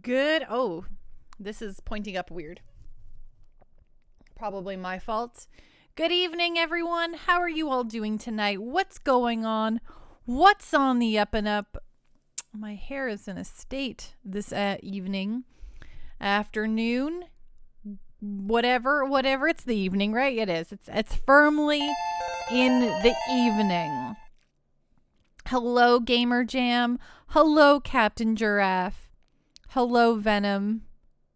Good. Oh, this is pointing up weird. Probably my fault. Good evening, everyone. How are you all doing tonight? What's going on? What's on the up and up? My hair is in a state this evening, afternoon, whatever. It's the evening, right? It is. It's firmly in the evening. Hello, Gamer Jam. Hello, Captain Giraffe. Hello, Venom.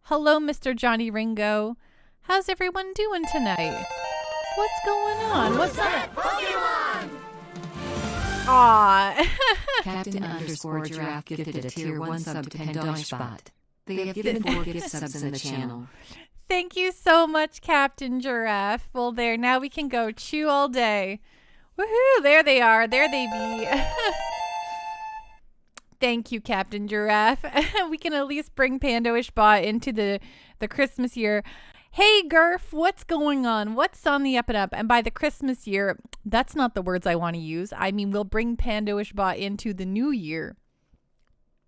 Hello, Mr. Johnny Ringo. How's everyone doing tonight? What's going on? What's up? Pokemon! Aw. Captain _ Giraffe gifted a tier 1 sub to Pandoshbot. They have given 4 gift subs in the channel. Thank you so much, Captain Giraffe. Well, there. Now we can go chew all day. Woohoo! There they are. There they be. Thank you, Captain Giraffe. We can at least bring Pandoshbot into the Christmas year. Hey, Giraffe, what's going on? What's on the up and up? And by the Christmas year, that's not the words I want to use. I mean, we'll bring Pandoshbot into the new year.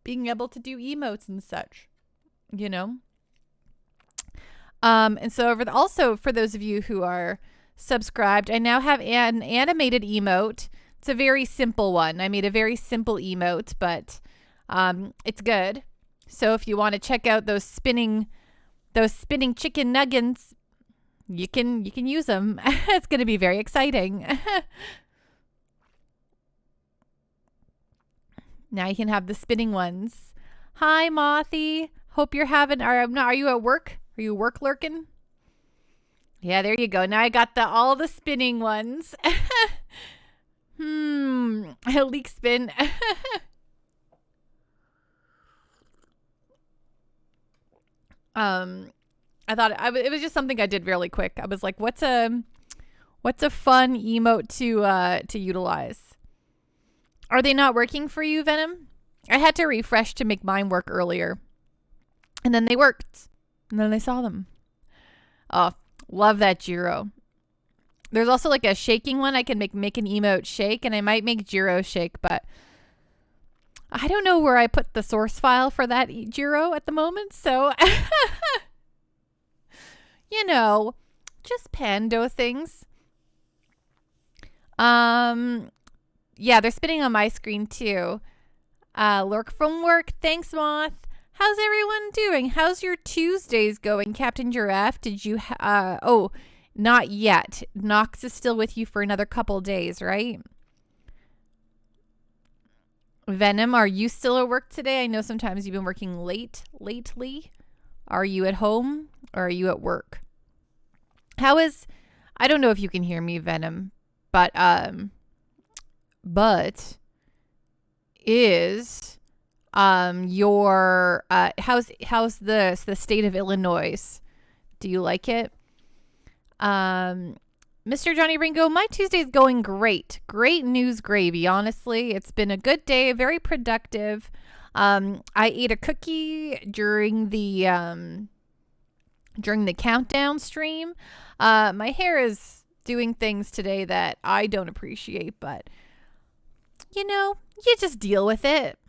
Being able to do emotes and such, you know? And so also for those of you who are subscribed, I now have an animated emote. It's a very simple one. I made a very simple emote, but it's good. So if you want to check out those spinning chicken nuggets, you can use them. It's going to be very exciting. Now you can have the spinning ones. Hi, Mothy. Hope you're having. Are you at work? Are you work lurking? Yeah, there you go. Now I got all the spinning ones. Leak spin. I thought it was just something I did really quick. I was like, what's a fun emote to utilize? Are they not working for you, Venom? I had to refresh to make mine work earlier. And then they worked. And then I saw them. Oh, love that Jiro. There's also like a shaking one. I can make an emote shake, and I might make Jiro shake, but I don't know where I put the source file for that Jiro at the moment. So, you know, just Pando things. Yeah, they're spinning on my screen too. Lurk from work. Thanks, Moth. How's everyone doing? How's your Tuesdays going, Captain Giraffe? Did you oh, not yet. Nox is still with you for another couple days, right? Venom, are you still at work today? I know sometimes you've been working lately. Are you at home or are you at work? I don't know if you can hear me, Venom, but is your how's the state of Illinois? Do you like it? Mr. Johnny Ringo, my Tuesday's going great. Great news gravy, honestly. It's been a good day, very productive. I ate a cookie during the countdown stream. My hair is doing things today that I don't appreciate, but you know, you just deal with it.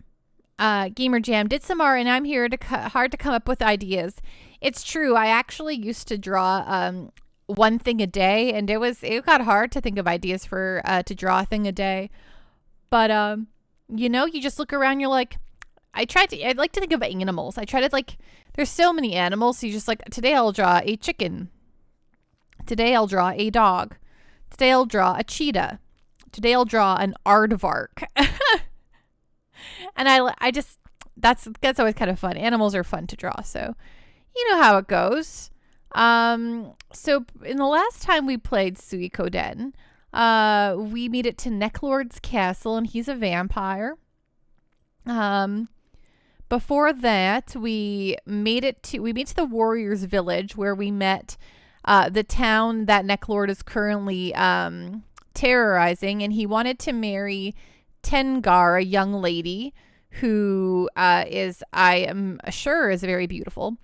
Gamer Jam did some art, and I'm here hard to come up with ideas. It's true. I actually used to draw one thing a day, and it got hard to think of ideas for to draw a thing a day. But you know, you just look around. You're like, I'd like to think of animals. I try to there's so many animals. So you just like, today I'll draw a chicken. Today I'll draw a dog. Today I'll draw a cheetah. Today I'll draw an aardvark. And I just, that's always kind of fun. Animals are fun to draw. So you know how it goes. So in the last time we played Suikoden, we made it to Neclord's castle, and he's a vampire. Before that, we made to the warrior's village, where we met the town that Neclord is currently terrorizing, and he wanted to marry Tengar, a young lady who I am sure is very beautiful.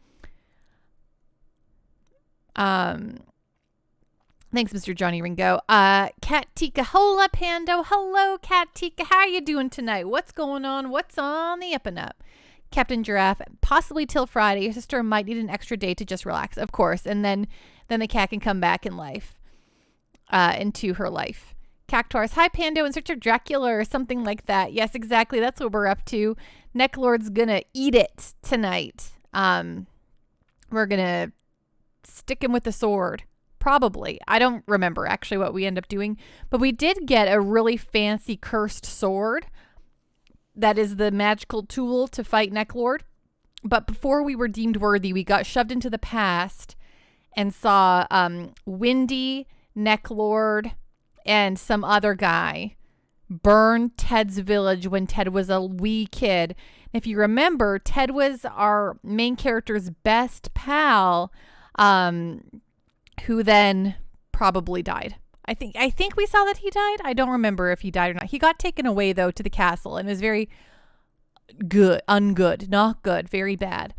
Thanks, Mr. Johnny Ringo. Cat Tika, hola Pando. Hello, Cat Tika. How are you doing tonight? What's going on? What's on the up and up? Captain Giraffe, possibly till Friday. Your sister might need an extra day to just relax, of course. And then the cat can come back in life, into her life. Cactuars, hi Pando, in search of Dracula or something like that. Yes, exactly. That's what we're up to. Neclord's gonna eat it tonight. We're gonna stick him with the sword. Probably. I don't remember actually what we end up doing, but we did get a really fancy cursed sword. That is the magical tool to fight Neclord. But before we were deemed worthy, we got shoved into the past and saw Windy, Neclord, and some other guy burn Ted's village when Ted was a wee kid. If you remember, Ted was our main character's best pal, who then probably died. I think we saw that he died. I don't remember if he died or not. He got taken away though to the castle and is very not good, very bad.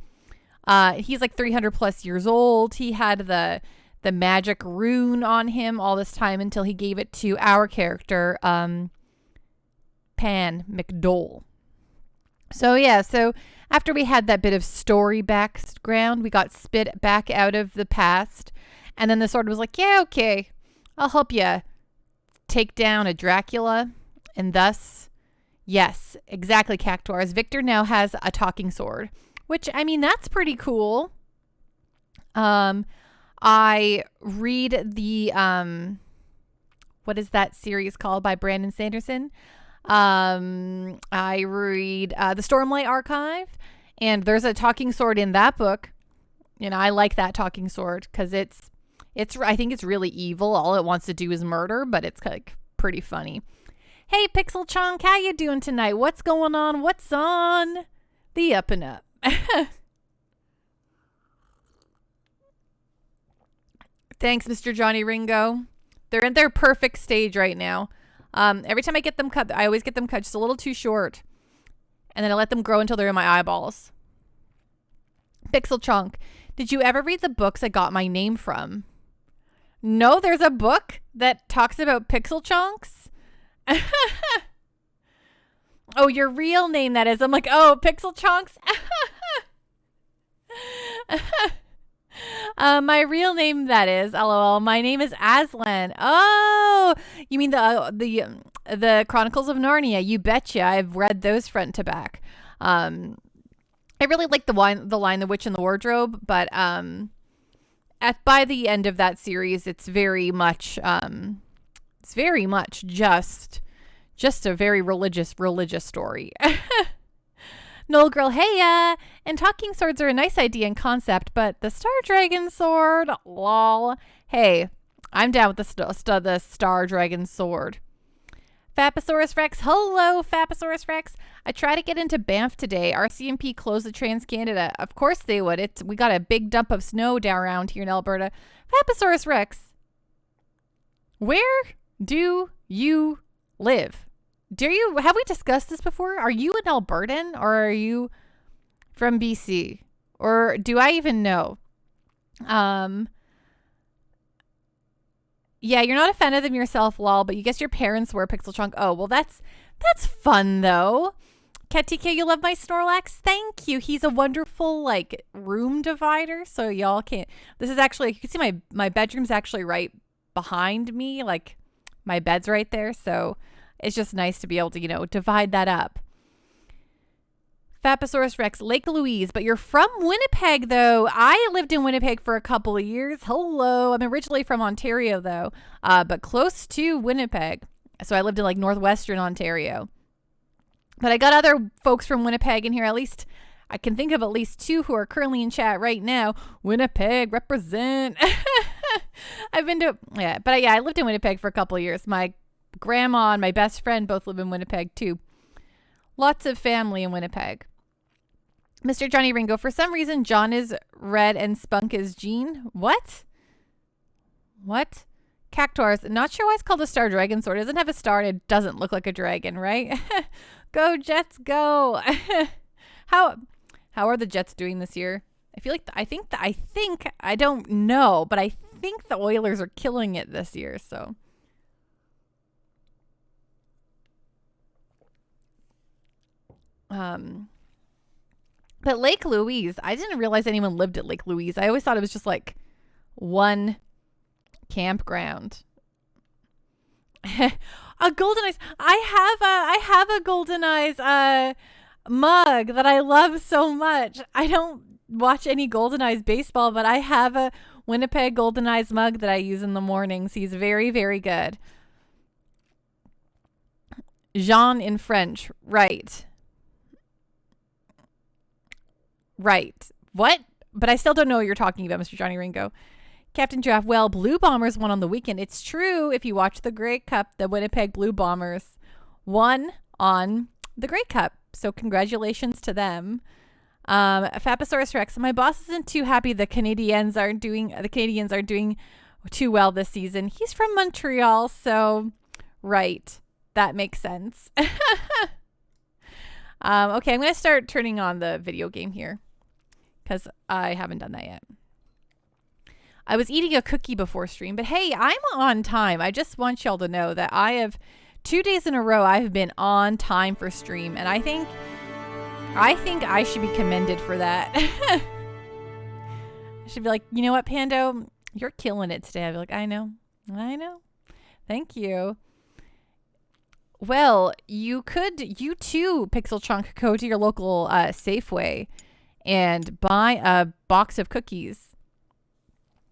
He's like 300 plus years old. He had the magic rune on him all this time until he gave it to our character, Pan McDole. So yeah, so after we had that bit of story background, we got spit back out of the past, and then the sword was like, yeah, okay, I'll help you take down a Dracula, and thus, yes, exactly, Cactuars. Victor now has a talking sword, which, I mean, that's pretty cool. I read the, what is that series called by Brandon Sanderson? I read the Stormlight Archive, and there's a talking sword in that book, and I like that talking sword because it's I think it's really evil. All it wants to do is murder, but it's like pretty funny. Hey, Pixel Chonk, how you doing tonight? What's going on? What's on the up and up? Thanks, Mr. Johnny Ringo. They're in their perfect stage right now. Every time I get them cut, I always get them cut just a little too short. And then I let them grow until they're in my eyeballs. Pixel Chonk, did you ever read the books I got my name from? No, there's a book that talks about pixel chunks. Oh, your real name, that is. I'm like, oh, pixel chunks. My real name, that is. LOL. My name is Aslan. Oh, you mean the Chronicles of Narnia? You betcha. I've read those front to back. I really like the line, "The Witch in the Wardrobe," but by the end of that series, it's very much just a very religious story. Noel Girl, hey, and talking swords are a nice idea and concept, but the Star Dragon sword, lol. Hey, I'm down with the Star Dragon sword. Faposaurus Rex, hello, Faposaurus Rex. I tried to get into Banff today. RCMP closed the Trans-Canada. Of course they would. We got a big dump of snow down around here in Alberta. Faposaurus Rex, where do you live? Have we discussed this before? Are you an Albertan or are you from BC? Or do I even know? Yeah, you're not a fan of them yourself, lol, but you guess your parents were Pixel Chunk. Oh, well, that's fun, though. Cat TK, you love my Snorlax? Thank you. He's a wonderful, like, room divider, so y'all can't... This is actually... You can see my bedroom's actually right behind me. Like, my bed's right there, so it's just nice to be able to, divide that up. Faposaurus Rex, Lake Louise, but you're from Winnipeg, though. I lived in Winnipeg for a couple of years. Hello. I'm originally from Ontario, though, but close to Winnipeg. So I lived in, like, northwestern Ontario. But I got other folks from Winnipeg in here. At least I can think of at least two who are currently in chat right now. Winnipeg, represent. I've been to, yeah, but yeah, I lived in Winnipeg for a couple of years. My grandma and my best friend both live in Winnipeg, too. Lots of family in Winnipeg. Mr. Johnny Ringo, for some reason, John is red and Spunk is Jean. What? Cactuars. Not sure why it's called a Star Dragon sword. It doesn't have a star and it doesn't look like a dragon, right? Go Jets, go. How are the Jets doing this year? I feel like I don't know, but I think the Oilers are killing it this year, so. But Lake Louise, I didn't realize anyone lived at Lake Louise. I always thought it was just like one campground. A Golden Eyes. I have a Golden Eyes mug that I love so much. I don't watch any Golden Eyes baseball, but I have a Winnipeg Golden Eyes mug that I use in the mornings. He's very, very good. Jean in French. Right. Right. What? But I still don't know what you're talking about, Mr. Johnny Ringo. Captain Giraffe, well, Blue Bombers won on the weekend. It's true. If you watch the Grey Cup, the Winnipeg Blue Bombers won on the Grey Cup. So congratulations to them. Faposaurus Rex, my boss isn't too happy the Canadians aren't doing too well this season. He's from Montreal, so right. That makes sense. Okay, I'm going to start turning on the video game here because I haven't done that yet. I was eating a cookie before stream, but hey, I'm on time. I just want y'all to know that I have 2 days in a row I've been on time for stream, and I think I should be commended for that. I should be like, you know what, Pando, you're killing it today. I'd be like, I know. Thank you. Well, you too, Pixel Chunk, go to your local Safeway and buy a box of cookies.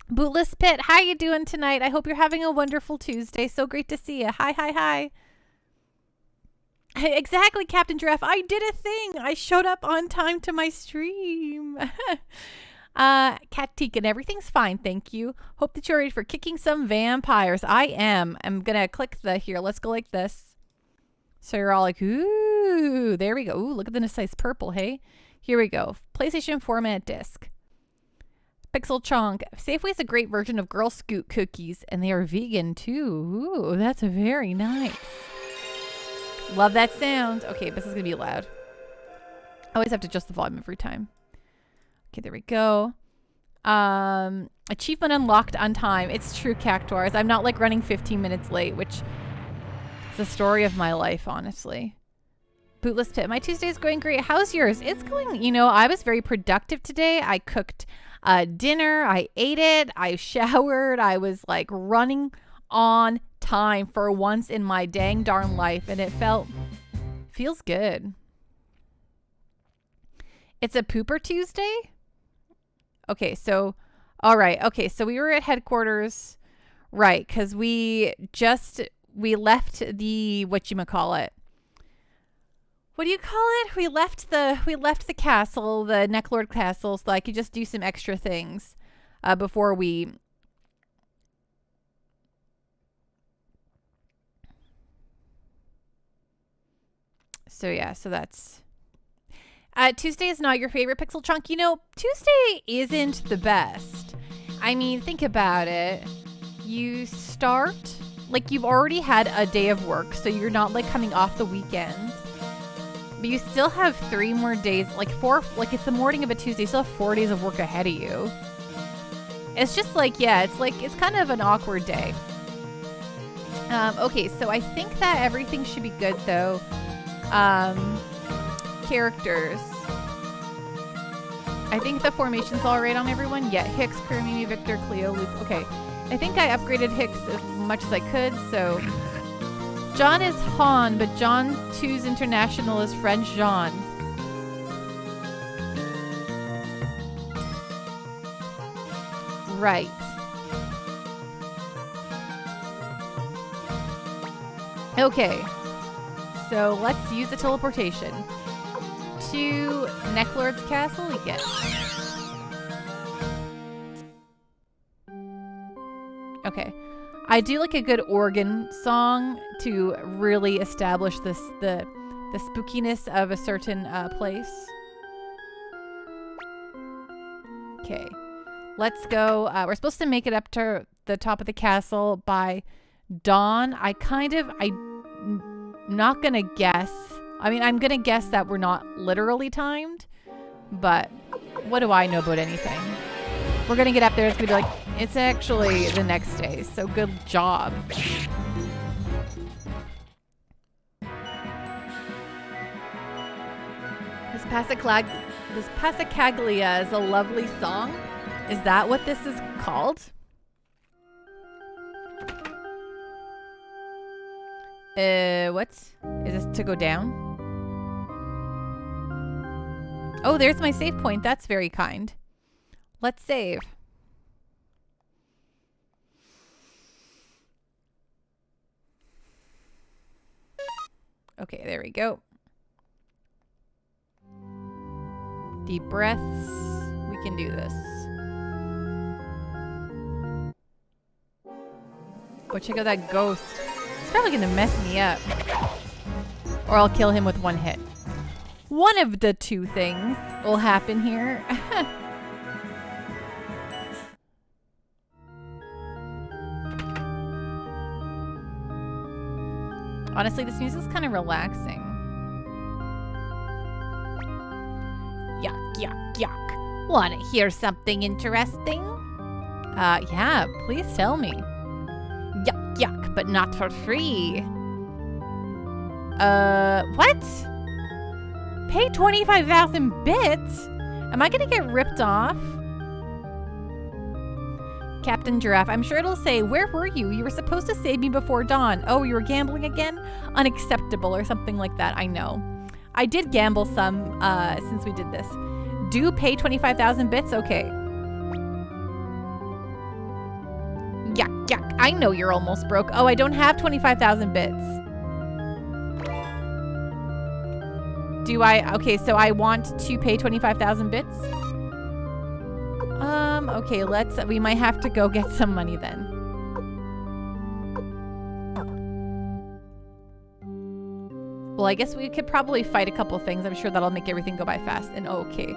Bootless Pit, how you doing tonight? I hope you're having a wonderful Tuesday. So great to see you. Hi. Hey, exactly, Captain Giraffe. I did a thing. I showed up on time to my stream. Cat Teak, everything's fine, thank you. Hope that you're ready for kicking some vampires. I am. I'm gonna click here. Let's go like this. So you're all like, ooh, there we go. Ooh, look at the nice purple, hey? Here we go. PlayStation format disc. Pixel Chonk. Safeway's a great version of Girl Scout cookies, and they are vegan too. Ooh, that's very nice. Love that sound. Okay, this is gonna be loud. I always have to adjust the volume every time. Okay, there we go. Achievement unlocked on time. It's true, Cactuars. I'm not like running 15 minutes late, which is the story of my life, honestly. Bootless Pit. My Tuesday's going great. How's yours? It's going, I was very productive today. I cooked dinner. I ate it. I showered. I was like running on time for once in my dang darn life, and it feels good. It's a pooper Tuesday? Okay, so, all right. Okay, so we were at headquarters, right, because we left the, whatchamacallit. What do you call it? We left the castle, the Neclord castle, so I could just do some extra things before we... So yeah, so that's... Tuesday is not your favorite, Pixel Chunk. Tuesday isn't the best. I mean, think about it. You start, like you've already had a day of work, so you're not like coming off the weekend. But you still have 3 more days, it's the morning of a Tuesday, you still have 4 days of work ahead of you. It's just like, yeah, it's kind of an awkward day. Okay, so I think that everything should be good though. Characters. I think the formation's all right on everyone. Yeah, Hicks, Kermini, Victor, Cleo, Luke. Okay, I think I upgraded Hicks as much as I could, so... John is Han, but John 2's international is French Jean. Right. Okay. So let's use the teleportation. To Neclord's castle, yes. Okay. I do like a good organ song to really establish the spookiness of a certain place. Okay, let's go. We're supposed to make it up to the top of the castle by dawn. I'm not gonna guess. I mean, I'm gonna guess that we're not literally timed, but what do I know about anything? We're gonna get up there. It's gonna be like, it's actually the next day. So good job. This past the This Passacaglia is a lovely song. Is that what this is called? What? Is this to go down? Oh, there's my save point. That's very kind. Let's save. Okay, there we go. Deep breaths. We can do this. Oh, check out that ghost. It's probably gonna mess me up. Or I'll kill him with one hit. One of the two things will happen here. Honestly, this music's kind of relaxing. Yuck, yuck, yuck. Wanna hear something interesting? Yeah, please tell me. Yuck, yuck, but not for free. What? Pay 25,000 bits? Am I gonna get ripped off? Captain Giraffe, I'm sure it'll say, where were you? You were supposed to save me before dawn. Oh, you were gambling again? Unacceptable or something like that. I know. I did gamble some since we did this. Do pay 25,000 bits? Okay. Yuck, yuck. I know you're almost broke. Oh, I don't have 25,000 bits. Do I? Okay, so I want to pay 25,000 bits. Okay, we might have to go get some money then. Well, I guess we could probably fight a couple things. I'm sure that'll make everything go by fast. And okay.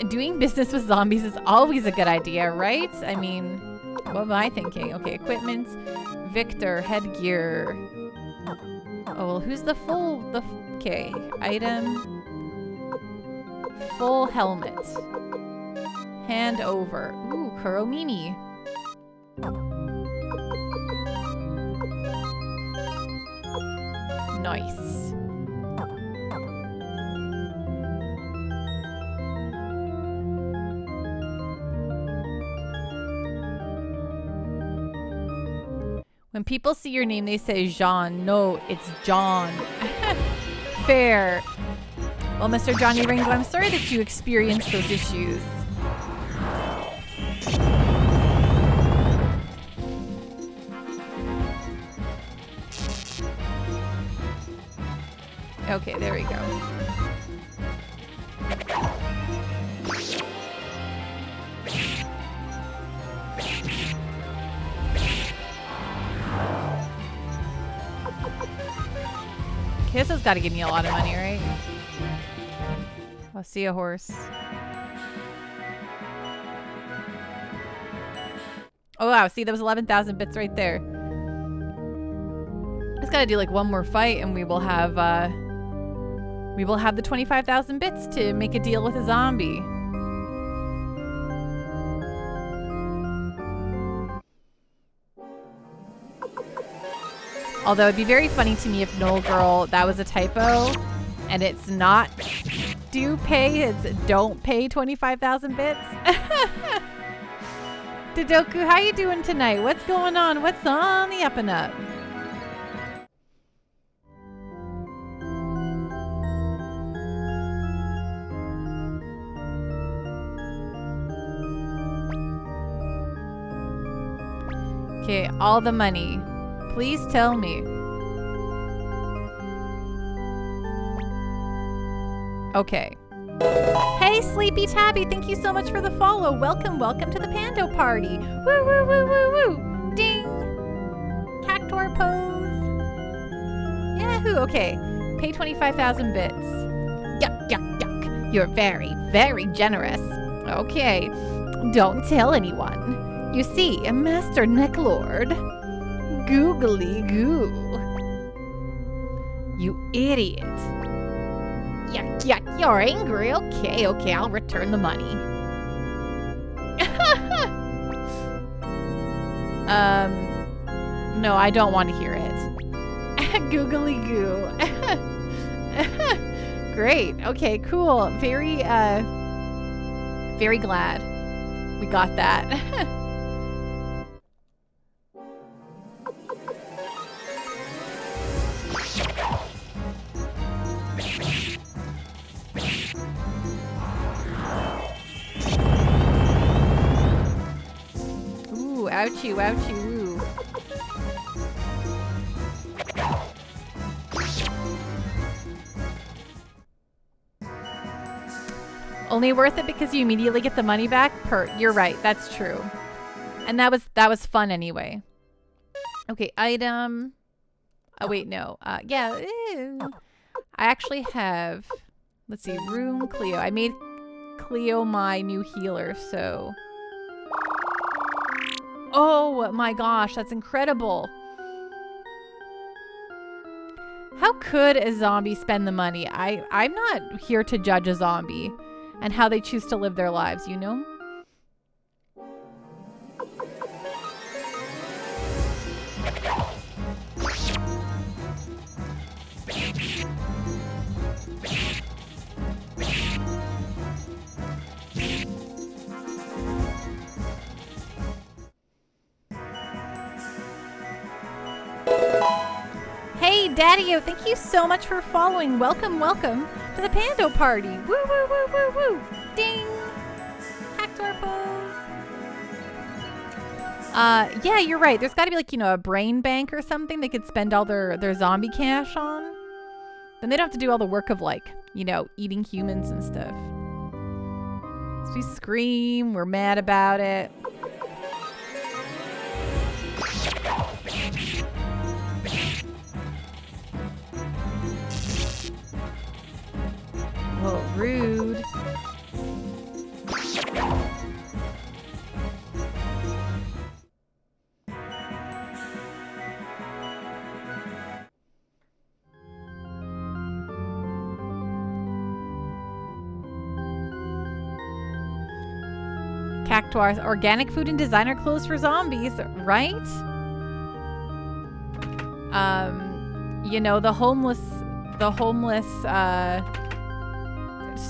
Doing business with zombies is always a good idea, right? I mean, what am I thinking? Okay, equipment, Victor, headgear. Oh, well, who's the full, okay, item, full helmet, hand over. Ooh, Kuromimi. Nice. When people see your name, they say Jean. No, it's John. Fair. Well, Mr. Johnny Ringo, I'm sorry that you experienced those issues. Okay, there we go. This has got to give me a lot of money, right? I'll see a horse. Oh wow, see, that was 11,000 bits right there. Just gotta do like one more fight and we will have the 25,000 bits to make a deal with a zombie. Although it'd be very funny to me if Noel Girl, that was a typo, and it's not do pay, it's don't pay 25,000 bits. Dodoku, how you doing tonight? What's going on? What's on the up and up? Okay, all the money. Please tell me. Okay. Hey, Sleepy Tabby, thank you so much for the follow. Welcome, welcome to the Pando Party. Woo, woo, woo, woo, woo. Ding. Cactor pose. Yahoo, okay. Pay 25,000 bits. Yuck, yuck, yuck. You're very, very generous. Okay. Don't tell anyone. You see, Master Neclord. Googly goo. You idiot. Yuck, yuck, you're angry. Okay, okay, I'll return the money. No, I don't want to hear it. Googly goo. Great. Okay, cool. Very glad we got that. Ooh, ouchie, ouchie, woo. Only worth it because you immediately get the money back? You're right, that's true. And that was fun anyway. Okay, item. Oh wait, no. Yeah. I actually have, let's see, Rune, Cleo. I made Cleo my new healer, so. Oh my gosh, that's incredible. How could a zombie spend the money? I'm not here to judge a zombie and how they choose to live their lives, you know? Hey, Daddy-O, thank you so much for following. Welcome, welcome to the Pando Party. Woo, woo, woo, woo, woo. Ding. Cactuar pose. Yeah, you're right. There's got to be like, you know, a brain bank or something they could spend all their zombie cash on. Then they don't have to do all the work of like, you know, eating humans and stuff. So we scream. We're mad about it. Whoa, rude. Cactuars, organic food and designer clothes for zombies, right? You know, the homeless,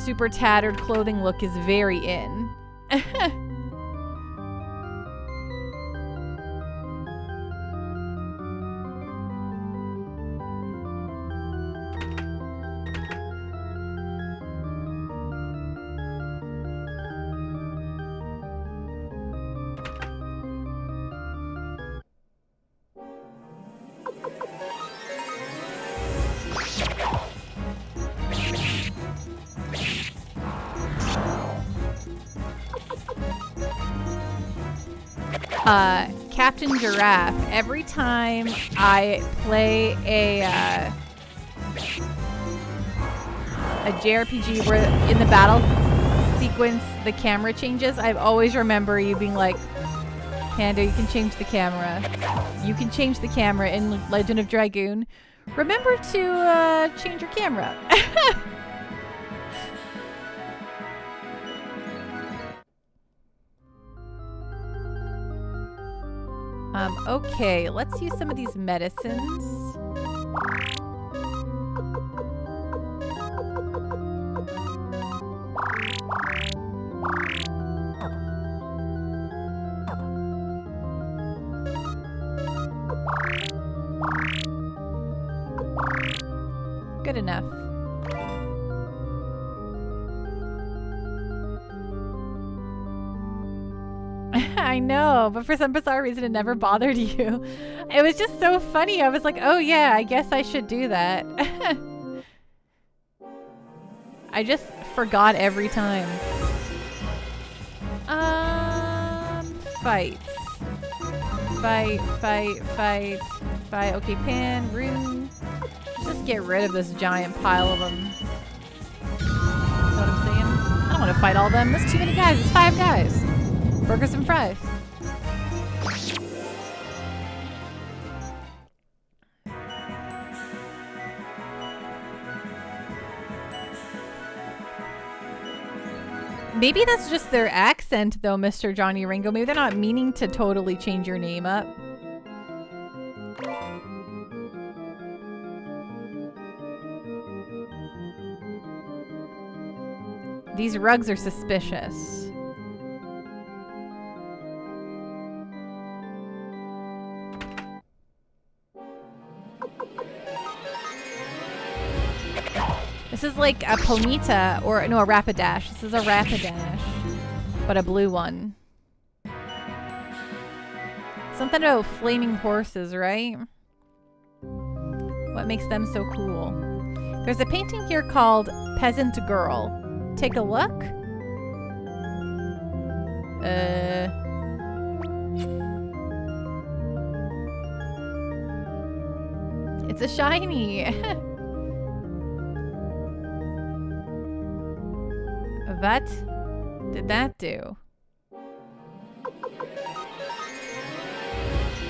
super tattered clothing look is very in. Captain Giraffe, every time I play a JRPG where in the battle sequence the camera changes, I always remember you being like, Panda, you can change the camera. You can change the camera in Legend of Dragoon. Remember to change your camera. Okay, let's use some of these medicines. Good enough. I know, but for some bizarre reason it never bothered you. It was just so funny. I was like, oh yeah, I guess I should do that. I just forgot every time. Fight. Fight. Okay, Pan, Rune. Just get rid of this giant pile of them. Know what I'm saying? I don't want to fight all of them. There's too many guys. It's 5 guys. Burgers and fries. Maybe that's just their accent, though, Mr. Johnny Ringo. Maybe they're not meaning to totally change your name up. These rugs are suspicious. This is like a Ponyta, or no, a Rapidash. This is a Rapidash, but a blue one. Something about flaming horses, right? What makes them so cool? There's a painting here called Peasant Girl. Take a look. It's a shiny. What did that do?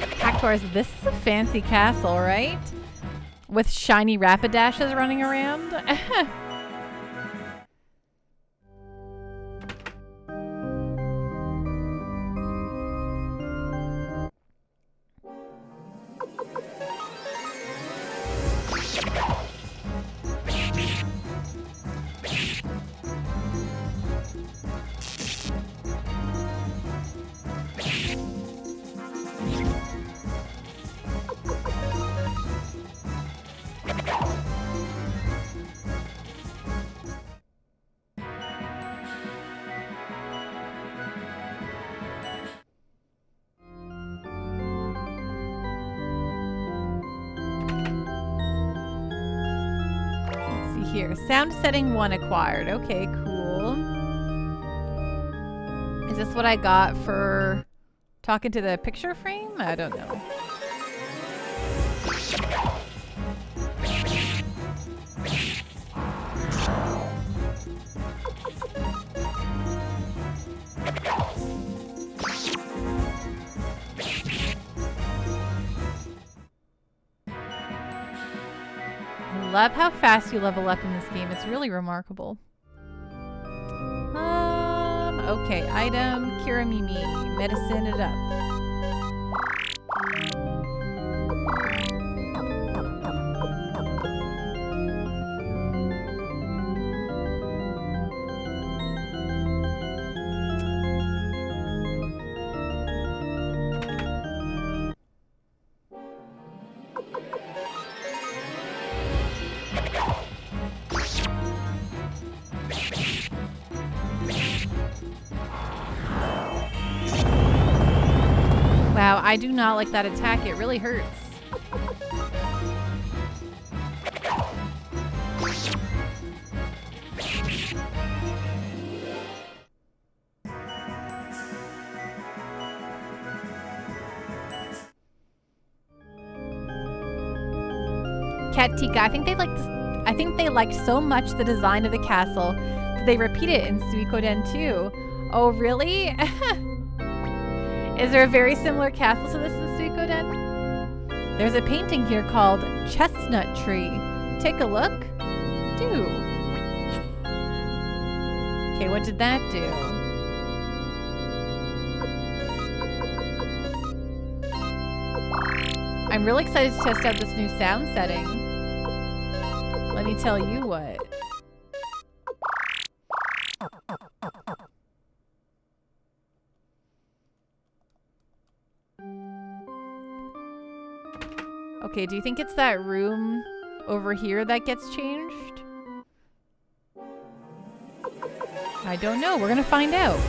Cactuars, this is a fancy castle, right? With shiny Rapidashes running around. Here, sound setting 1 acquired. Okay, cool. Is this what I got for talking to the picture frame? I don't know. Love how fast you level up in this game. It's really remarkable. Okay, item, Kiramimi, medicine it up. Wow, I do not like that attack. It really hurts. Katika, I think they like this. I think they liked so much the design of the castle that they repeat it in Suikoden too. Oh, really? Is there a very similar castle to this in Suikoden? There's a painting here called Chestnut Tree. Take a look. Do. Okay, what did that do? I'm really excited to test out this new sound setting. Let me tell you what. Okay, do you think it's that room over here that gets changed? I don't know. We're gonna find out.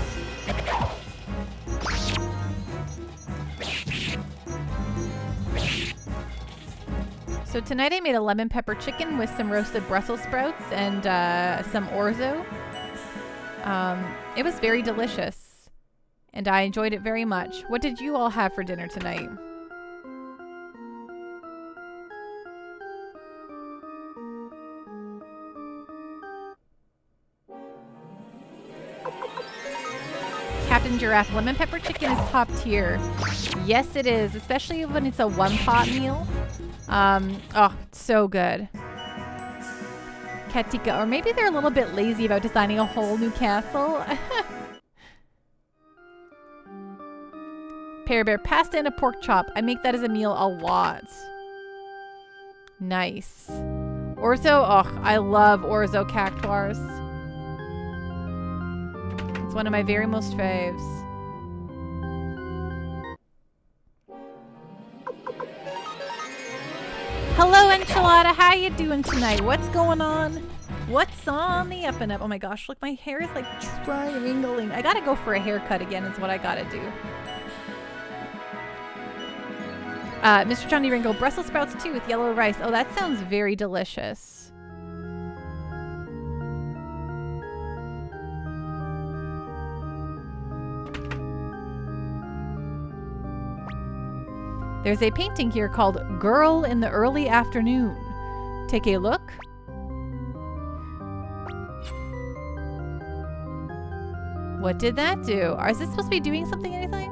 So tonight I made a lemon pepper chicken with some roasted Brussels sprouts and some orzo. It was very delicious, and I enjoyed it very much. What did you all have for dinner tonight? Captain Giraffe, lemon pepper chicken is top tier. Yes, it is, especially when it's a one-pot meal. Oh, it's so good. Katika, or maybe they're a little bit lazy about designing a whole new castle. Pear Bear, pasta and a pork chop. I make that as a meal a lot. Nice. Orzo, oh, I love orzo cactuars. It's one of my very most faves. Hello, Enchilada. How you doing tonight? What's going on? What's on the up and up? Oh my gosh, look, my hair is like triangling. I gotta go for a haircut again is what I gotta do. Mr. Johnny Ringo, Brussels sprouts too with yellow rice. Oh, that sounds very delicious. There's a painting here called Girl in the Early Afternoon. Take a look. What did that do? Is this supposed to be doing something, anything?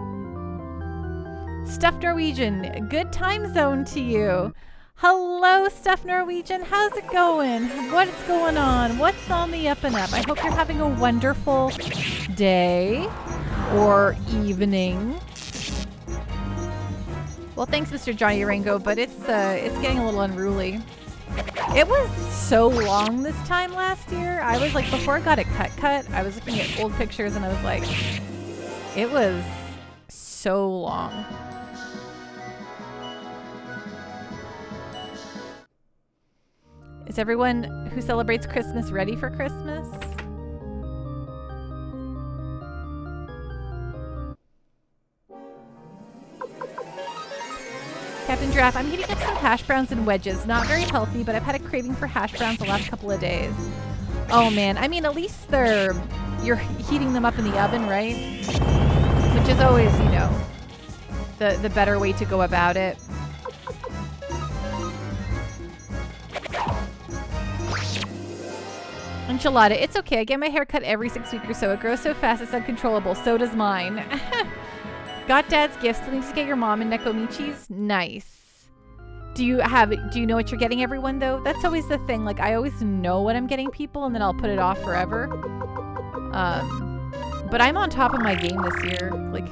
Stuffed Norwegian, good time zone to you. Hello, Stuffed Norwegian. How's it going? What's going on? What's on the up and up? I hope you're having a wonderful day or evening. Well, thanks, Mr. Johnny Rango, but it's getting a little unruly. It was so long this time last year. I was like, before I got it cut, I was looking at old pictures and I was like, it was so long. Is everyone who celebrates Christmas ready for Christmas? Captain Giraffe, I'm heating up some hash browns and wedges. Not very healthy, but I've had a craving for hash browns the last couple of days. Oh man, I mean, at least you're heating them up in the oven, right? Which is always, you know, the better way to go about it. Enchilada, it's okay. I get my hair cut every 6 weeks or so. It grows so fast it's uncontrollable. So does mine. Got Dad's gifts. Still need to get your mom and Nekomichi's. Nice. Do you know what you're getting everyone though? That's always the thing. Like I always know what I'm getting people and then I'll put it off forever. But I'm on top of my game this year. Like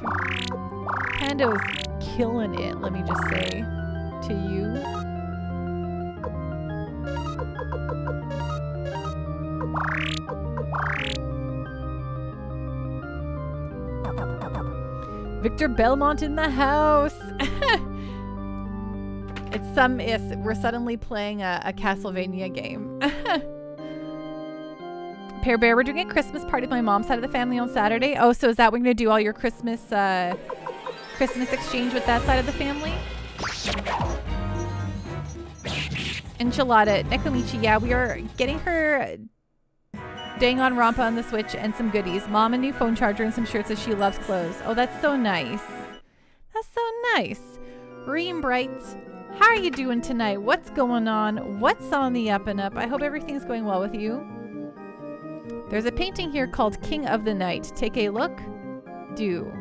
Pando's killing it, let me just say to you. Victor Belmont in the house. We're suddenly playing a Castlevania game. Pear Bear, we're doing a Christmas party with my mom's side of the family on Saturday. Oh, so is that when you're gonna do all your Christmas exchange with that side of the family? Enchilada, Nekomichi, yeah, we are getting her Danganronpa on the Switch and some goodies. Mom a new phone charger and some shirts as she loves clothes. Oh, that's so nice. That's so nice. Reem Bright, how are you doing tonight? What's going on? What's on the up and up? I hope everything's going well with you. There's a painting here called King of the Night. Take a look. Do.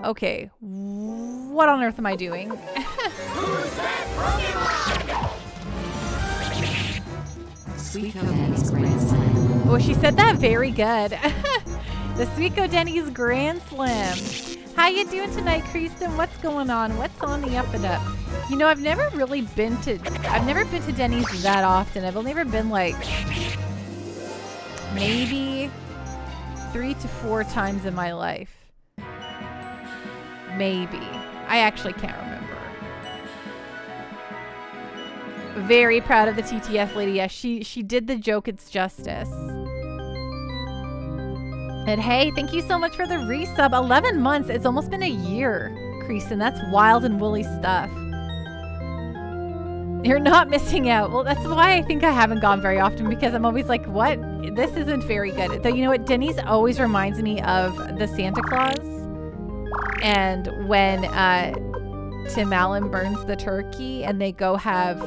Okay. What on earth am I doing? Who's that Pokemon? Suikoden's Grand Slam. Oh, she said that very good. The Suikoden's Grand Slam. How you doing tonight, Kristen? What's going on? What's on the up and up? You know, I've never been to Denny's that often. I've only ever been like maybe 3 to 4 times in my life. Maybe. I actually can't remember. Very proud of the TTS lady. Yes, she did the joke its justice. And hey, thank you so much for the resub. 11 months. It's almost been a year, Creason. That's wild and woolly stuff. You're not missing out. Well, that's why I think I haven't gone very often, because I'm always like, what? This isn't very good. Though, you know what? Denny's always reminds me of the Santa Claus. And when Tim Allen burns the turkey and they go have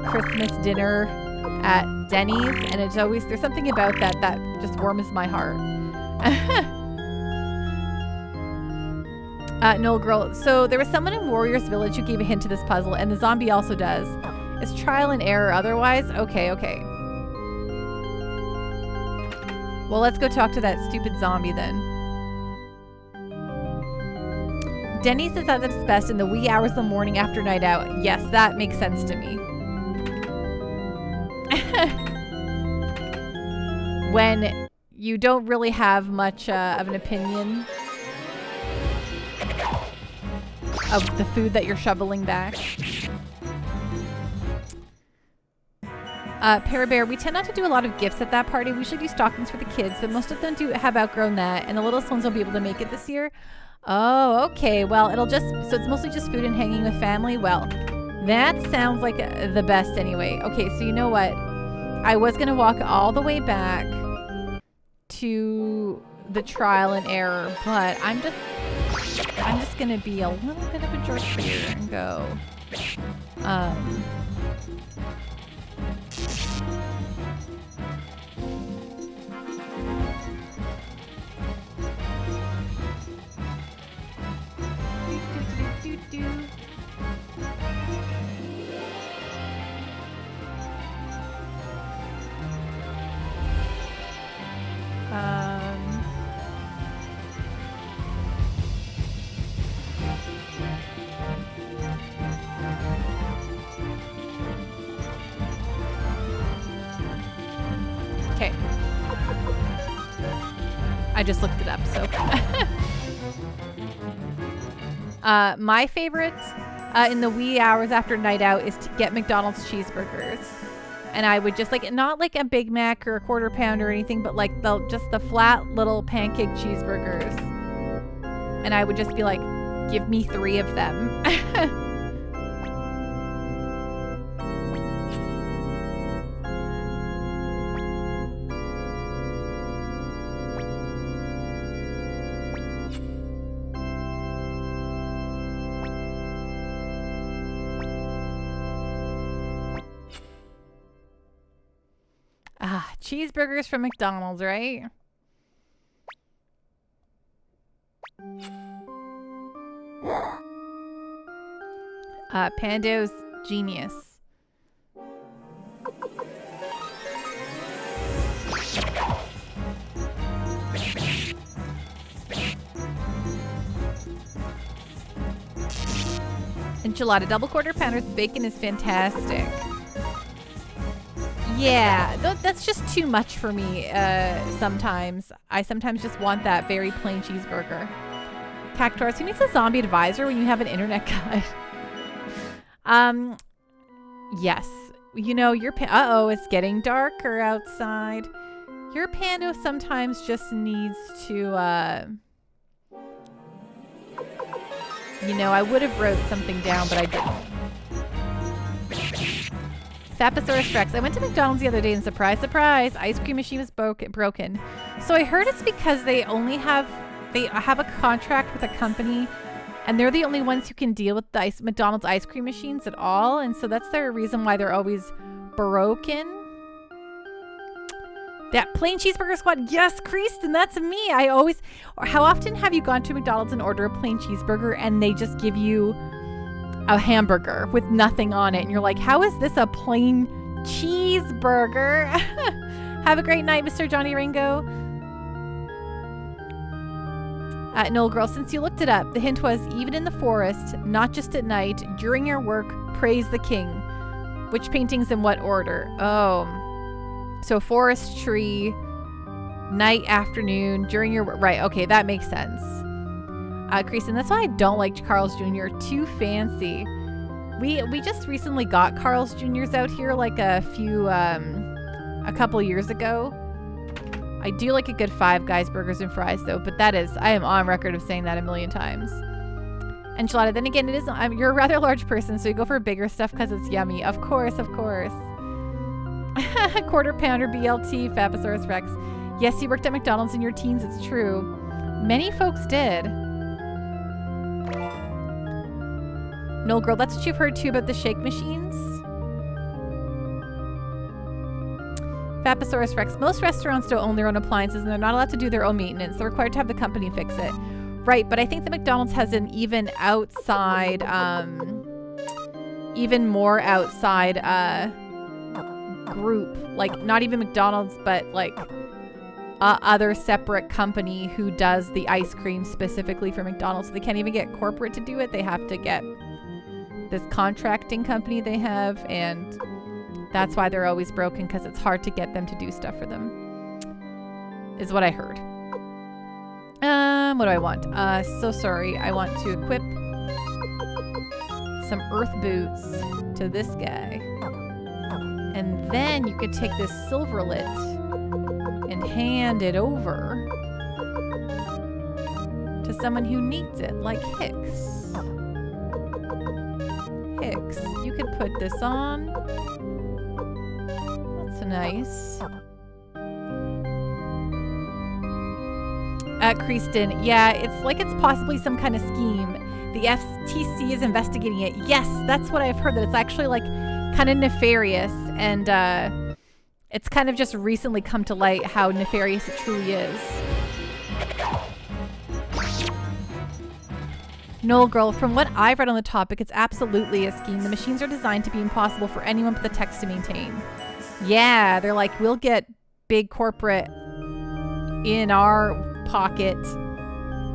Christmas dinner at Denny's, and it's always, there's something about that just warms my heart. Noel Girl, so there was someone in Warriors Village who gave a hint to this puzzle, and the zombie also does. It's trial and error otherwise? Okay. Well, let's go talk to that stupid zombie then. Denny's is at its best in the wee hours of the morning after night out. Yes, that makes sense to me. when you don't really have much of an opinion of the food that you're shoveling back. Parabear, we tend not to do a lot of gifts at that party. We usually do stockings for the kids, but most of them have outgrown that, and the littlest ones won't be able to make it this year. Oh, okay. Well, so it's mostly just food and hanging with family. Well, that sounds like the best anyway. Okay, so you know what? I was going to walk all the way back to the trial and error, but I'm just going to be a little bit of a jerk here and go. Okay. I just looked it up, so. My favorite in the wee hours after night out is to get McDonald's cheeseburgers. And I would just not like a Big Mac or a quarter pounder or anything, but like just the flat little pancake cheeseburgers. And I would just be like, give me 3 of them. Cheeseburgers from McDonald's, right? Pando's genius. Enchilada double quarter pounders with bacon is fantastic. Yeah, that's just too much for me sometimes. I sometimes just want that very plain cheeseburger. Cactuars, who needs a zombie advisor when you have an internet guide? Yes. You know, uh-oh, it's getting darker outside. Your Pando sometimes just needs to, you know, I would have wrote something down, but I didn't. Faposaurus Rex. I went to McDonald's the other day and surprise, surprise, ice cream machine was broken. So I heard it's because they have a contract with a company and they're the only ones who can deal with the McDonald's ice cream machines at all. And so that's their reason why they're always broken. That plain cheeseburger squad. Yes, Kristen, that's me. How often have you gone to McDonald's and order a plain cheeseburger and they just give you a hamburger with nothing on it, and you're like, how is this a plain cheeseburger? Have a great night, Mr. Johnny Ringo. Noel Girl, since you looked it up, the hint was even in the forest, not just at night, during your work, praise the king. Which paintings in what order? Oh, so forest, tree, night, afternoon, during your work. Right, okay, that makes sense. Creason, that's why I don't like Carl's Jr. Too fancy. We just recently got Carl's Jr.'s out here like a couple years ago. I do like a good Five Guys burgers and fries though, but I am on record of saying that a million times. Enchilada, then again, you're a rather large person, so you go for bigger stuff because it's yummy. Of course. Quarter pounder BLT, Faposaurus Rex. Yes, you worked at McDonald's in your teens, it's true. Many folks did. Noel Girl, that's what you've heard too about the shake machines? Faposaurus Rex. Most restaurants don't own their own appliances and they're not allowed to do their own maintenance. They're required to have the company fix it. Right, but I think the McDonald's has an even more outside group. Like, not even McDonald's, but like other separate company who does the ice cream specifically for McDonald's. So they can't even get corporate to do it. They have to get this contracting company they have, and That's why they're always broken, because it's hard to get them to do stuff for them. Is what I heard. What do I want? So sorry. I want to equip some earth boots to this guy. And then you could take this silverlet and hand it over to someone who needs it, like Hicks. Hicks, you could put this on. That's nice. Kreeston, yeah, it's like it's possibly some kind of scheme. The FTC is investigating it. Yes, that's what I've heard, that it's actually like kind of nefarious, and it's kind of just recently come to light how nefarious it truly is. No, girl, from what I've read on the topic, it's absolutely a scheme. The machines are designed to be impossible for anyone but the techs to maintain. Yeah, they're like, we'll get big corporate in our pocket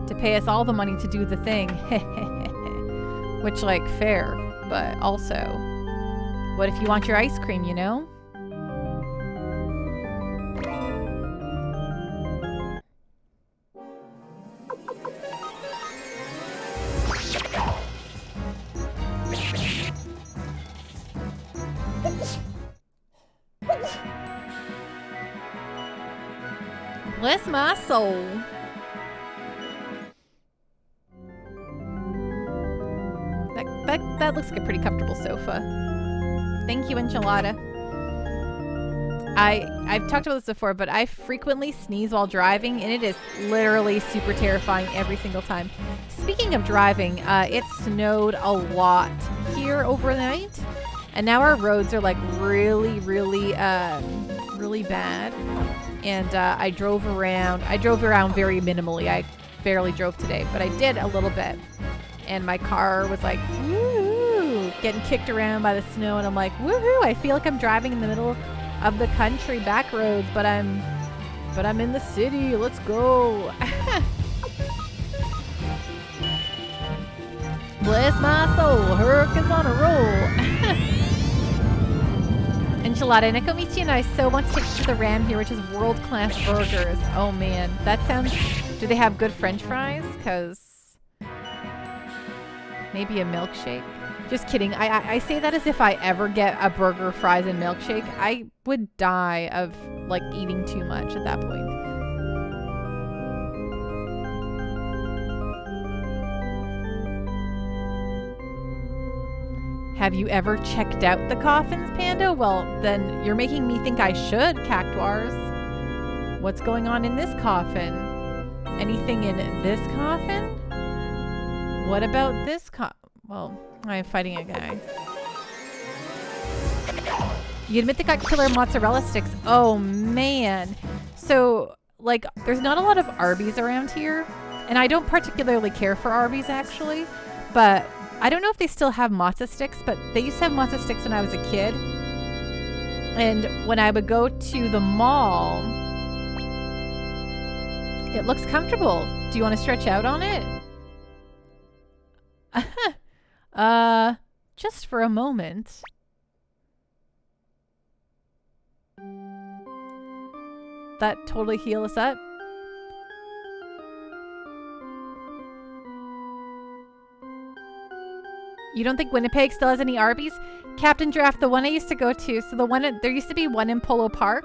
to pay us all the money to do the thing. Which, like, fair, but also, what if you want your ice cream, you know? Bless my soul. That looks like a pretty comfortable sofa. Thank you, Enchilada. I've talked about this before, but I frequently sneeze while driving, and it is literally super terrifying every single time. Speaking of driving, it snowed a lot here overnight, and now our roads are like really bad. And I drove around very minimally. I barely drove today, but I did a little bit. And my car was like, woo, getting kicked around by the snow. And I'm like, woohoo, I feel like I'm driving in the middle of the country back roads, but I'm in the city. Let's go. Bless my soul. Herc is on a roll. Enchilada. Nekomichi and I so want to take you to the Ram here, which is world-class burgers. Oh, man. That sounds... Do they have good French fries? Because... Maybe a milkshake? Just kidding. I say that as if I ever get a burger, fries, and milkshake. I would die of, like, eating too much at that point. Have you ever checked out the coffins, Panda? Well, then you're making me think I should, Cactuars. What's going on in this coffin? Anything in this coffin? What about this Well, I'm fighting a guy. You admit they got killer mozzarella sticks. Oh, man. So, like, there's not a lot of Arby's around here. And I don't particularly care for Arby's, actually. But... I don't know if they still have mozza sticks, but they used to have mozza sticks when I was a kid. And when I would go to the mall, it looks comfortable. Do you want to stretch out on it? Just for a moment. That totally heal us up. You don't think Winnipeg still has any Arby's? Captain Giraffe, the one I used to go to. So the one, there used to be one in Polo Park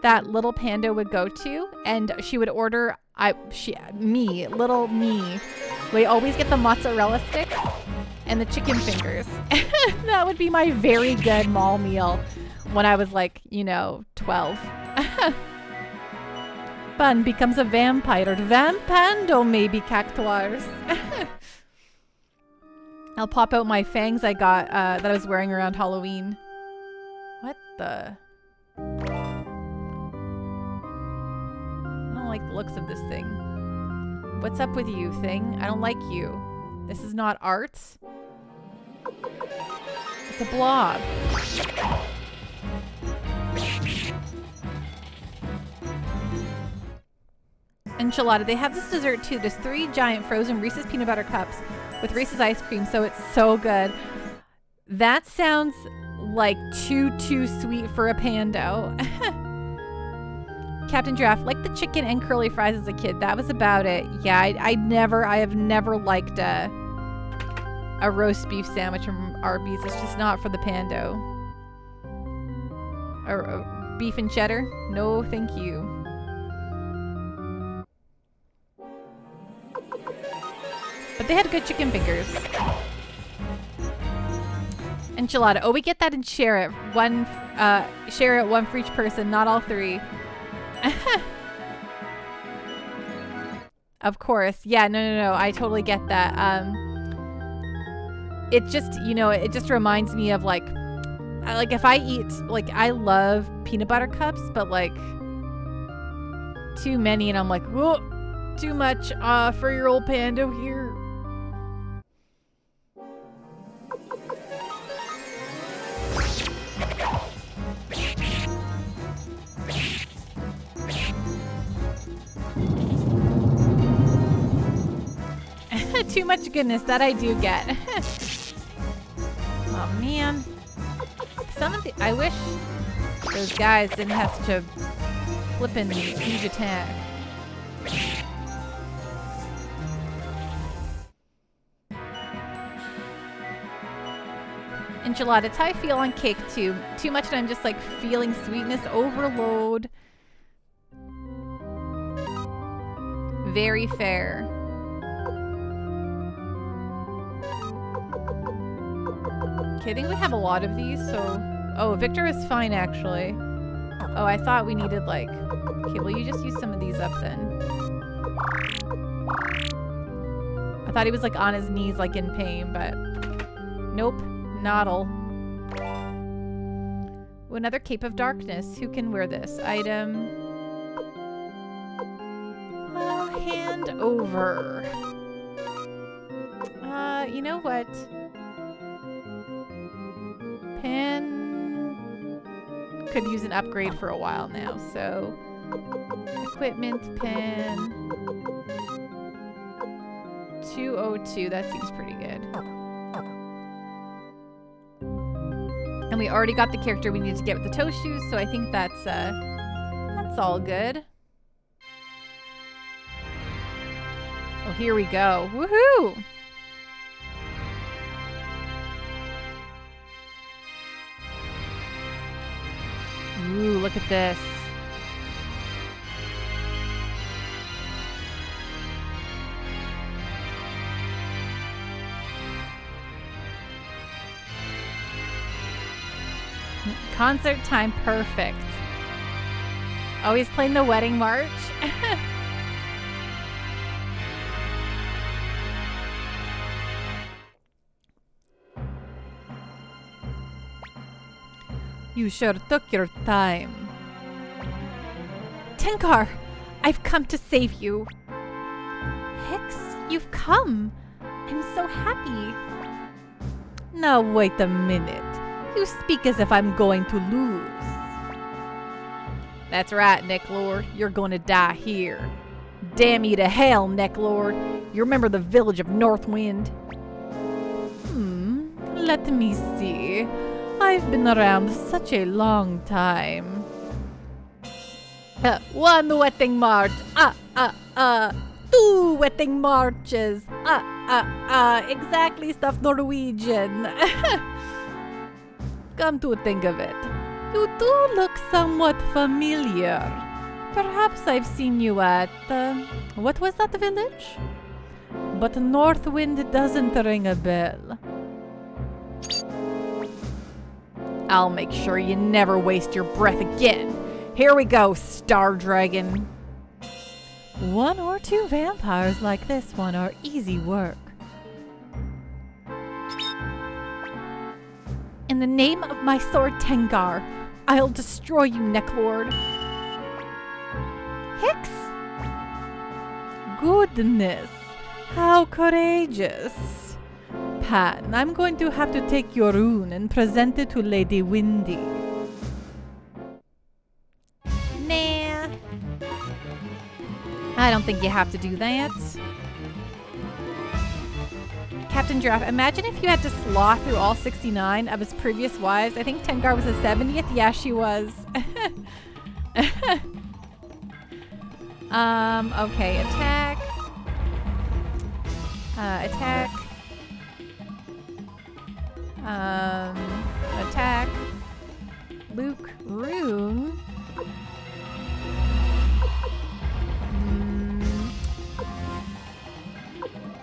that little Panda would go to, and she would order, little me, we always get the mozzarella sticks and the chicken fingers. That would be my very good mall meal when I was like, 12. Bun becomes a vampire. Vampando maybe, Cactuars. I'll pop out my fangs I got that I was wearing around Halloween. What the? I don't like the looks of this thing. What's up with you, thing? I don't like you. This is not art. It's a blob. Enchilada. They have this dessert too. There's 3 giant frozen Reese's peanut butter cups with Reese's ice cream, so it's so good. That sounds like too sweet for a pando. Captain Giraffe, like the chicken and curly fries as a kid. That was about it. Yeah, I have never liked a roast beef sandwich from Arby's. It's just not for the pando. Or beef and cheddar? No, thank you. But they had good chicken fingers. Enchilada. Oh, we get that and share it. Share it, one for each person, not all three. Of course. Yeah, no. I totally get that. It just, it just reminds me of like if I eat, like I love peanut butter cups, but like too many and I'm like, whoa, too much for your old pando here. Too much goodness, that I do get. Oh man. I wish those guys didn't have such a flippin' huge attack. Enchilada. It's how I feel on cake too. Too much and I'm just like feeling sweetness overload. Very fair. Okay, I think we have a lot of these, so... Oh, Victor is fine, actually. Oh, I thought we needed, like... Okay, well, you just use some of these up, then. I thought he was, like, on his knees, like, in pain, but... Nope. Noddle. Ooh, another Cape of Darkness. Who can wear this? Item... hand over. You know what? Pen could use an upgrade for a while now, so equipment pen 202, that seems pretty good. And we already got the character we need to get with the toe shoes, so I think that's all good. Oh, here we go. Woohoo! Ooh, look at this. Concert time, perfect. Oh, he's playing the wedding march? You sure took your time. Tenkar, I've come to save you. Hex, you've come. I'm so happy. Now wait a minute. You speak as if I'm going to lose. That's right, Neclord. You're going to die here. Damn you to hell, Neclord. You remember the village of Northwind? Let me see. I've been around such a long time. One wedding march. Two wedding marches. Exactly stuff Norwegian. Come to think of it, you do look somewhat familiar. Perhaps I've seen you at, what was that village? But Northwind doesn't ring a bell. I'll make sure you never waste your breath again. Here we go, Star Dragon. One or two vampires like this one are easy work. In the name of my sword Tengar, I'll destroy you, Neclord. Hicks? Goodness, how courageous. Pan, I'm going to have to take your rune and present it to Lady Windy. Nah. I don't think you have to do that. Captain Giraffe, imagine if you had to sloth through all 69 of his previous wives. I think Tengar was the 70th. Yeah, she was. Okay, attack. Attack. Attack. Luke, Rune.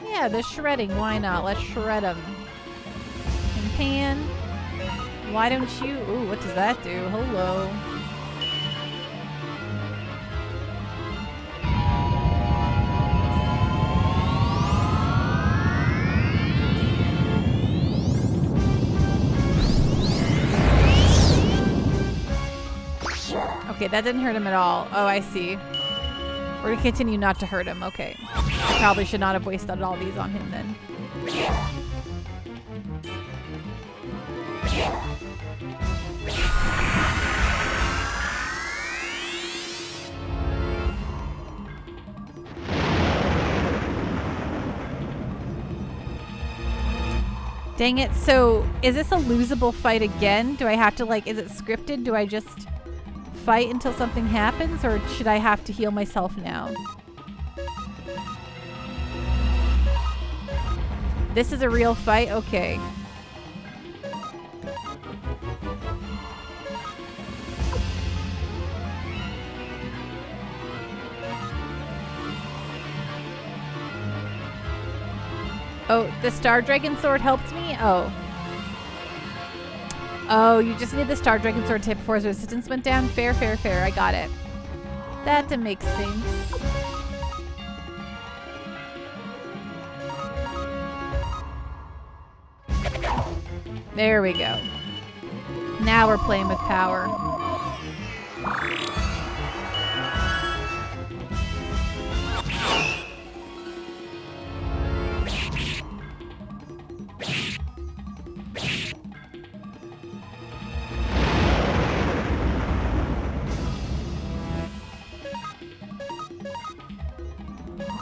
Yeah, the shredding. Why not? Let's shred them. And Pan. Why don't you? Ooh, what does that do? Hello. Okay, that didn't hurt him at all. Oh, I see. We're gonna continue not to hurt him. Okay. I probably should not have wasted all these on him then. Dang it. So, is this a losable fight again? Do I have to, like, is it scripted? Do I just fight until something happens, or should I have to heal myself now? This is a real fight? Okay. Oh, the Star Dragon Sword helped me? Oh. Oh, you just need the Star Dragon Sword to hit before his resistance went down? Fair, fair, fair. I got it. That makes sense. There we go. Now we're playing with power.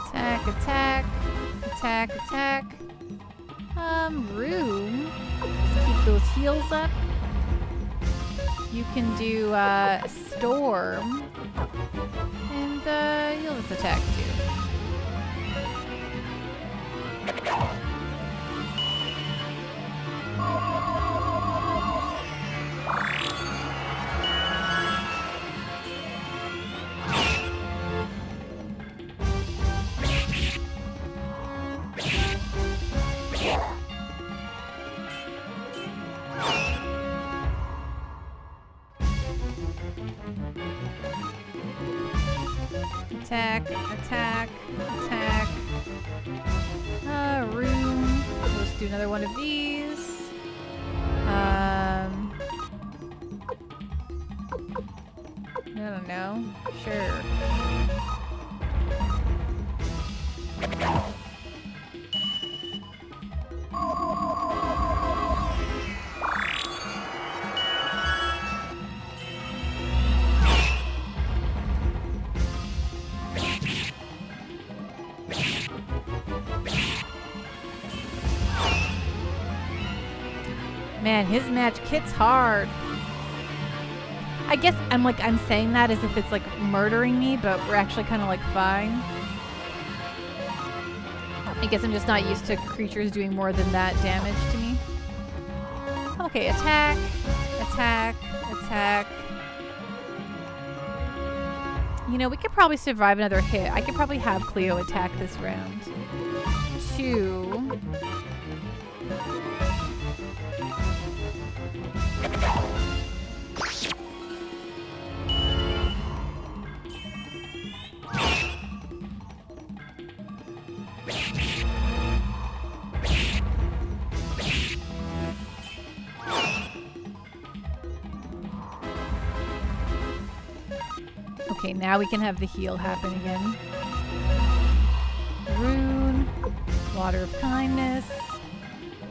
Attack, attack, attack, attack. Rune. Let's keep those heals up. You can do, Storm. And, you'll just attack too. Attack, attack, attack. Rune. Let's do another one of these. I don't know. Sure. Man, his match kit's hard. I guess I'm saying that as if it's like murdering me, but we're actually kind of like fine. I guess I'm just not used to creatures doing more than that damage to me. Okay, attack, attack, attack. You know, we could probably survive another hit. I could probably have Cleo attack this round. 2. Okay, now we can have the heal happen again. Rune, Water of Kindness.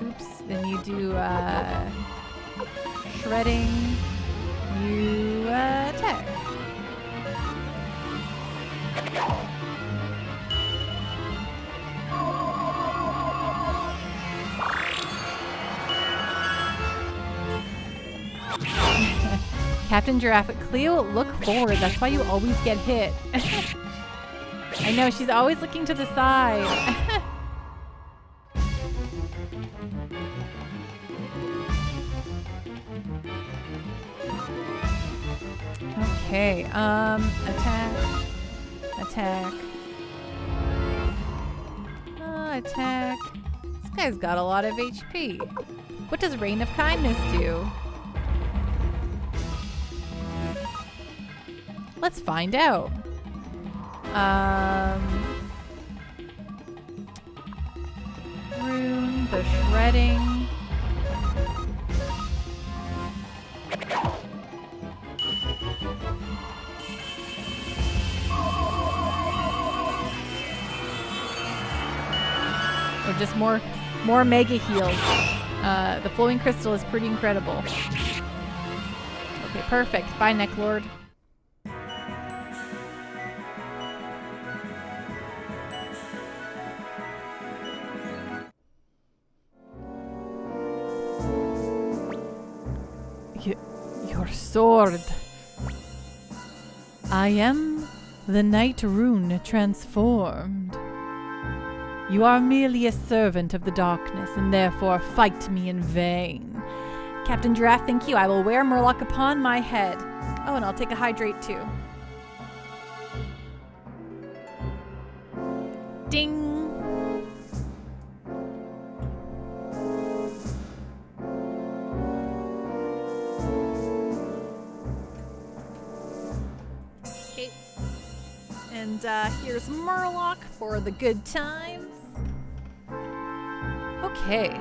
Oops, then you do shredding. You attack. Captain Giraffe, Cleo, look forward. That's why you always get hit. I know, she's always looking to the side. Okay, attack. Attack. Attack. This guy's got a lot of HP. What does Rain of Kindness do? Let's find out. Rune, the shredding. Or just more mega heals. The flowing crystal is pretty incredible. Okay, perfect. Bye, Neclord. Your sword. I am the Knight Rune transformed. You are merely a servant of the darkness, and therefore fight me in vain. Captain Giraffe, thank you. I will wear Murloc upon my head. Oh, and I'll take a hydrate too. Ding! Okay. And here's Murloc for the good times. Okay.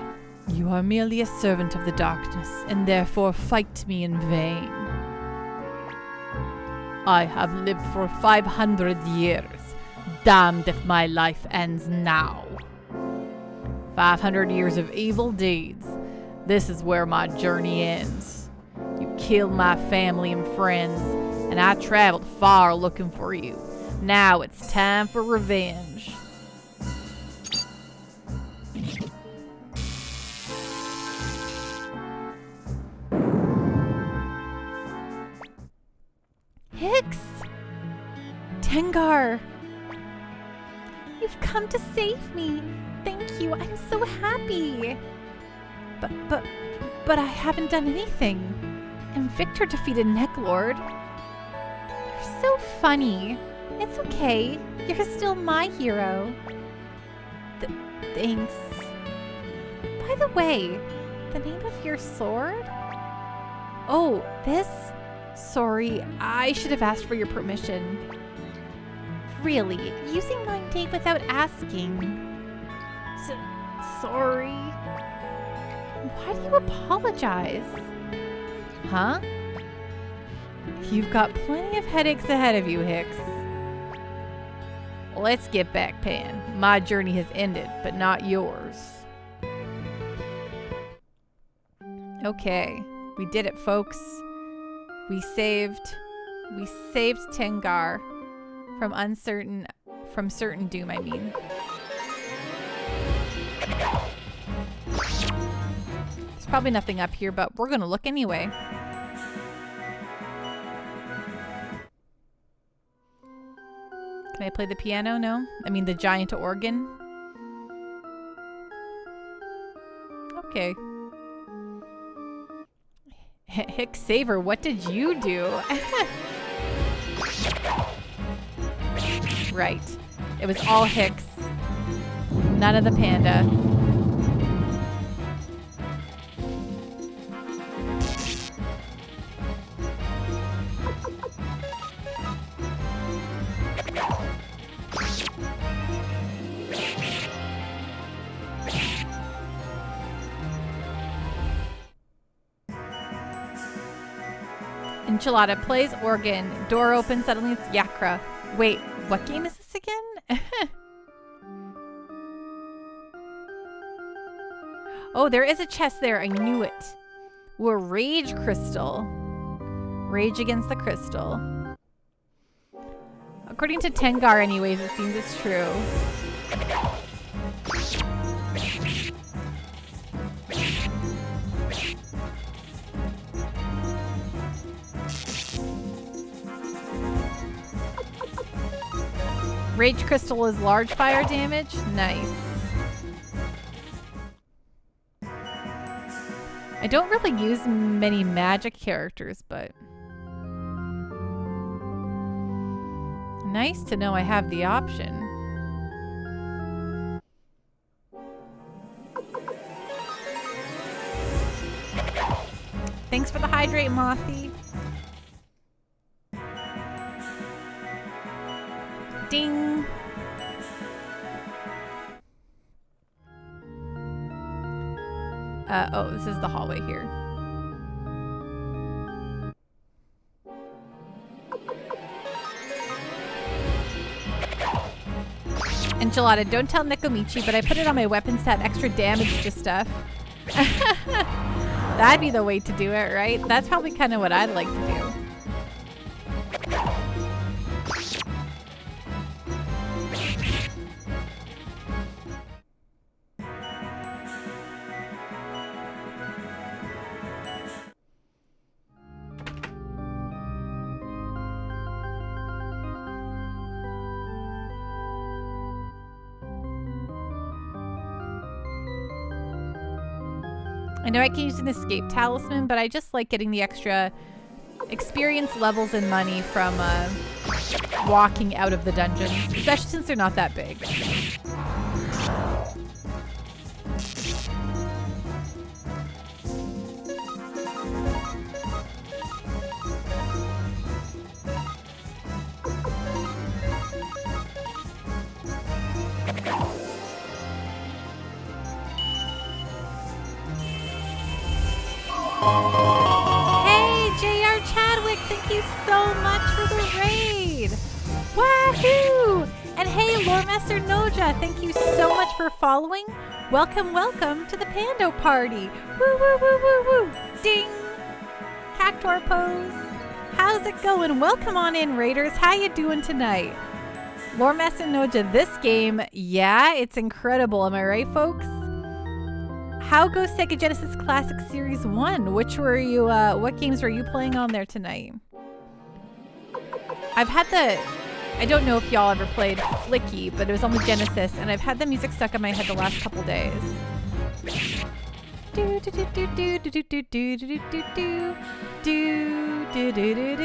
You are merely a servant of the darkness, and therefore fight me in vain. I have lived for 500 years. Damned if my life ends now. 500 years of evil deeds. This is where my journey ends. You killed my family and friends, and I traveled far looking for you. Now it's time for revenge. Hicks! Tengar! You've come to save me. Thank you. I'm so happy. But I haven't done anything. And Victor defeated Neclord. You're so funny. It's okay. You're still my hero. Thanks. By the way, the name of your sword? Oh, this? Sorry, I should have asked for your permission. Really, using my name without asking. Sorry. Why do you apologize? Huh? You've got plenty of headaches ahead of you, Hicks. Let's get back, Pan. My journey has ended, but not yours. Okay, we did it, folks. We saved Tengar from certain doom, I mean. There's probably nothing up here, but we're gonna look anyway. Can I play the piano? No? I mean the giant organ? Okay. Hicks Saver, what did you do? Right. It was all Hicks. None of the panda. Enchilada plays organ. Door opens, suddenly it's Yakra. Wait, what game is this again? Oh, there is a chest there. I knew it. Ooh, a rage crystal. Rage against the crystal. According to Tengar anyways, it seems it's true. Rage Crystal is large fire damage. Nice. I don't really use many magic characters, but nice to know I have the option. Thanks for the hydrate, Mothy. Ding. Oh, this is the hallway here. Enchilada, don't tell Nekomichi, but I put it on my weapons to have extra damage to stuff. That'd be the way to do it, right? That's probably kind of what I'd like to do. I know I can use an escape talisman, but I just like getting the extra experience levels and money from walking out of the dungeons, especially since they're not that big. Thank you so much for the raid! Wahoo! And hey, Loremaster Noja, thank you so much for following. Welcome, welcome to the Pando Party. Woo, woo, woo, woo, woo. Ding! Cactuar pose. How's it going? Welcome on in, raiders. How you doing tonight? Loremaster Noja, this game, yeah, it's incredible. Am I right, folks? How goes Sega Genesis Classic Series 1? Which were you, what games were you playing on there tonight? I've had I don't know if y'all ever played Flicky, but it was on the Genesis, and I've had the music stuck in my head the last couple days. Do do do do do do do do do do do do do do do do do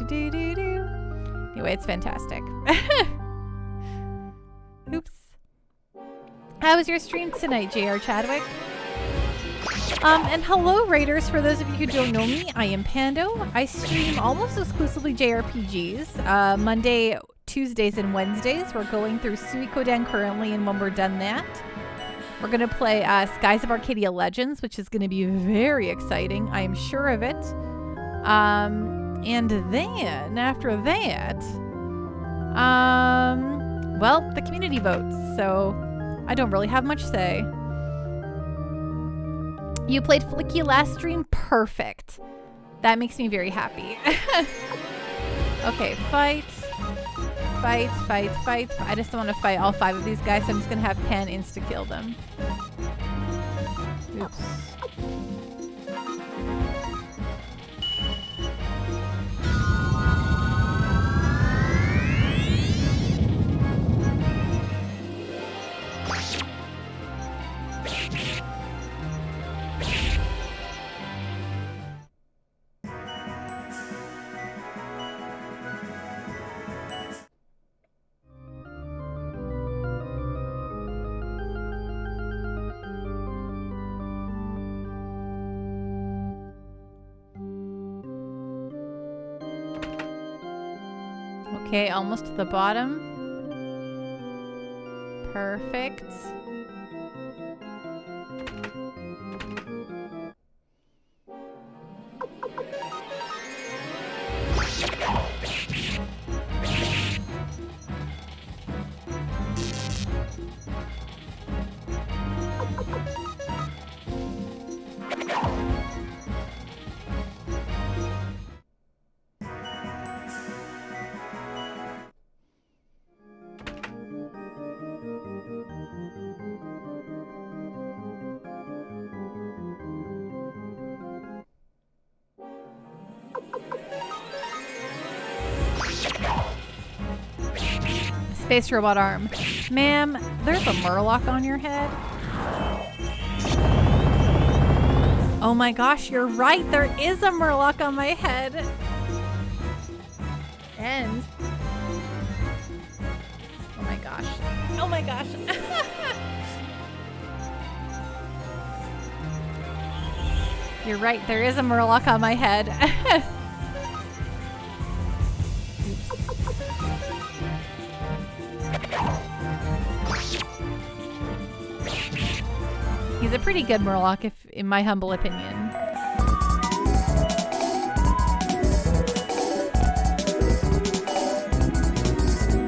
do do do. Anyway, it's fantastic. Oops. How was your stream tonight, JR Chadwick? And hello, Raiders. For those of you who don't know me, I am Pando. I stream almost exclusively JRPGs. Monday, Tuesdays, and Wednesdays. We're going through Suikoden currently, and when we're done that, we're going to play Skies of Arcadia Legends, which is going to be very exciting. I am sure of it. And then, after that, well, the community votes, so I don't really have much say. You played Flicky last stream? Perfect. That makes me very happy. Okay, fight. Fight, fight, fight. I just don't want to fight all 5 of these guys, so I'm just going to have Pan insta-kill them. Oops. Okay, almost to the bottom. Perfect. Space robot arm. Ma'am, there's a murloc on your head. Oh my gosh, you're right. There is a murloc on my head. And oh my gosh. Oh my gosh. You're right. There is a murloc on my head. He's a pretty good murloc, if in my humble opinion.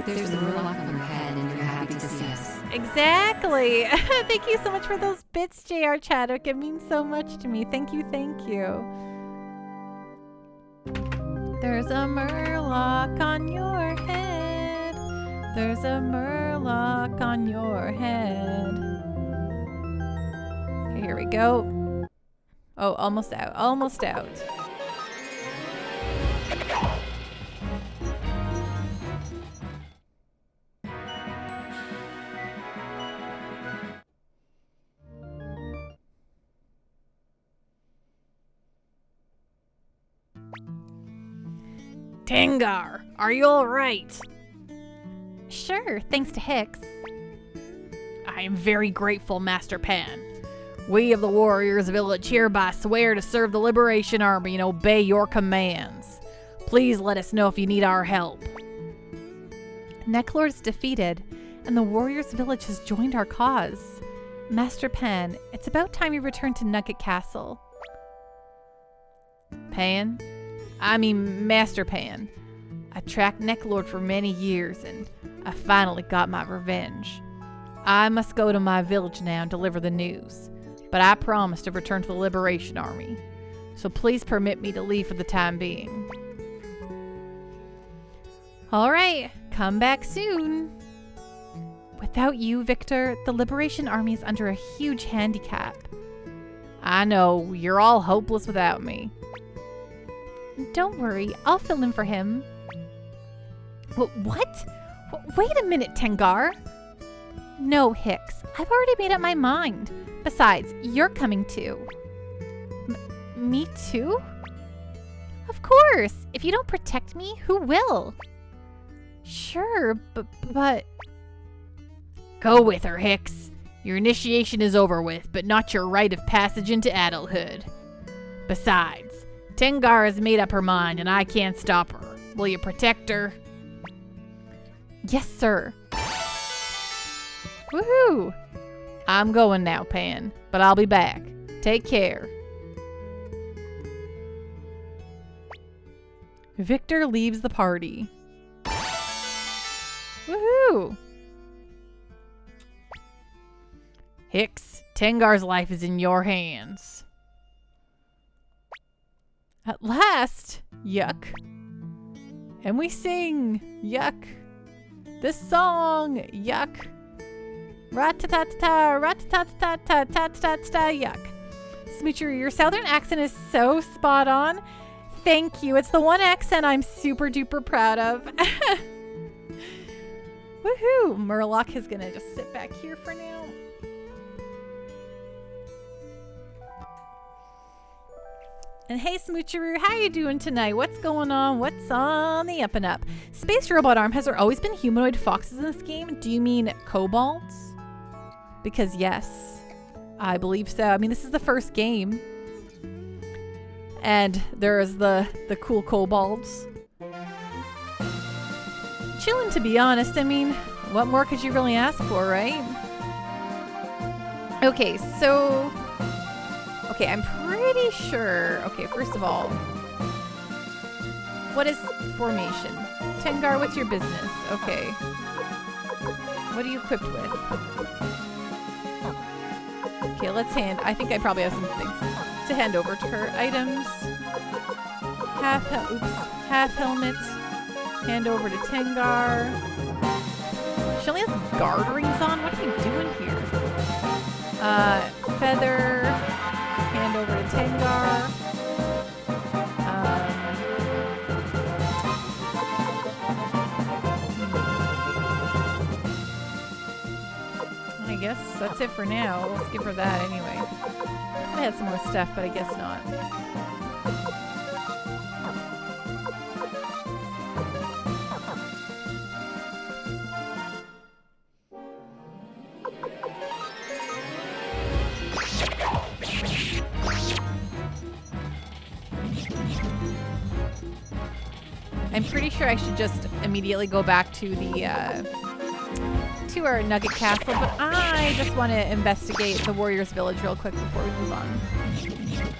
There's a murloc on your head and you're happy to see us. Exactly. Thank you so much for those bits, JR Chadwick. It means so much to me. Thank you, thank you. There's a murloc on your head. There's a murloc on your head. Okay, here we go. Oh, almost out. Almost out. Tengar, are you all right? Sure, thanks to Hicks. I am very grateful, Master Pan. We of the Warriors Village hereby swear to serve the Liberation Army and obey your commands. Please let us know if you need our help. Neclord is defeated, and the Warriors Village has joined our cause. Master Pan, it's about time you return to Nugget Castle. Pan? I mean Master Pan. I tracked Neclord for many years, and I finally got my revenge. I must go to my village now and deliver the news, but I promise to return to the Liberation Army, so please permit me to leave for the time being. All right, come back soon. Without you, Victor, the Liberation Army is under a huge handicap. I know, you're all hopeless without me. Don't worry, I'll fill in for him. What? Wait a minute, Tengar. No, Hicks, I've already made up my mind. Besides, you're coming too. Me too? Of course! If you don't protect me, who will? Sure, but... Go with her, Hicks. Your initiation is over with, but not your rite of passage into adulthood. Besides, Tengar has made up her mind and I can't stop her. Will you protect her? Yes, sir. Woohoo! I'm going now, Pan, but I'll be back. Take care. Victor leaves the party. Woohoo! Hicks, Tengar's life is in your hands. At last! Yuck. And we sing, yuck. This song, yuck. Rat-ta-ta-ta-ta, rat-ta-ta-ta-ta-ta-ta-ta, yuck. Smoocheroo, your southern accent is so spot on. Thank you. It's the one accent I'm super duper proud of. Woohoo! Murloc is gonna just sit back here for now. And hey, Smoocheroo, how you doing tonight? What's going on? What's on the up and up? Space Robot Arm, has there always been humanoid foxes in this game? Do you mean kobolds? Because yes, I believe so. I mean, this is the first game. And there's the cool kobolds. Chillin', to be honest. I mean, what more could you really ask for, right? Okay, so... Okay, I'm pretty sure... Okay, first of all, what is formation? Tengar, what's your business? Okay. What are you equipped with? Okay, let's hand... I think I probably have some things to hand over to her. Items. Half helmet. Hand over to Tengar. She only has guard rings on? What are you doing here? Feather. Hand over to Tengar. guess that's it for now. We'll skip her that anyway. I had some more stuff, but I guess not. I'm pretty sure I should just immediately go back to the to our Nugget Castle, but I just want to investigate the Warriors Village real quick before we move on.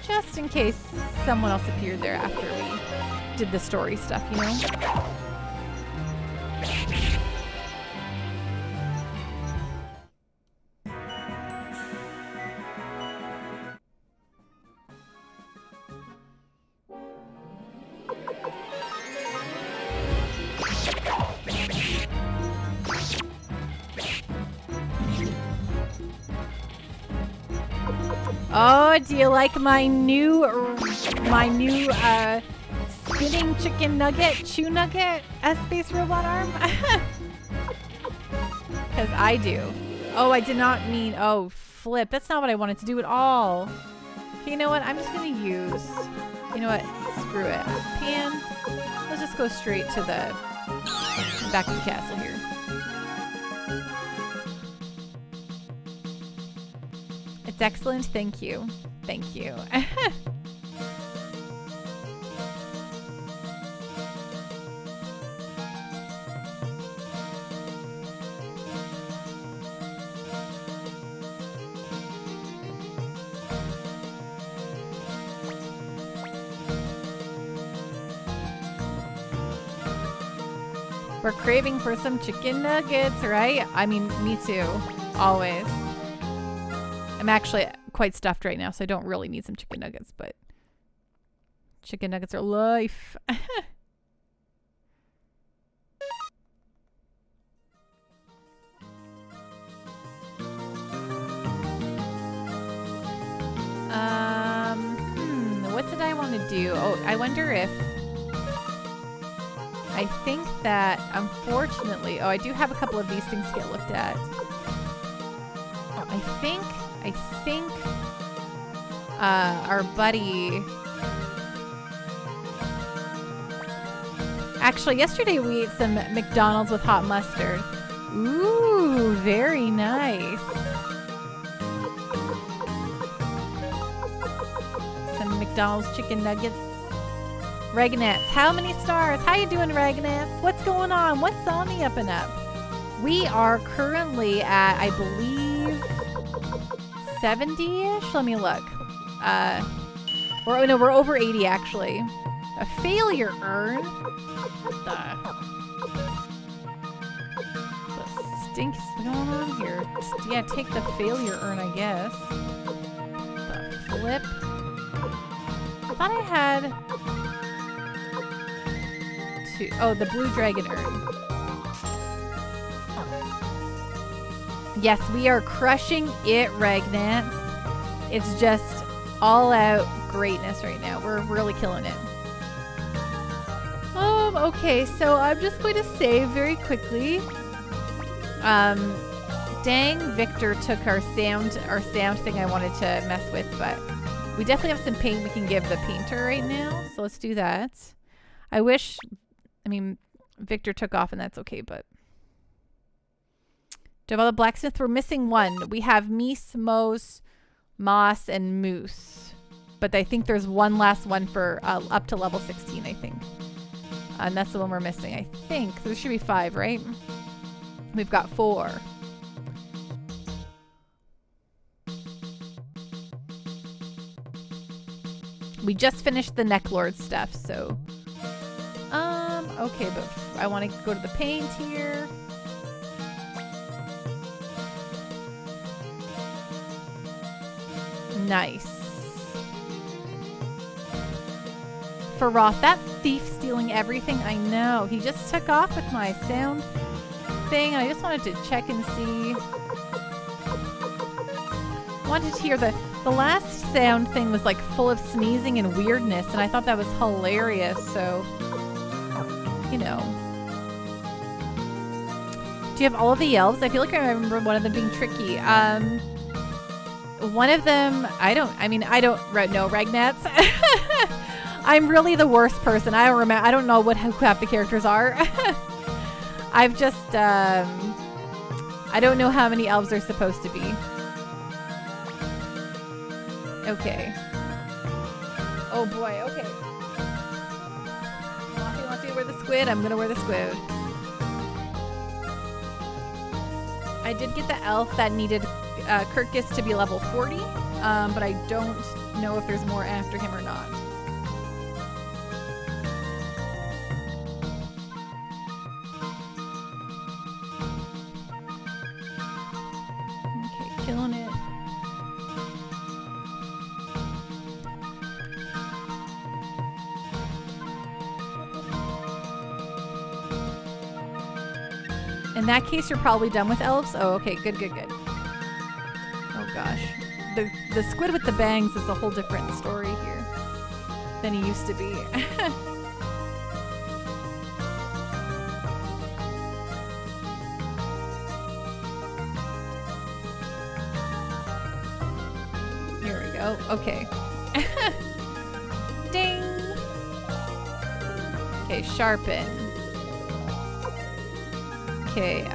Just in case someone else appeared there after we did the story stuff, you know? Oh, do you like my new spinning chicken nugget, chew nugget, space robot arm? Because I do. Oh, I did not mean, oh, flip. That's not what I wanted to do at all. Okay, you know what? I'm just going to use, you know what? Screw it. Pan. Let's just go straight to the back of the castle here. It's excellent. Thank you. Thank you. We're craving for some chicken nuggets, right? I mean, me too. Always. I'm actually quite stuffed right now, so I don't really need some chicken nuggets, but chicken nuggets are life. What did I want to do? Oh, I wonder if I think that unfortunately, I do have a couple of these things to get looked at. I think our buddy, actually yesterday we ate some McDonald's with hot mustard. Ooh, very nice. Some McDonald's chicken nuggets. Regnats, how many stars? How you doing, Regnats? What's going on? What's on the up and up? We are currently at, I believe, 70-ish? Let me look. We're over 80 actually. A failure urn? What the stink's going on here? Yeah, take the failure urn, I guess. The flip. I thought I had two. Oh, the blue dragon urn. Yes, we are crushing it, Regnats. It's just all out greatness right now. We're really killing it. Okay, so I'm just going to save very quickly. Dang, Victor took our sound thing I wanted to mess with, but we definitely have some paint we can give the painter right now. So let's do that. Victor took off and that's okay, but do you have all the blacksmith? We're missing one. We have Meese, Mose, Moss, and Moose. But I think there's one last one for up to level 16, I think. And that's the one we're missing, I think. So there should be 5, right? We've got 4. We just finished the Neclord stuff, so... okay, but I want to go to the paint here. Nice. For Roth, that thief stealing everything, I know. He just took off with my sound thing, and I just wanted to check and see. I wanted to hear the last sound thing was like full of sneezing and weirdness, and I thought that was hilarious, so, you know. Do you have all of the elves? I feel like I remember one of them being tricky. One of them, I don't know Ragnats. I'm really the worst person. I don't remember. I don't know who half the characters are. I've just, I don't know how many elves are supposed to be. Okay. Oh boy, okay. Wants me to wear the squid? I'm gonna wear the squid. I did get the elf that needed Kirkus to be level 40, but I don't know if there's more after him or not. Okay, killing it. In that case, you're probably done with elves. Oh, okay, good. Oh gosh, the squid with the bangs is a whole different story here than he used to be. Here we go. Okay. Ding. Okay, sharpen. Okay, oh,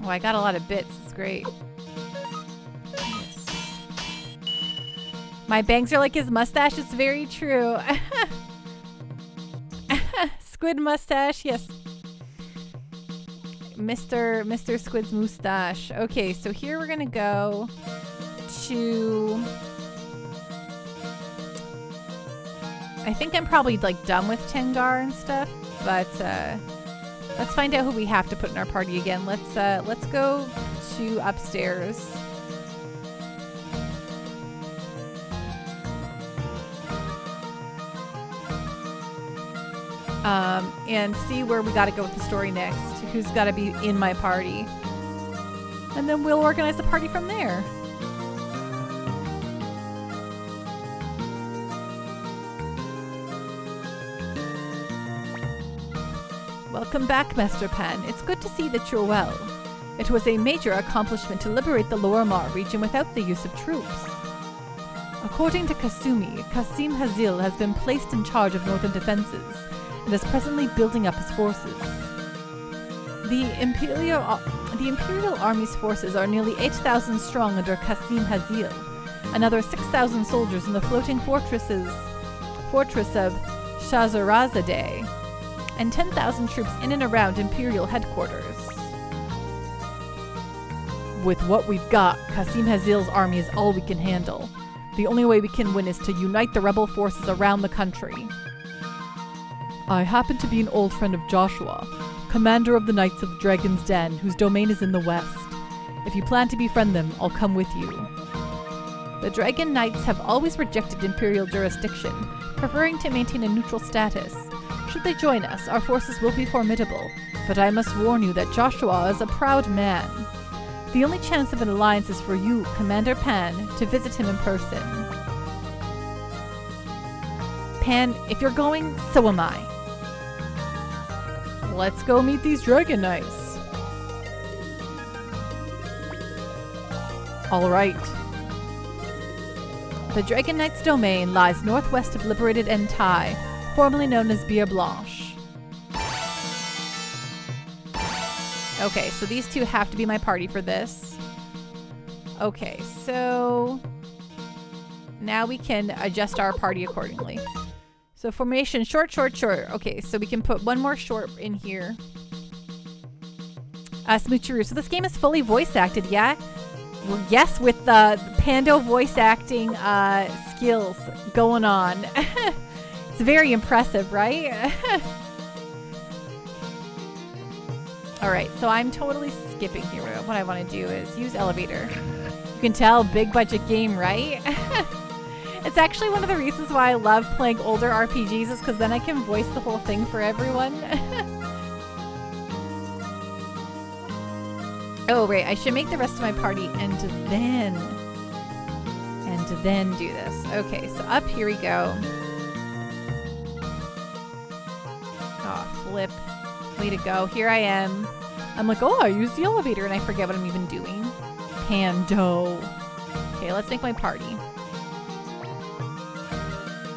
I got a lot of bits. It's great. Yes. My bangs are like his mustache. It's very true. Squid mustache. Yes. Mr. Squid's mustache. Okay, so here we're gonna go to... I think I'm probably like done with Tengar and stuff, but let's find out who we have to put in our party again. Let's go to upstairs. And see where we got to go with the story next. Who's got to be in my party, and then we'll organize the party from there. Welcome back, Master Pan. It's good to see that you're well. It was a major accomplishment to liberate the Lormar region without the use of troops. According to Kasumi, Kasim Hazil has been placed in charge of northern defenses and is presently building up his forces. The Imperial Army's forces are nearly 8,000 strong under Kasim Hazil, another 6,000 soldiers in the floating fortress of Shazarazadeh, and 10,000 troops in and around Imperial headquarters. With what we've got, Kasim Hazil's army is all we can handle. The only way we can win is to unite the rebel forces around the country. I happen to be an old friend of Joshua, commander of the Knights of the Dragon's Den, whose domain is in the west. If you plan to befriend them, I'll come with you. The Dragon Knights have always rejected Imperial jurisdiction, preferring to maintain a neutral status. Should they join us, our forces will be formidable, but I must warn you that Joshua is a proud man. The only chance of an alliance is for you, Commander Pan, to visit him in person. Pan, if you're going, so am I. Let's go meet these Dragon Knights. All right. The Dragon Knight's domain lies northwest of liberated Entai, formerly known as Bière Blanche. Okay, so these two have to be my party for this. Okay, so now we can adjust our party accordingly. So formation, short. Okay, so we can put one more short in here. Smoocheroo. So this game is fully voice acted, yeah? Yes, with the Pando voice acting skills going on. It's very impressive, right? Alright, so I'm totally skipping here. What I want to do is use elevator. You can tell, big budget game, right? It's actually one of the reasons why I love playing older RPGs is because then I can voice the whole thing for everyone. Oh, right. I should make the rest of my party and then do this. Okay, so up here we go. Oh, flip. Way to go. Here I am. I'm like, oh, I used the elevator, and I forget what I'm even doing. Pando. Okay, let's make my party.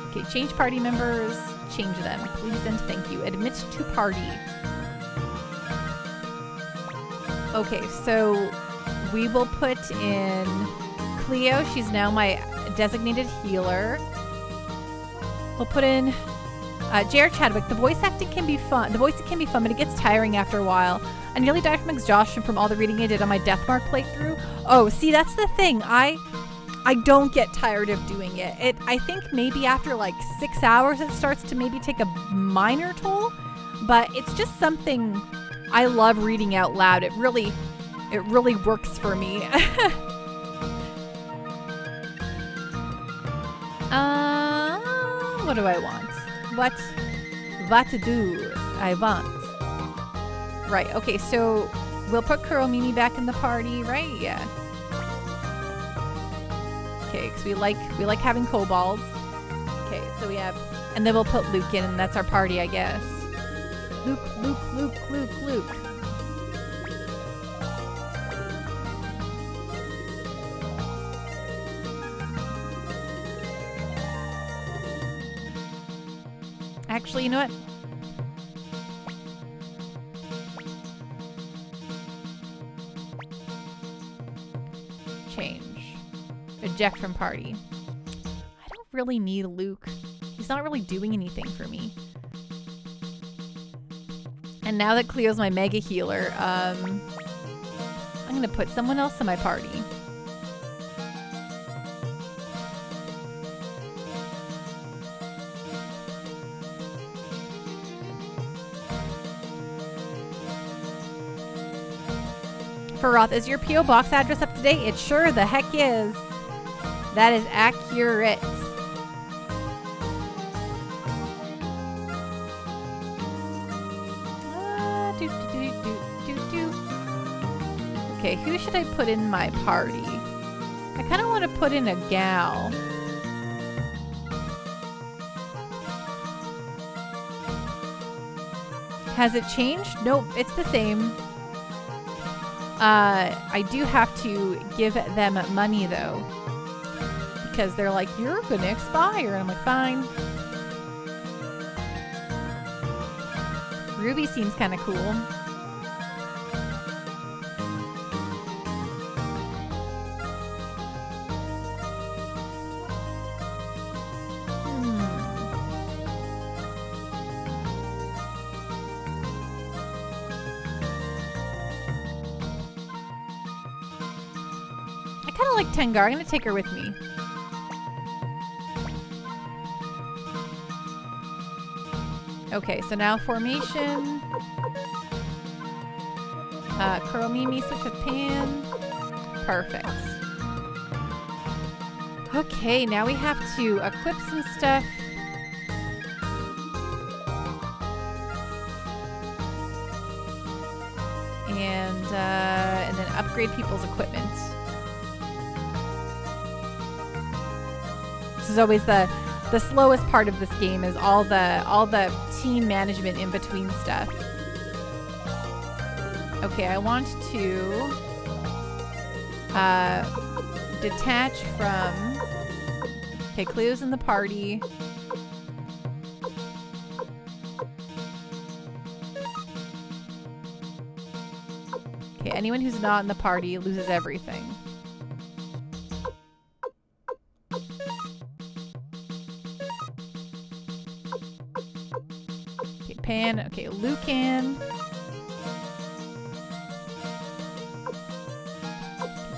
Okay, change party members. Change them, please and thank you. Admit to party. Okay, so we will put in Cleo. She's now my designated healer. We'll put in Jared Chadwick. The voice acting can be fun. The voicing can be fun, but it gets tiring after a while. I nearly died from exhaustion from all the reading I did on my Deathmark playthrough. Oh, see, that's the thing. I don't get tired of doing it. I think maybe after like 6 hours it starts to maybe take a minor toll, but it's just something I love reading out loud. It really works for me. What do I want? What do I want? Right, okay, so we'll put Kuromimi back in the party, right? Yeah. Okay, because we like having kobolds. Okay, so we have, and then we'll put Luke in, and that's our party, I guess. Luke. Actually, you know what? Change. Eject from party. I don't really need Luke. He's not really doing anything for me. And now that Cleo's my mega healer, I'm gonna put someone else in my party. Roth, is your P.O. box address up to date? It sure the heck is. That is accurate. Okay, who should I put in my party? I kind of want to put in a gal. Has it changed? Nope, it's the same. I do have to give them money though, because they're like, you're gonna expire, and I'm like, fine. Ruby seems kind of cool. Like Tengar. I'm going to take her with me. Okay, so now formation. Kuromimi switch with Pan. Perfect. Okay, now we have to equip some stuff. And then upgrade people's equipment. This is always the slowest part of this game, is all the team management in between stuff. Okay, I want to detach from. Okay, Cleo's in the party. Okay, anyone who's not in the party loses everything. Pan. Okay, Lucan.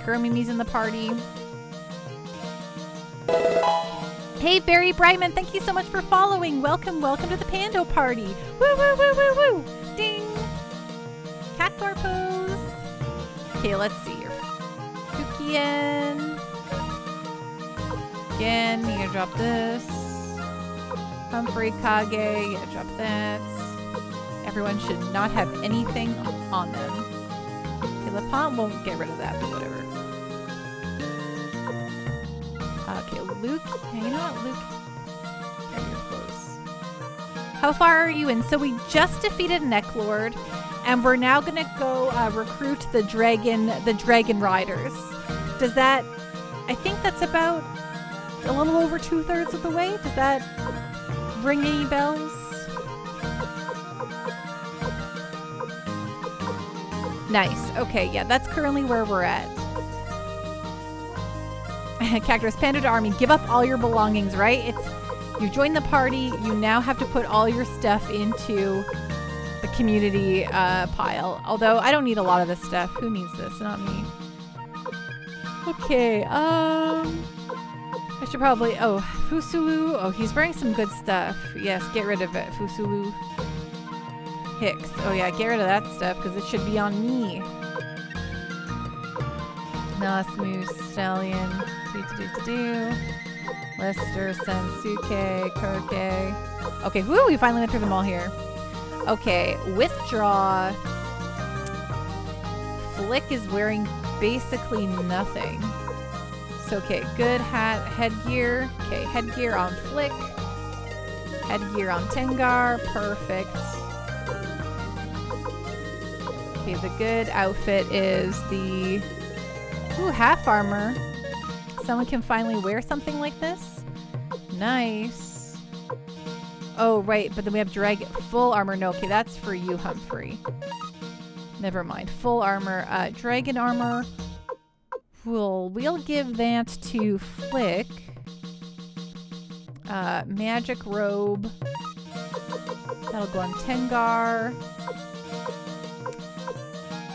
Kuromimi's in the party. Hey, Barry Brightman, thank you so much for following. Welcome to the Pando party. Woo, woo, woo, woo, woo. Ding. Cactuar pose. Okay, let's see here. Tukian. Again, you're gonna drop this. Humphrey, Kage, yeah, drop that. Everyone should not have anything on them. Okay, Lepant won't get rid of that, but whatever. Okay, Luke. Hey, you know what, Luke? You're close. How far are you in? So we just defeated Neclord, and we're now gonna go recruit the dragon riders. Does that? I think that's about a little over 2/3 of the way. Does that ring any bells? Nice. Okay, yeah, that's currently where we're at. Cactus Panda Army, give up all your belongings, right? You joined the party, you now have to put all your stuff into the community pile. Although I don't need a lot of this stuff. Who needs this? Not me. Okay, I should probably, oh, Fusulu. Oh, he's wearing some good stuff. Yes, get rid of it, Fusulu. Hicks. Oh yeah, get rid of that stuff because it should be on me. Nasmu, Stallion, Lester, Sensuke, Koke. Okay, whoo, we finally went through them all here. Okay, withdraw. Flick is wearing basically nothing. So, okay, good hat, headgear. Okay, headgear on Flick. Headgear on Tengar. Perfect. Okay, the good outfit is the half armor. Someone can finally wear something like this. Nice. Oh, right, but then we have dragon full armor. No, okay, that's for you, Humphrey. Never mind. Full armor. Dragon armor. We'll give that to Flick. Magic robe. That'll go on Tengar.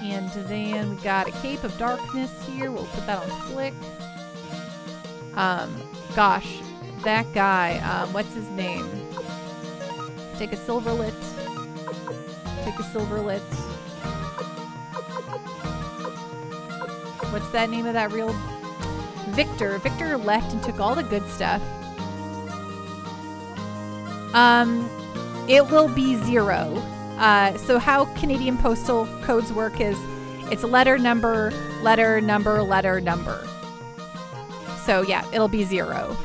And then we got a Cape of Darkness here. We'll put that on Flick. Gosh, that guy. What's his name? Take a silverlet. Take a silverlet. What's that name of that real? Victor. Victor left and took all the good stuff. It will be 0. So how Canadian postal codes work is it's letter, number, letter, number, letter, number. So yeah, it'll be 0.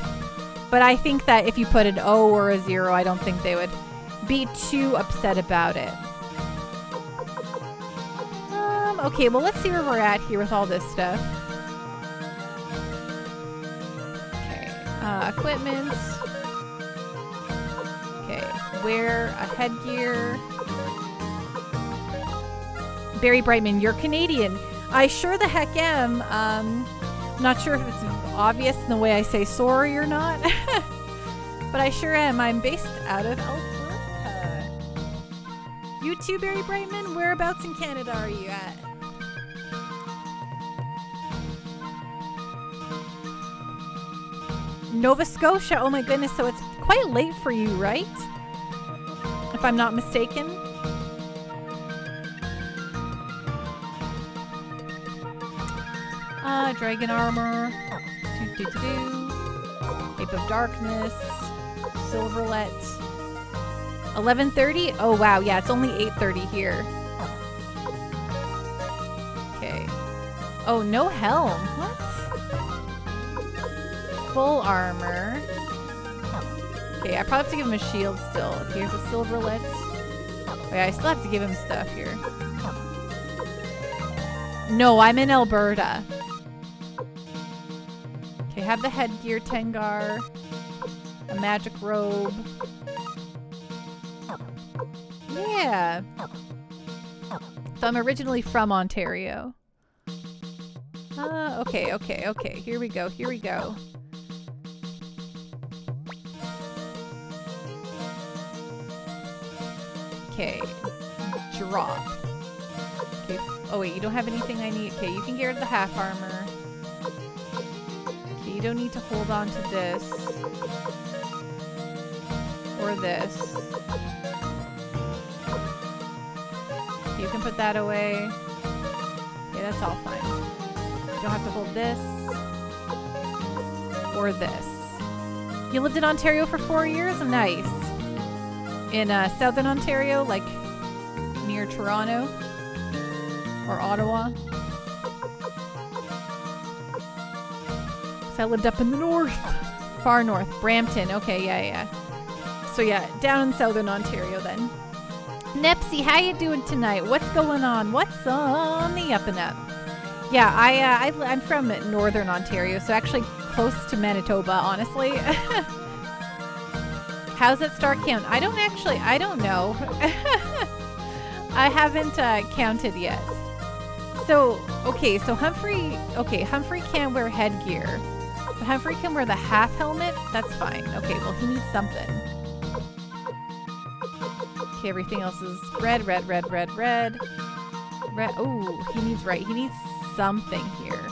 But I think that if you put an O or a 0, I don't think they would be too upset about it. Okay, well, let's see where we're at here with all this stuff. Okay, equipment. Okay, wear a headgear. Barry Brightman, you're Canadian. I sure the heck am. Not sure if it's obvious in the way I say sorry or not. But I sure am. I'm based out of Alberta. You too, Barry Brightman? Whereabouts in Canada are you at? Nova Scotia. Oh my goodness, so it's quite late for you, right? If I'm not mistaken. Dragon armor. Cape of Darkness. Silverlet. 11:30? Oh wow, yeah, it's only 8:30 here. Okay. Oh, no helm. What? Full armor. Okay, I probably have to give him a shield still. Okay, here's a silverlet. Oh yeah, I still have to give him stuff here. No, I'm in Alberta. Okay, have the headgear, Tengar. A magic robe. Yeah. So I'm originally from Ontario. Okay. Here we go. Okay. Drop. Okay. Oh wait, you don't have anything I need. Okay, you can get rid of the half armor. Okay, you don't need to hold on to this. Or this. Okay, you can put that away. Okay, that's all fine. You don't have to hold this. Or this. You lived in Ontario for 4 years? Nice. In southern Ontario, like near Toronto or Ottawa. So I lived up in the north, far north, Brampton. Okay, yeah. So yeah, down in Southern Ontario then. Nepsy, how you doing tonight? What's going on? What's on the up and up? Yeah, I'm from Northern Ontario, so actually close to Manitoba, honestly. How's that star count? I don't know. I haven't counted yet. So Humphrey can't wear headgear, but Humphrey can wear the half helmet. That's fine. Okay, well, he needs something. Okay, everything else is red. Oh, he needs something here.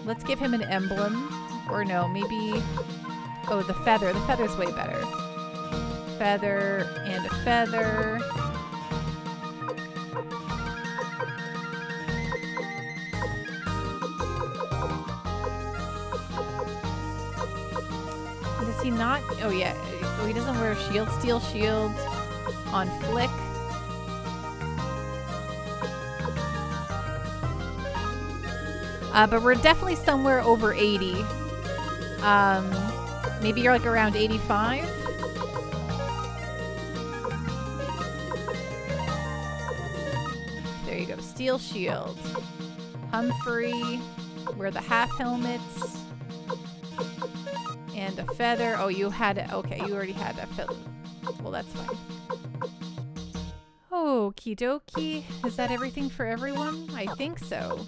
Let's give him an emblem. Or no, maybe... Oh, the feather. The feather's way better. Feather and a feather. Does he not? Oh, yeah. Oh, he doesn't wear a shield. Steel shield on flick. But we're definitely somewhere over 80. Maybe you're like around 85. There you go. Steel shield. Humphrey. Wear the half helmets. And a feather. Oh, you had it. Okay, you already had a feather. Well, that's fine. Okie dokie. Is that everything for everyone? I think so.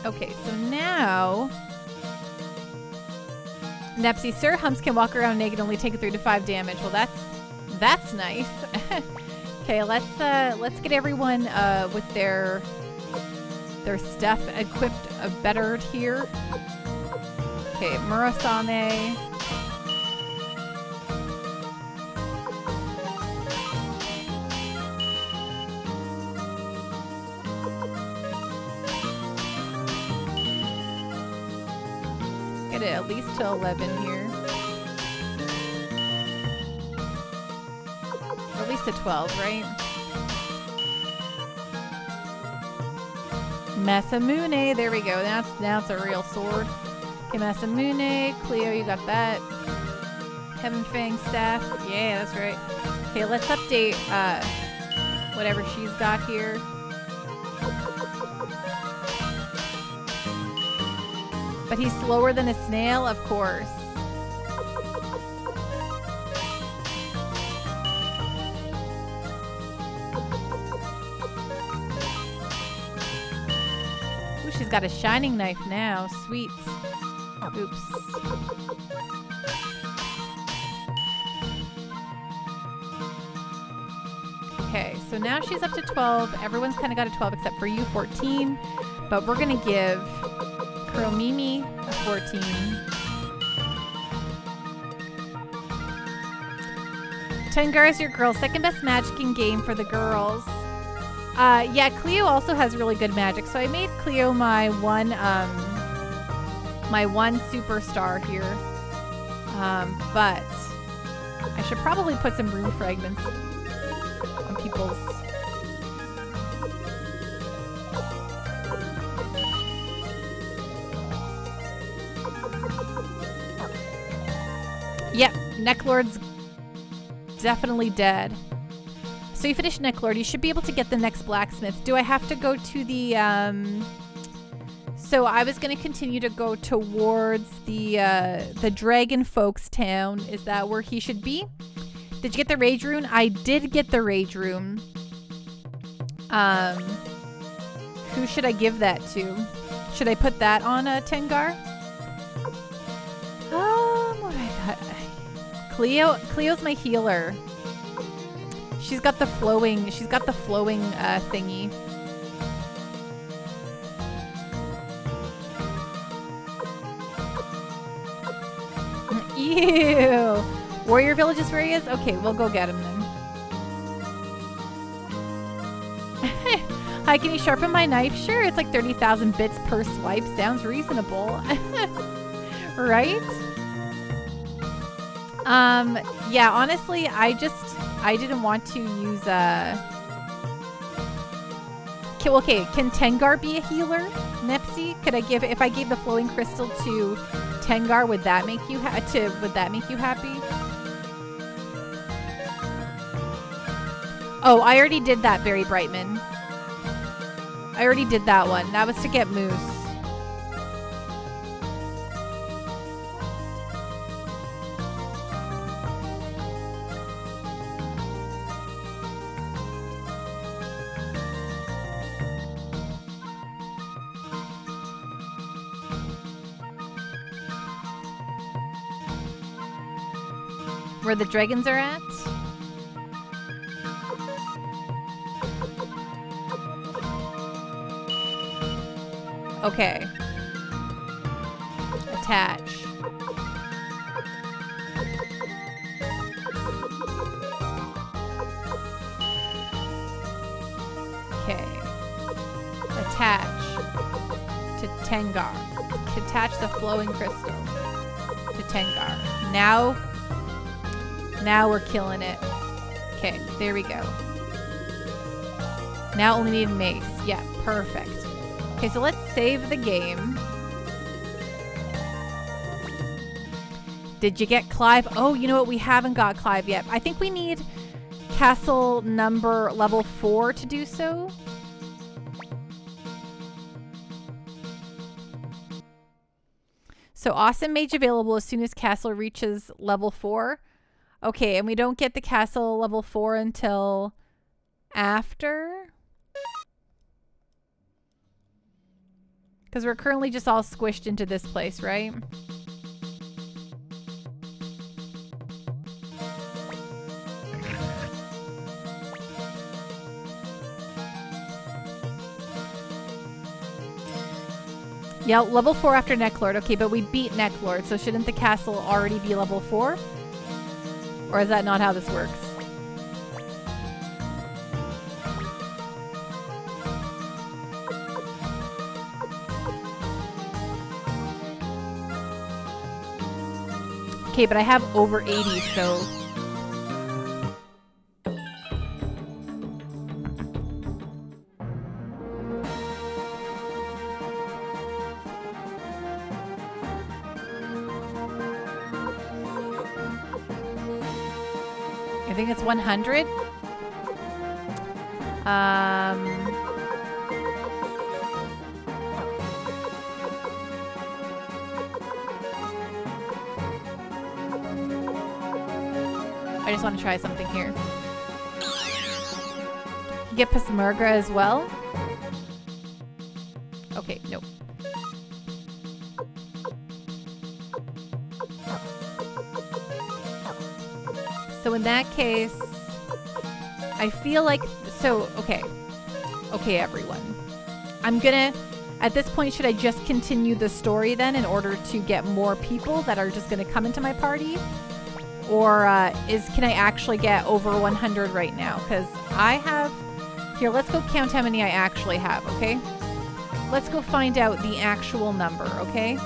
Okay, so now... Nepsy, Sir Humps can walk around naked and only take 3 to 5 damage. Well, that's nice. Okay, let's get everyone with their stuff equipped better here. Okay, Murasame. Get it at least to 11 here. Or at least to 12, right? Masamune, there we go. Now it's a real sword. Okay, Masamune, Cleo, you got that. Heaven Fang staff, yeah, that's right. Okay, let's update whatever she's got here. But he's slower than a snail, of course. Ooh, she's got a shining knife now. Sweet. Oops. Okay, so now she's up to 12. Everyone's kind of got a 12 except for you, 14. But we're going to give Kuromimi a 14. Tengar is your girl. Second best magic in game for the girls. Yeah, Cleo also has really good magic. So I made Cleo my one superstar here. But I should probably put some rune fragments on people's... Yep, Neclord's definitely dead. So you finished Neclord. You should be able to get the next Blacksmith. Do I have to go to the... So I was going to continue to go towards the Dragon Folks town. Is that where he should be? Did you get the Rage Rune? I did get the Rage Rune. Who should I give that to? Should I put that on Tengar? What do I got? Cleo's my healer. She's got the flowing thingy. Ew. Warrior Village is where he is? Okay, we'll go get him then. Hi, can you sharpen my knife? Sure, it's like 30,000 bits per swipe. Sounds reasonable. Right? Yeah, honestly, I didn't want to use okay, can Tengar be a healer? Nepsy? Could I if I gave the flowing crystal to Tengar, would that make you happy? Oh, I already did that, Barry Brightman. I already did that one. That was to get Moose. Where the dragons are at? Okay. Attach. Okay. Attach to Tengar. Attach the flowing crystal to Tengar. Now we're killing it. Okay, there we go. Now only need mace. Yeah, perfect. Okay, so let's save the game. Did you get Clive? Oh, you know what? We haven't got Clive yet. I think we need castle number level 4 to do so. So awesome mage available as soon as castle reaches level 4. Okay, and we don't get the castle level 4 until after? Because we're currently just all squished into this place, right? Yeah, level 4 after Neclord. Okay, but we beat Neclord, so shouldn't the castle already be level 4? Or is that not how this works? Okay, but I have over 80, so... I think it's 100. I just want to try something here. You get Pasmerga as well? Okay, nope. So in that case, I feel like, okay. Okay, everyone. I'm gonna, at this point, should I just continue the story then in order to get more people that are just gonna come into my party? Or can I actually get over 100 right now? Because I have, here, let's go count how many I actually have, okay? Let's go find out the actual number, okay?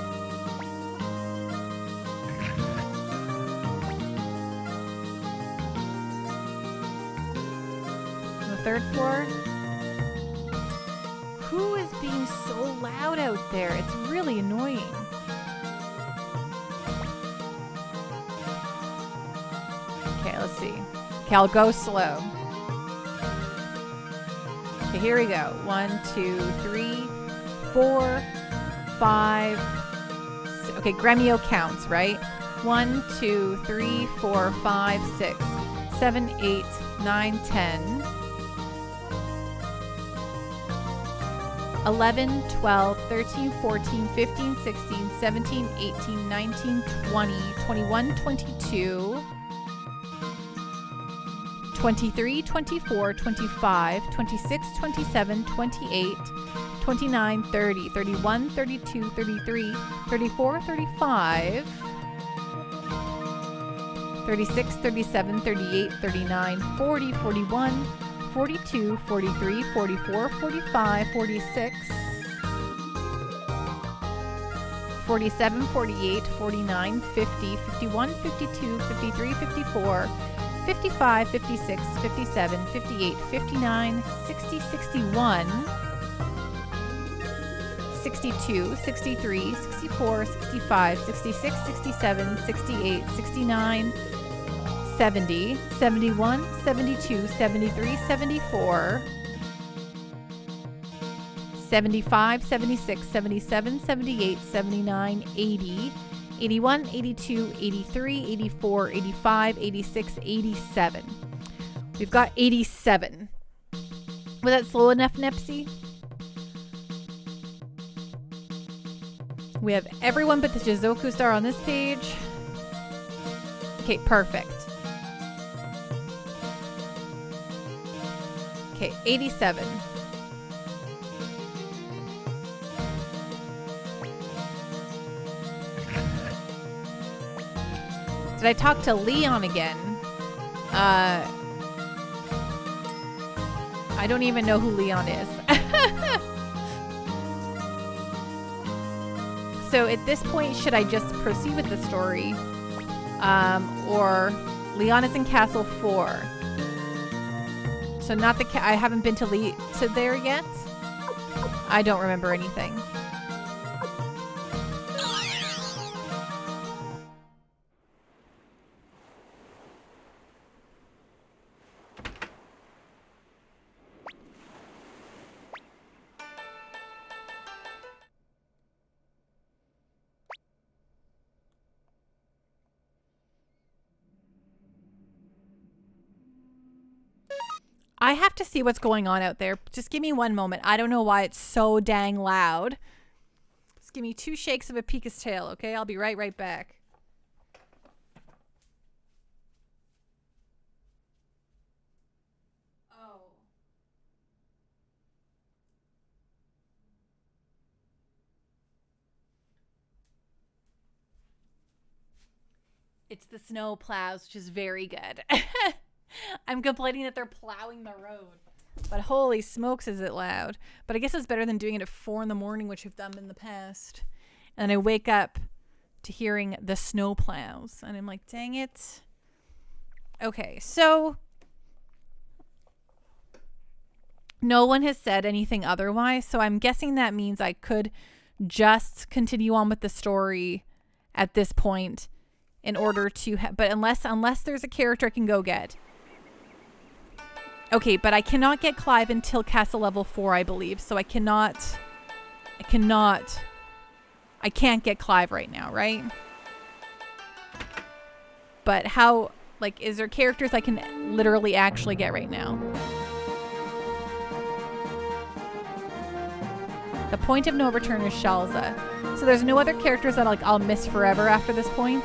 Third floor. Who is being so loud out there? It's really annoying. Okay, let's see. Okay, I'll go slow. Okay, here we go. 1, 2, 3, 4, 5. Okay, Gremio counts, right? 1, 2, 3, 4, 5, 6, 7, 8, 9, 10. 11, 12, 13, 14, 15, 16, 17, 18, 19, 20, 21, 22, 23, 24, 25, 26, 27, 28, 29, 30, 31, 32, 33, 34, 35, 36, 37, 38, 39, 40, 41, 42, 43, 44, 45, 46, 47, 48, 49, 50, 51, 52, 53, 54, 55, 56, 57, 58, 59, 60, 61, 62, 63, 64, 65, 66, 67, 68, 69, 70, 71, 72, 73, 74, 75, 76, 77, 78, 79, 80, 81, 82, 83, 84, 85, 86, 87. We've got 87. Was that slow enough, Nipsey? We have everyone but the Jizoku star on this page. Okay, perfect. Okay, 87. Did I talk to Leon again? I don't even know who Leon is. So at this point, should I just proceed with the story? Or Leon is in Castle 4. So not the I haven't been to there yet. I don't remember anything. I have to see what's going on out there. Just give me one moment. I don't know why it's so dang loud. Just give me 2 shakes of a Pika's tail, okay? I'll be right back. Oh. It's the snow plows, which is very good. I'm complaining that they're plowing the road. But holy smokes, is it loud. But I guess it's better than doing it at 4 in the morning, which we've done in the past. And I wake up to hearing the snow plows. And I'm like, dang it. Okay, so no one has said anything otherwise. So I'm guessing that means I could just continue on with the story at this point in order to... but unless there's a character I can go get. Okay, but I cannot get Clive until castle level 4, I believe. So I can't get Clive right now, right? But how, like, is there characters I can literally actually get right now? The point of no return is Shalza. So there's no other characters that I'll miss forever after this point?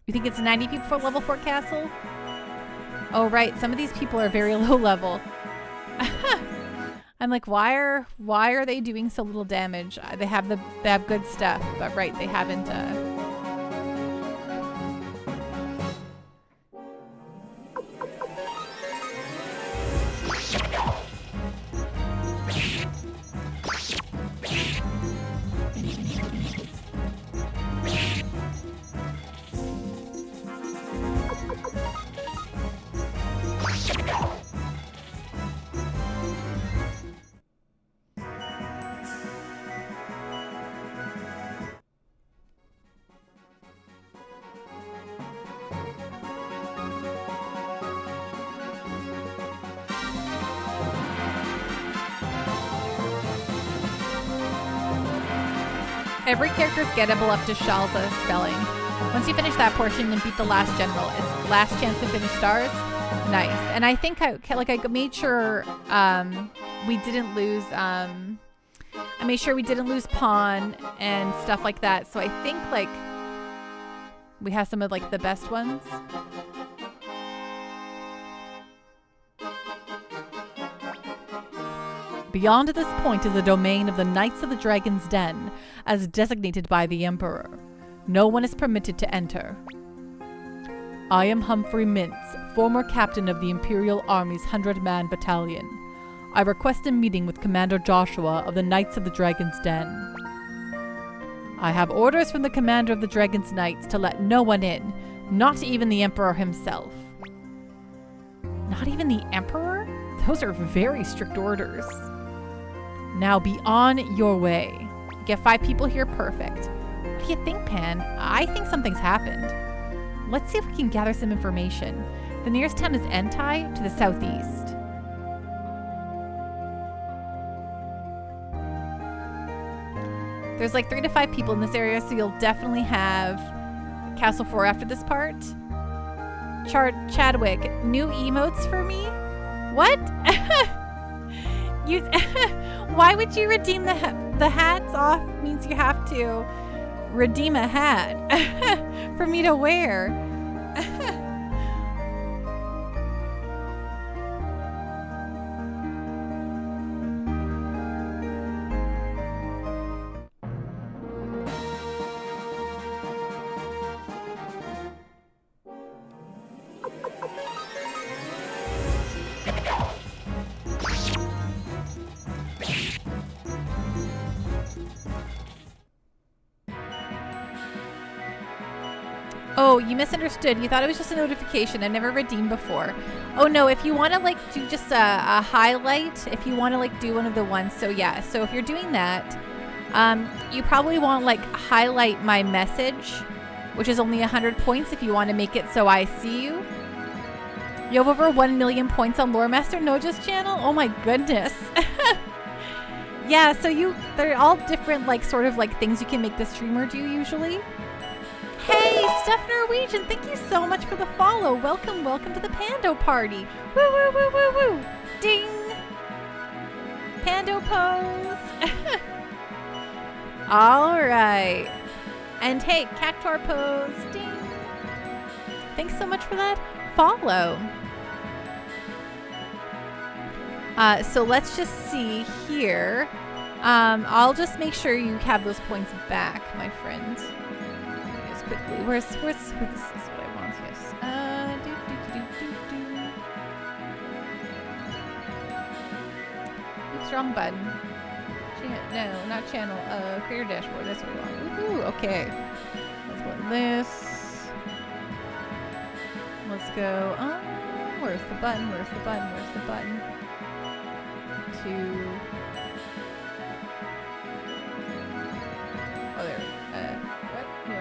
You think it's 90 people for level 4 castle? Oh, right. Some of these people are very low level. I'm like, why are they doing so little damage? They have good stuff, but right, they haven't. Every character is gettable up to Shalza spelling. Once you finish that portion and beat the last general, it's last chance to finish stars. Nice. And I think I made sure we didn't lose I made sure we didn't lose Pawn and stuff like that. So I think like we have some of like the best ones. Beyond this point is the domain of the Knights of the Dragon's Den, as designated by the Emperor. No one is permitted to enter. I am Humphrey Mintz, former captain of the Imperial Army's 100-man battalion. I request a meeting with Commander Joshua of the Knights of the Dragon's Den. I have orders from the commander of the Dragon's Knights to let no one in, not even the Emperor himself. Not even the Emperor? Those are very strict orders. Now be on your way. Get 5 people here, perfect. What do you think, Pan? I think something's happened. Let's see if we can gather some information. The nearest town is Entai, to the southeast. There's like 3 to 5 people in this area, so you'll definitely have Castle 4 after this part. Chadwick, new emotes for me? What? You? Why would you redeem the hats off? Means you have to redeem a hat for me to wear. Oh, you misunderstood. You thought it was just a notification. I've never redeemed before. Oh no, if you want to like do just a highlight, if you want to like do one of the ones. So yeah, so if you're doing that, you probably want like highlight my message, which is only 100 points if you want to make it so I see you. You have over 1 million points on Lore Master Noja's channel? Oh my goodness. Yeah, so they're all different like sort of like things you can make the streamer do usually. Hey, Steph Norwegian, thank you so much for the follow. Welcome, welcome to the Pando party. Woo, woo, woo, woo, woo. Ding. Pando pose. All right. And hey, Cactuar pose. Ding. Thanks so much for that follow. So let's just see here. I'll just make sure you have those points back, my friend. Quickly. Where's this is what I want, yes. Oops, wrong button. No, not channel. Creator dashboard, that's what we want. Woohoo, okay. Let's go in this. Let's go, where's the button, where's the button, where's the button? Oh, there. What? No.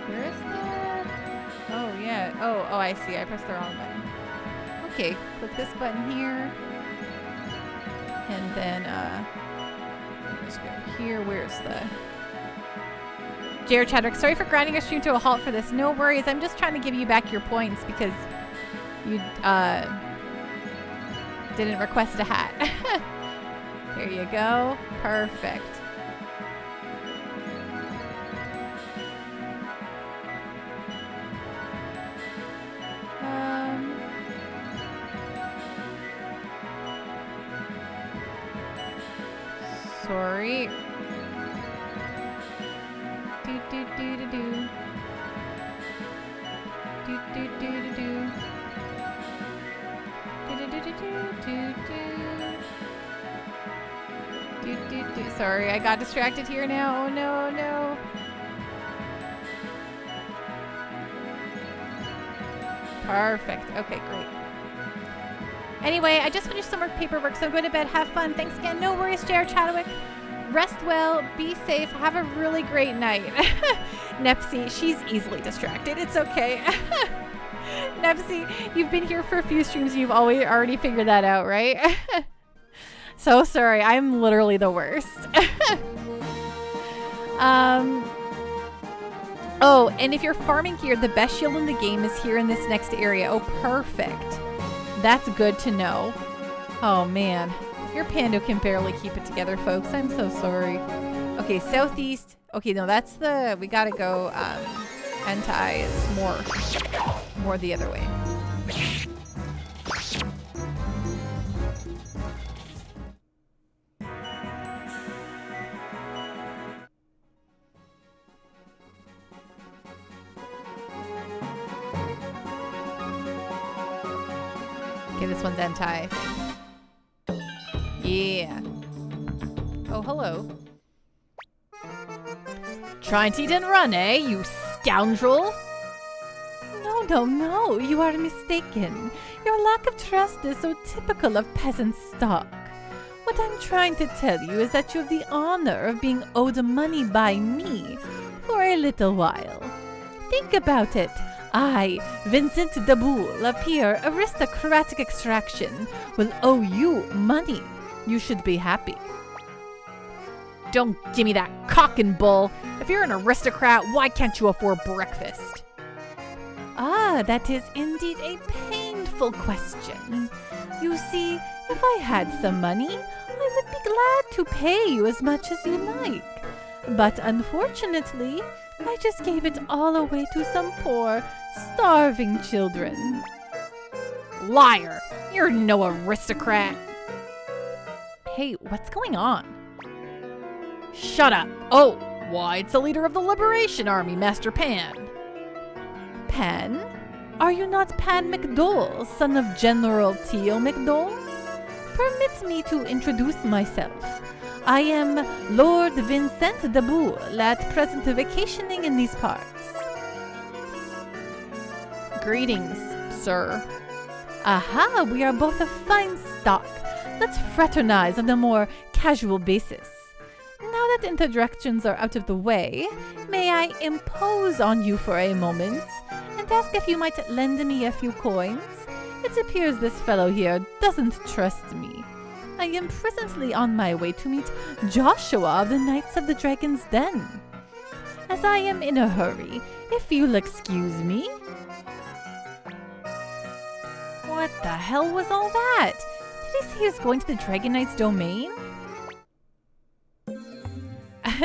Where is that? Oh, yeah. Oh, I see. I pressed the wrong button. Okay, click this button here. And then, let's go here. Where's the... Jared Chadwick, sorry for grinding your stream to a halt for this. No worries. I'm just trying to give you back your points because you, didn't request a hat. There you go. Perfect. Sorry. Do do do do do. Do do do do do. Do do do do do do do do do. Sorry, I got distracted here now. Oh no, no. Perfect. Okay, great. Anyway, I just finished some work paperwork, so I'm going to bed. Have fun. Thanks again. No worries, Jared Chadwick. Rest well. Be safe. Have a really great night. Nepsy, she's easily distracted. It's okay. Nepsy, you've been here for a few streams. You've already figured that out, right? So sorry. I'm literally the worst. Oh, and if you're farming here, the best shield in the game is here in this next area. Oh, perfect. That's good to know. Oh, man. Your Pando can barely keep it together, folks. I'm so sorry. Okay, southeast. Okay, no, that's the... We gotta go, Entai is more the other way. Okay, this one's anti. Yeah. Oh, hello. Trying to eat and run, eh, you scoundrel? No, you are mistaken. Your lack of trust is so typical of peasant stock. What I'm trying to tell you is that you have the honor of being owed money by me for a little while. Think about it. I, Vincent de Boule, of pure aristocratic extraction, will owe you money. You should be happy. Don't give me that cock and bull. If you're an aristocrat, why can't you afford breakfast? Ah, that is indeed a painful question. You see, if I had some money, I would be glad to pay you as much as you like. But unfortunately, I just gave it all away to some poor, starving children. Liar! You're no aristocrat! Hey, what's going on? Shut up! Oh, why, it's the leader of the Liberation Army, Master Pan. Pan? Are you not Pan McDowell, son of General Theo McDowell? Permit me to introduce myself. I am Lord Vincent de Boule, at present vacationing in these parts. Greetings, sir. Aha, we are both of fine stock. Let's fraternize on a more casual basis. Now that introductions are out of the way, may I impose on you for a moment and ask if you might lend me a few coins? It appears this fellow here doesn't trust me. I am presently on my way to meet Joshua of the Knights of the Dragon's Den. As I am in a hurry, if you'll excuse me. What the hell was all that? Did he say he was going to the Dragon Knight's domain?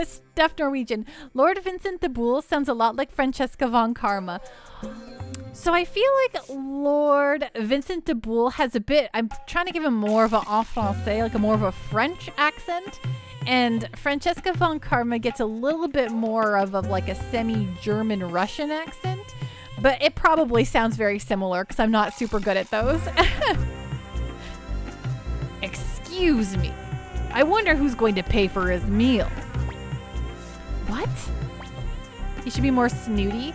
Stuff Norwegian. Lord Vincent de Boule sounds a lot like Francesca von Karma. So I feel like Lord Vincent de Boule has a bit, I'm trying to give him more of an en français, like a more of a French accent. And Francesca von Karma gets a little bit more of like a semi-German Russian accent. But it probably sounds very similar because I'm not super good at those. Excuse me. I wonder who's going to pay for his meal. What? He should be more snooty.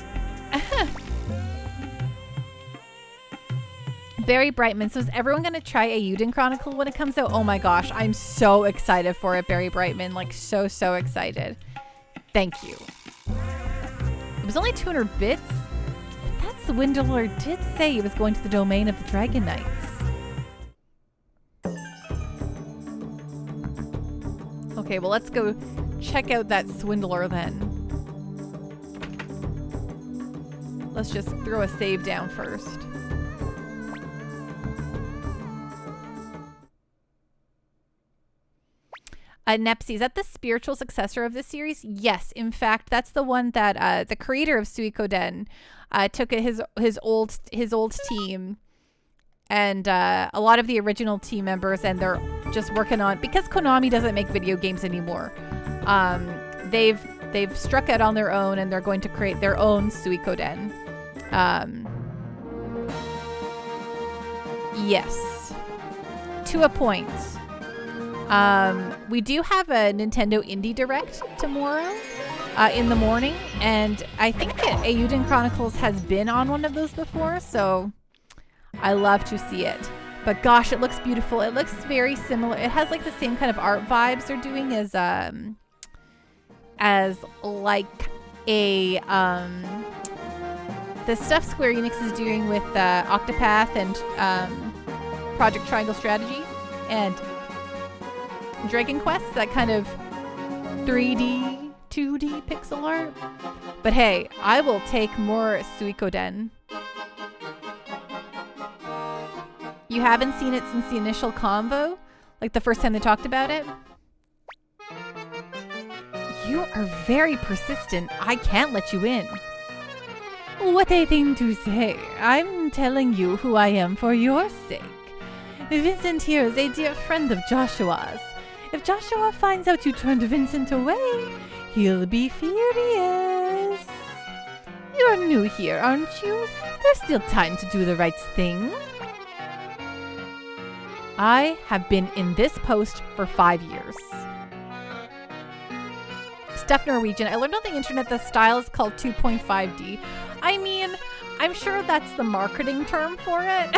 Barry Brightman. So is everyone going to try Eiyuden Chronicle when it comes out? Oh my gosh. I'm so excited for it, Barry Brightman. Like so excited. Thank you. It was only 200 bits. But that swindler did say he was going to the domain of the Dragon Knights. Okay, well, let's go check out that swindler then. Let's just throw a save down first. Nepsy, is that the spiritual successor of this series? Yes, in fact, that's the one that the creator of Suikoden took his old team and a lot of the original team members, and they're just working on, because Konami doesn't make video games anymore. They've struck out on their own, and they're going to create their own Suikoden. Yes, to a point. We do have a Nintendo Indie Direct tomorrow in the morning, and I think that Eiyuden Chronicles has been on one of those before, so I love to see it. But gosh, it looks beautiful. It looks very similar. It has like the same kind of art vibes they're doing as like a the stuff Square Enix is doing with Octopath and Project Triangle Strategy and Dragon Quest, that kind of 3D, 2D pixel art. But hey, I will take more Suikoden. You haven't seen it since the initial convo? Like the first time they talked about it? You are very persistent. I can't let you in. What a thing to say. I'm telling you who I am for your sake. Vincent here is a dear friend of Joshua's. If Joshua finds out you turned Vincent away, he'll be furious. You're new here, aren't you? There's still time to do the right thing. I have been in this post for 5 years. Stuff Norwegian. I learned on the internet the style is called 2.5D. I mean, I'm sure that's the marketing term for it.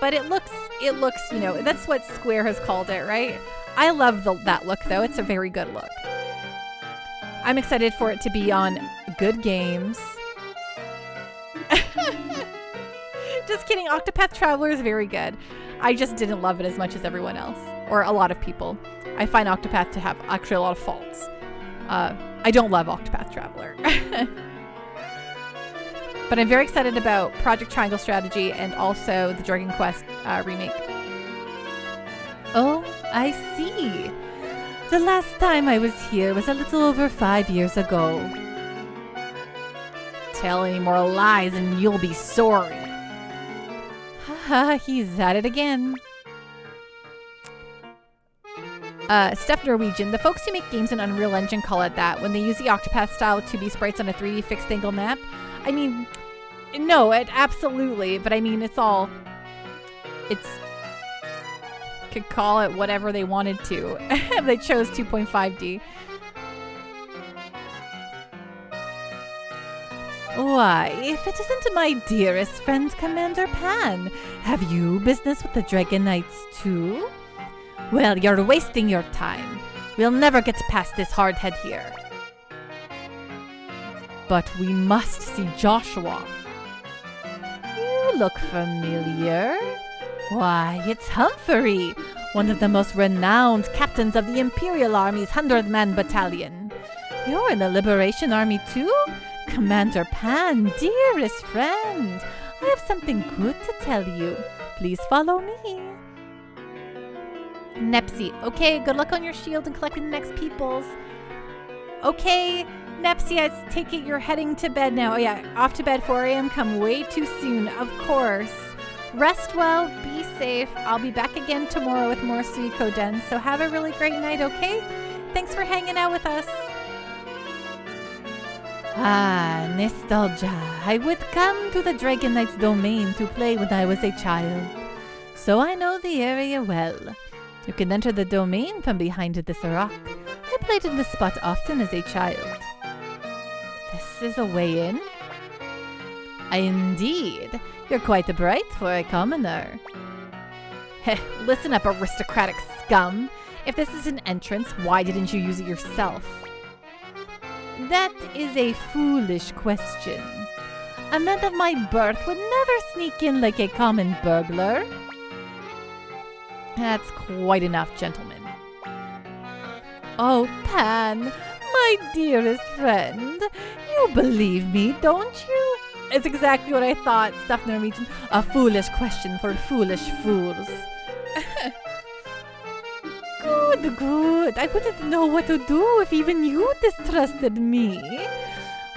But it looks, you know, that's what Square has called it, right? I love that look, though. It's a very good look. I'm excited for it to be on Good Games. Just kidding. Octopath Traveler is very good. I just didn't love it as much as everyone else, or a lot of people. I find Octopath to have actually a lot of faults. I don't love Octopath Traveler. But I'm very excited about Project Triangle Strategy and also the Dragon Quest remake. Oh, I see. The last time I was here was a little over 5 years ago. Tell any more lies and you'll be sorry. Haha, he's at it again. Stuff Norwegian. The folks who make games in Unreal Engine call it that when they use the Octopath style 2D sprites on a 3D fixed angle map. I mean, no, absolutely. But I mean, could call it whatever they wanted to. They chose 2.5D. Why, if it isn't my dearest friend Commander Pan, have you business with the Dragon Knights too? Well, you're wasting your time. We'll never get past this hardhead here. But we must see Joshua. You look familiar. Why, it's Humphrey, one of the most renowned captains of the Imperial Army's 100-man battalion. You're in the Liberation Army too? Commander Pan, dearest friend, I have something good to tell you. Please follow me. Nepsy, okay, good luck on your shield and collecting the next peoples. Okay, Nepsy, I take it you're heading to bed now. Oh yeah, off to bed, 4 a.m. Come way too soon, of course. Rest well, be safe. I'll be back again tomorrow with more Suikoden, so have a really great night, okay? Thanks for hanging out with us. Ah, nostalgia. I would come to the Dragon Knight's domain to play when I was a child, so I know the area well. You can enter the domain from behind this rock. I played in this spot often as a child. This is a way in? Indeed. You're quite bright for a commoner. Heh, listen up, aristocratic scum. If this is an entrance, why didn't you use it yourself? That is a foolish question. A man of my birth would never sneak in like a common burglar. That's quite enough, gentlemen. Oh, Pan, my dearest friend, you believe me, don't you? It's exactly what I thought, Stuff Norwegian. A foolish question for foolish fools. Good, good. I wouldn't know what to do if even you distrusted me.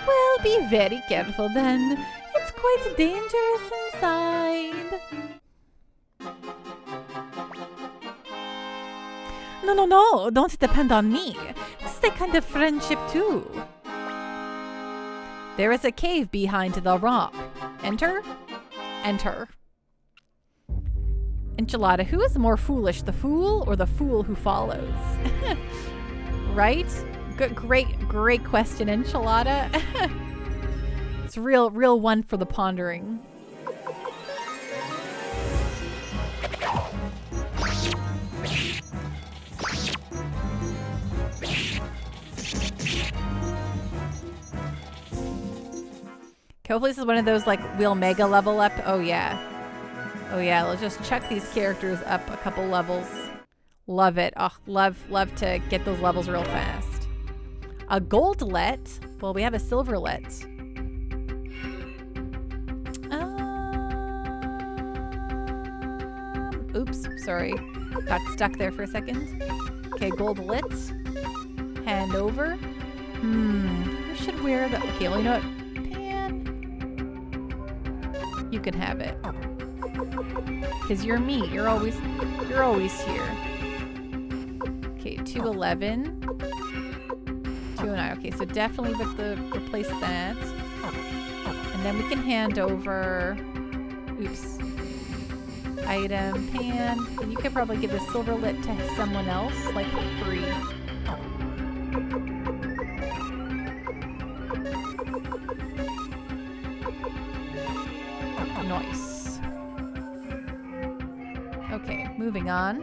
Well, be very careful then. It's quite dangerous inside. No, don't depend on me. This is a kind of friendship too. There is a cave behind the rock. Enter? Enter. Enchilada, who is more foolish, the fool or the fool who follows? Right? Good, great question, Enchilada. It's real one for the pondering. Hopefully this is one of those like we'll mega level up. Oh yeah, let's just chuck these characters up a couple levels. Love it. Oh, love to get those levels real fast. A goldlet. Well, we have a silverlet. Oops, sorry. Got stuck there for a second. Okay, goldlet. Hand over. Who should wear the... Okay, well, you know what? You can have it. Because you're me. You're always here. Okay, 211. 209. Okay, so definitely replace that. And then we can hand over... Oops. Item, pan. And you could probably give the silver lit to someone else, like 3. Nice. Okay, moving on.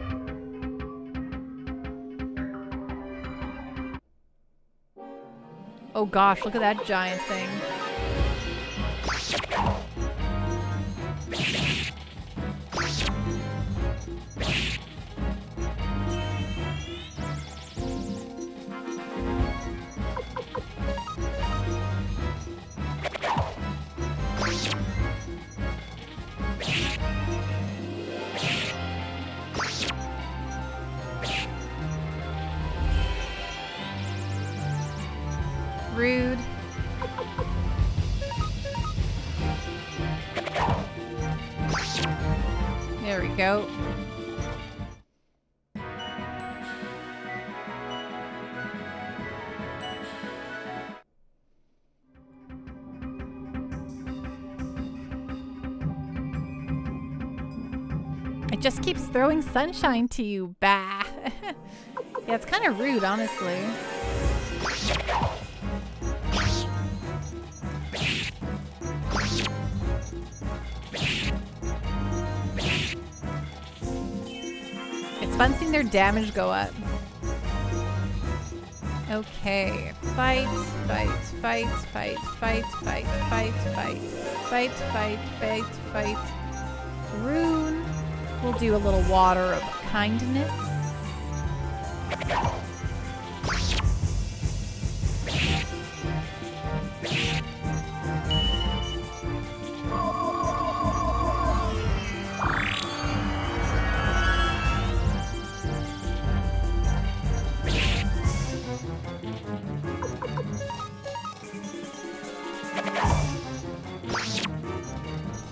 Oh gosh, look at that giant thing. Rude. There we go. It just keeps throwing sunshine to you. Bah. Yeah, it's kind of rude, honestly. It's fun seeing their damage go up. Okay. Fight, fight, fight, fight, fight, fight, fight, fight, fight, fight, fight, fight. Rune. We'll do a little water of kindness.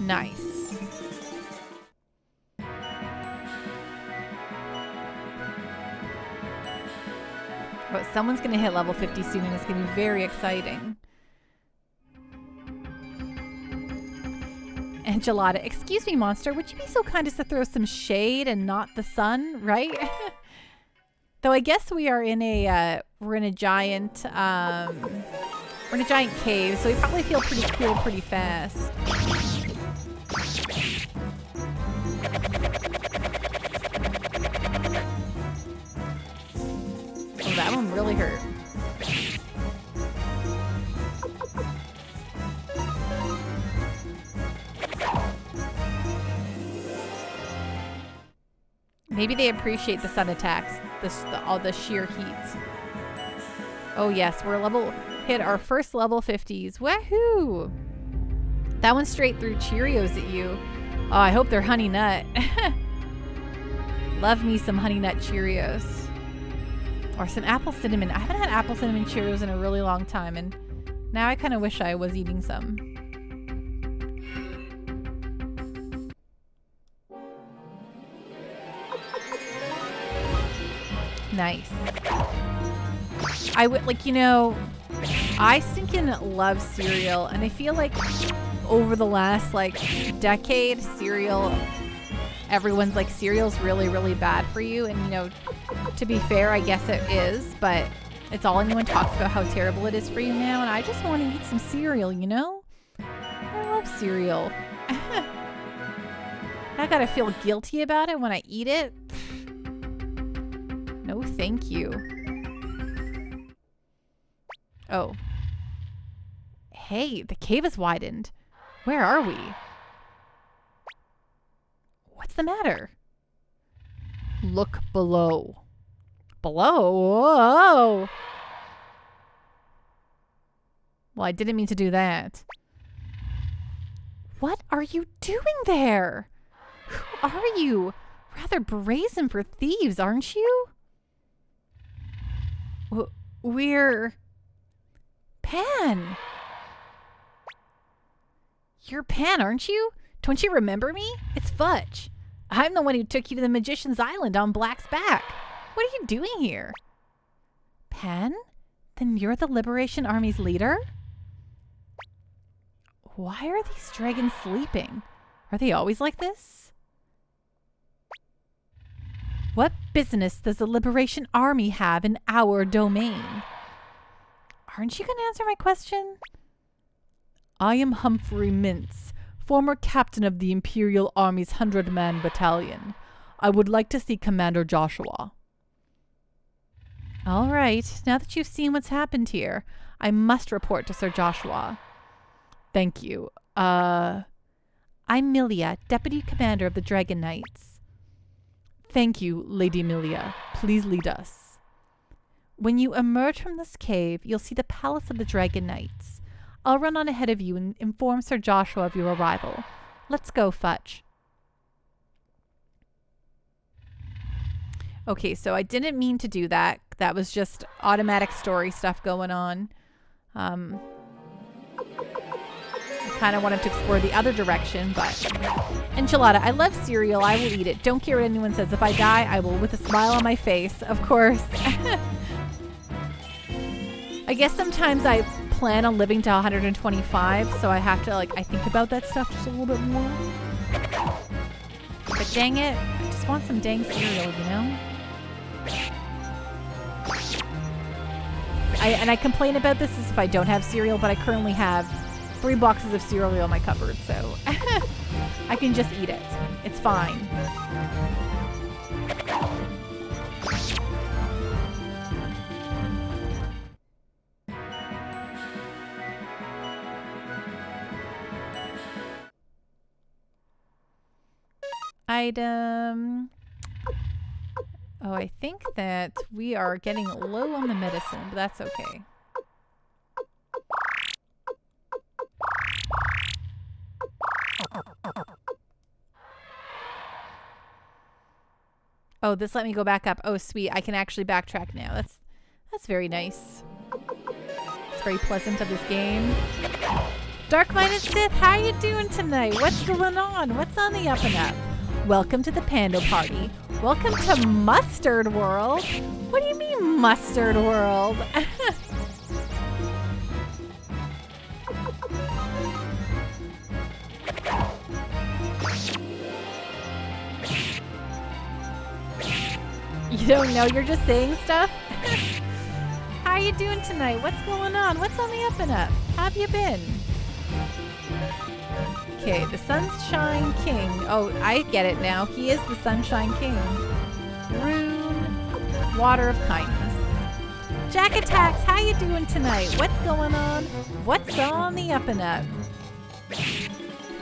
Nice. But someone's going to hit level 50 soon, and it's going to be very exciting. Enchilada. Excuse me, monster. Would you be so kind as to throw some shade and not the sun, right? Though I guess we are in a we're in a giant cave, so we probably feel pretty cool pretty fast. Oh, that one really hurt. Maybe they appreciate the sun attacks, all the sheer heat. Oh yes, hit our first level 50s. Woohoo! That went straight through Cheerios at you. Oh, I hope they're Honey Nut. Love me some Honey Nut Cheerios. Or some apple cinnamon. I haven't had apple cinnamon Cheerios in a really long time, and now I kind of wish I was eating some. Nice. I would, like, you know, I stinking love cereal, and I feel like over the last, like, decade, everyone's like, cereal's really, really bad for you, and, you know, to be fair, I guess it is, but it's all anyone talks about how terrible it is for you now, and I just want to eat some cereal, you know? I love cereal. I gotta feel guilty about it when I eat it. No, thank you. Oh. Hey, the cave is widened. Where are we? What's the matter? Look below. Below? Whoa! Well, I didn't mean to do that. What are you doing there? Who are you? Rather brazen for thieves, aren't you? We're... Pan! You're Pan, aren't you? Don't you remember me? It's Fudge. I'm the one who took you to the Magician's Island on Black's back. What are you doing here? Pan? Then you're the Liberation Army's leader? Why are these dragons sleeping? Are they always like this? What business does the Liberation Army have in our domain? Aren't you going to answer my question? I am Humphrey Mintz, former captain of the Imperial Army's 100-man battalion. I would like to see Commander Joshua. All right, now that you've seen what's happened here, I must report to Sir Joshua. Thank you. I'm Milia, Deputy Commander of the Dragon Knights. Thank you, Lady Milia. Please lead us. When you emerge from this cave, you'll see the Palace of the Dragon Knights. I'll run on ahead of you and inform Sir Joshua of your arrival. Let's go, Fudge. Okay, so I didn't mean to do that. That was just automatic story stuff going on. I kind of wanted to explore the other direction, but... Enchilada, I love cereal. I will eat it. Don't care what anyone says. If I die, I will with a smile on my face. Of course. I guess sometimes I plan on living to 125, so I have to, like, I think about that stuff just a little bit more. But dang it, I just want some dang cereal, you know? I complain about this as if I don't have cereal, but I currently have 3 boxes of cereal in my cupboard, so I can just eat it. It's fine. Item. Oh, I think that we are getting low on the medicine, but that's okay. Oh, this let me go back up. Oh, sweet. I can actually backtrack now. That's very nice. It's very pleasant of this game. Dark-minded Sith, how are you doing tonight? What's going on? What's on the up and up? Welcome to the Pando Party. Welcome to Mustard World. What do you mean, Mustard World? You don't know, you're just saying stuff? How are you doing tonight? What's going on? What's on the up and up? How have you been? Okay, the Sunshine King. Oh, I get it now. He is the Sunshine King. Rune, Water of Kindness. Jack Attacks, how you doing tonight? What's going on? What's on the up and up?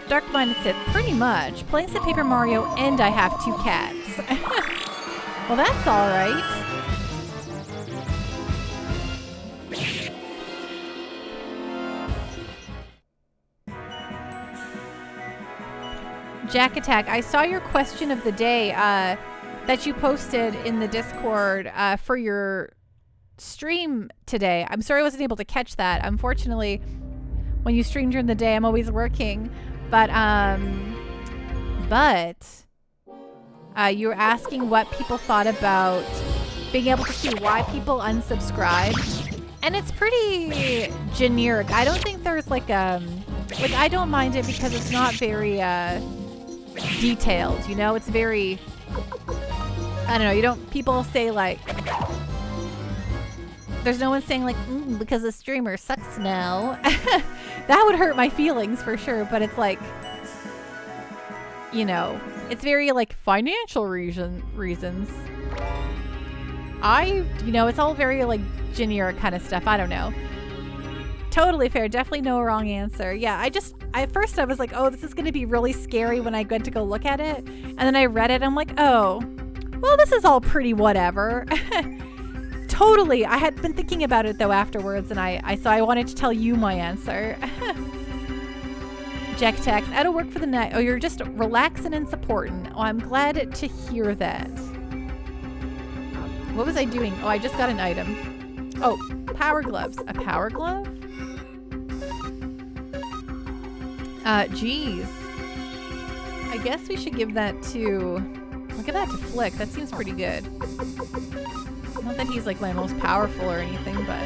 Dark-minded Sith, pretty much. Playing some Paper Mario, and I have 2 cats. Well, that's all right. Jack Attack, I saw your question of the day that you posted in the Discord for your stream today. I'm sorry I wasn't able to catch that. Unfortunately, when you stream during the day, I'm always working. But you were asking what people thought about being able to see why people unsubscribed. And it's pretty generic. I don't think there's like I don't mind it because it's not very detailed, you know? It's very, I don't know, you don't, people say like, there's no one saying like, because the streamer sucks now. That would hurt my feelings for sure, but it's like, you know, it's very like financial reasons. You know, it's all very like generic kind of stuff. I don't know. Totally fair. Definitely no wrong answer. Yeah, at first I was like, oh, this is going to be really scary when I went to go look at it. And then I read it. I'm like, oh, well, this is all pretty whatever. Totally. I had been thinking about it though afterwards, and so I wanted to tell you my answer. Jack Tax, out of work for the night. Oh, you're just relaxing and supporting. Oh, I'm glad to hear that. What was I doing? Oh, I just got an item. Oh, power gloves. A power glove? Geez. I guess we should give that to... Look at that to Flick. That seems pretty good. Not that he's like my most powerful or anything, but...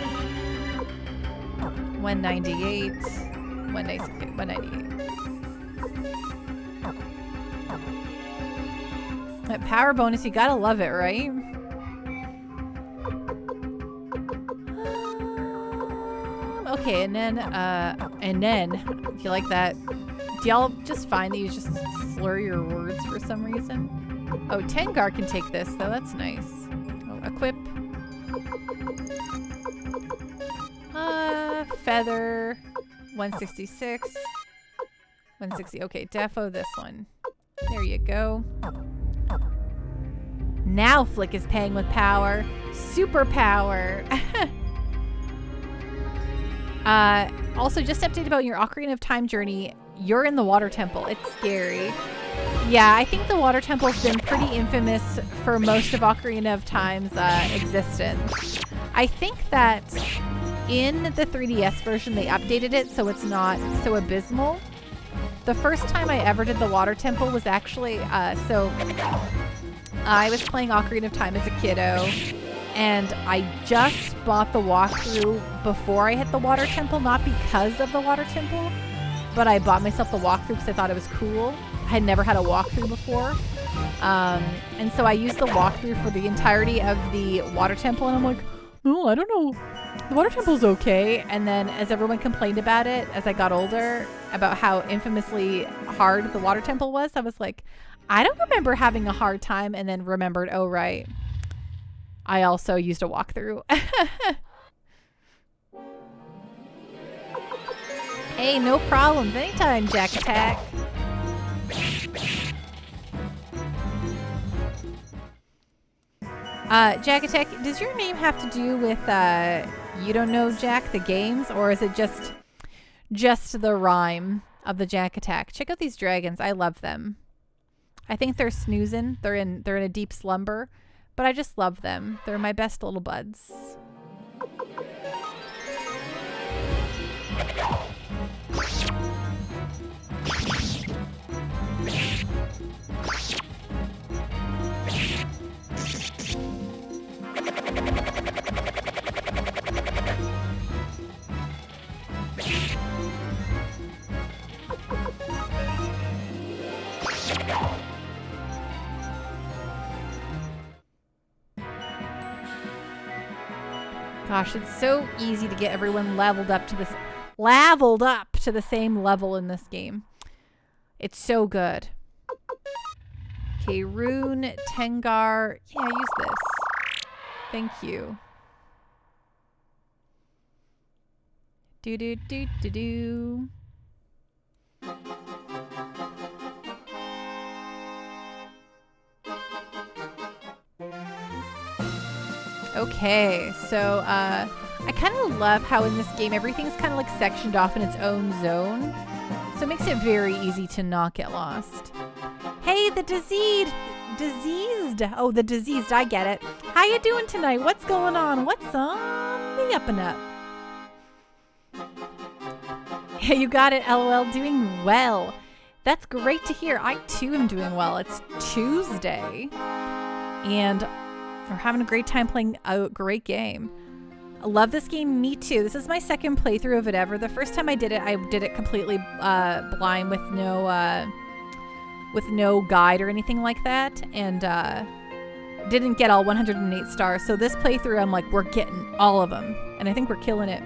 198. 198. That power bonus, you gotta love it, right? Okay, and then, you like that? Do y'all just find that you just slur your words for some reason? Oh, Tengar can take this, though. That's nice. Oh, equip. Feather. 166. 160. Okay, defo this one. There you go. Now Flick is paying with power. Superpower. Also, just update about your Ocarina of Time journey. You're in the Water Temple. It's scary. Yeah, I think the Water Temple's been pretty infamous for most of Ocarina of Time's existence. I think that in the 3DS version, they updated it so it's not so abysmal. The first time I ever did the Water Temple was actually, so I was playing Ocarina of Time as a kiddo, and I just bought the walkthrough before I hit the Water Temple, not because of the Water Temple, but I bought myself the walkthrough because I thought it was cool. I had never had a walkthrough before. And so I used the walkthrough for the entirety of the Water Temple, and I'm like, oh, I don't know. The Water Temple's okay. And then as everyone complained about it, as I got older, about how infamously hard the Water Temple was, I was like, I don't remember having a hard time, and then remembered, oh, right. I also used a walkthrough. Hey, no problems. Anytime, Jack Attack. Jack Attack, does your name have to do with You Don't Know Jack the games, or is it just the rhyme of the Jack Attack? Check out these dragons. I love them. I think they're snoozing. They're in a deep slumber, but I just love them. They're my best little buds. Gosh, it's so easy to get everyone leveled up to the same level in this game. It's so good. Okay, Rune, Tengar. Yeah, use this. Thank you. Do do do do do. Okay, so I kind of love how in this game everything's kind of like sectioned off in its own zone. So it makes it very easy to not get lost. Hey, the diseased. Oh, the diseased, I get it. How you doing tonight? What's going on? What's on the up and up? Hey, you got it, LOL. Doing well. That's great to hear. I too am doing well. It's Tuesday. And we're having a great time playing a great game. I love this game. Me too. This is my second playthrough of it ever. The first time I did it completely blind with no guide or anything like that, and didn't get all 108 stars. So this playthrough, I'm like, we're getting all of them, and I think we're killing it.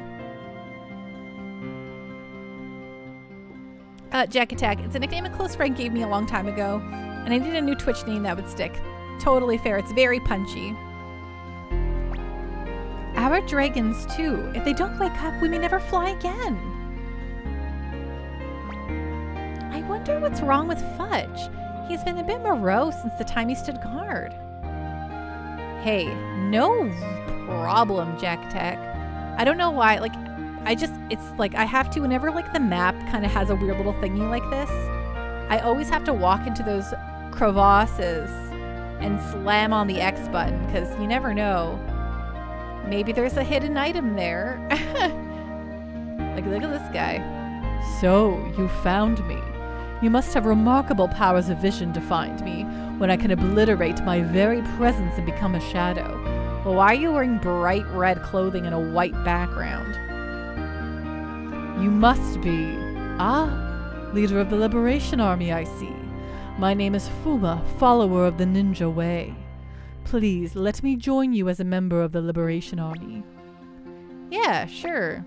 Jack Attack. It's a nickname a close friend gave me a long time ago, and I needed a new Twitch name that would stick. Totally fair. It's very punchy. Our dragons, too. If they don't wake up, we may never fly again. I wonder what's wrong with Fudge. He's been a bit morose since the time he stood guard. Hey, no problem, Jack Attack. I don't know why, like, it's like I have to, whenever like the map kind of has a weird little thingy like this, I always have to walk into those crevasses and slam on the X button, because you never know. Maybe there's a hidden item there. Like, look at this guy. So, you found me. You must have remarkable powers of vision to find me, when I can obliterate my very presence and become a shadow. Well, why are you wearing bright red clothing and a white background? You must be... leader of the Liberation Army, I see. My name is Fuma, follower of the Ninja Way. Please, let me join you as a member of the Liberation Army. Yeah, sure.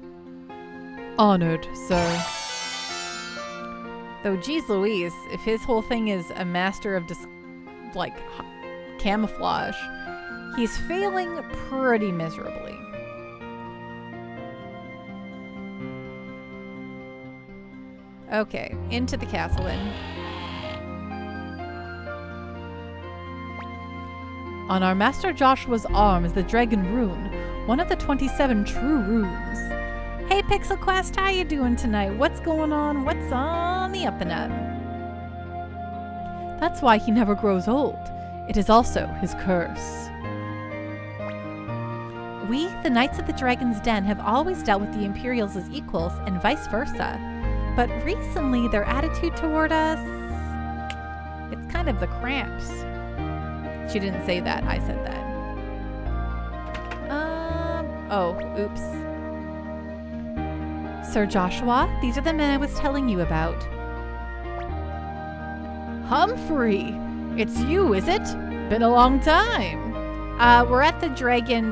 Honored, sir. Though, geez Louise, if his whole thing is a master of camouflage, he's failing pretty miserably. Okay, into the castle then. On our Master Joshua's arm is the Dragon Rune, one of the 27 true runes. Hey Pixel Quest, how you doing tonight? What's going on? What's on the up and up? That's why he never grows old. It is also his curse. We, the Knights of the Dragon's Den, have always dealt with the Imperials as equals and vice versa. But recently, their attitude toward us, it's kind of the cramps. She didn't say that, I said that. Oh, oops. Sir Joshua, these are the men I was telling you about. Humphrey! It's you, is it? Been a long time. We're at the Dragon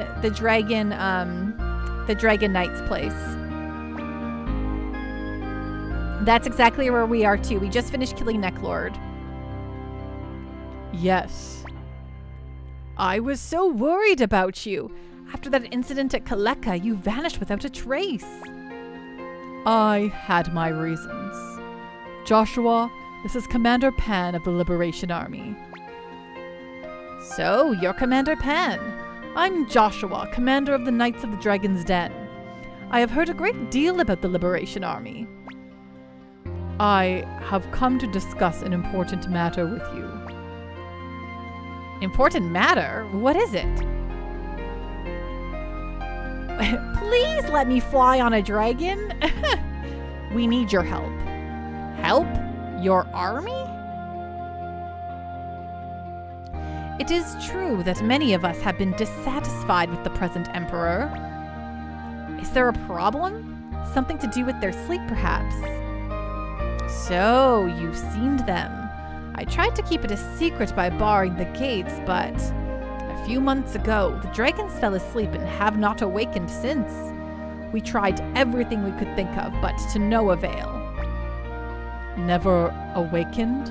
Knight's place. That's exactly where we are too. We just finished killing Neclord. Yes. I was so worried about you. After that incident at Kaleka, you vanished without a trace. I had my reasons. Joshua, this is Commander Pan of the Liberation Army. So, you're Commander Pan. I'm Joshua, commander of the Knights of the Dragon's Den. I have heard a great deal about the Liberation Army. I have come to discuss an important matter with you. Important matter? What is it? Please let me fly on a dragon. We need your help. Help? Your army? It is true that many of us have been dissatisfied with the present emperor. Is there a problem? Something to do with their sleep, perhaps? So, you've seen them. I tried to keep it a secret by barring the gates, but a few months ago, the dragons fell asleep and have not awakened since. We tried everything we could think of, but to no avail. Never awakened?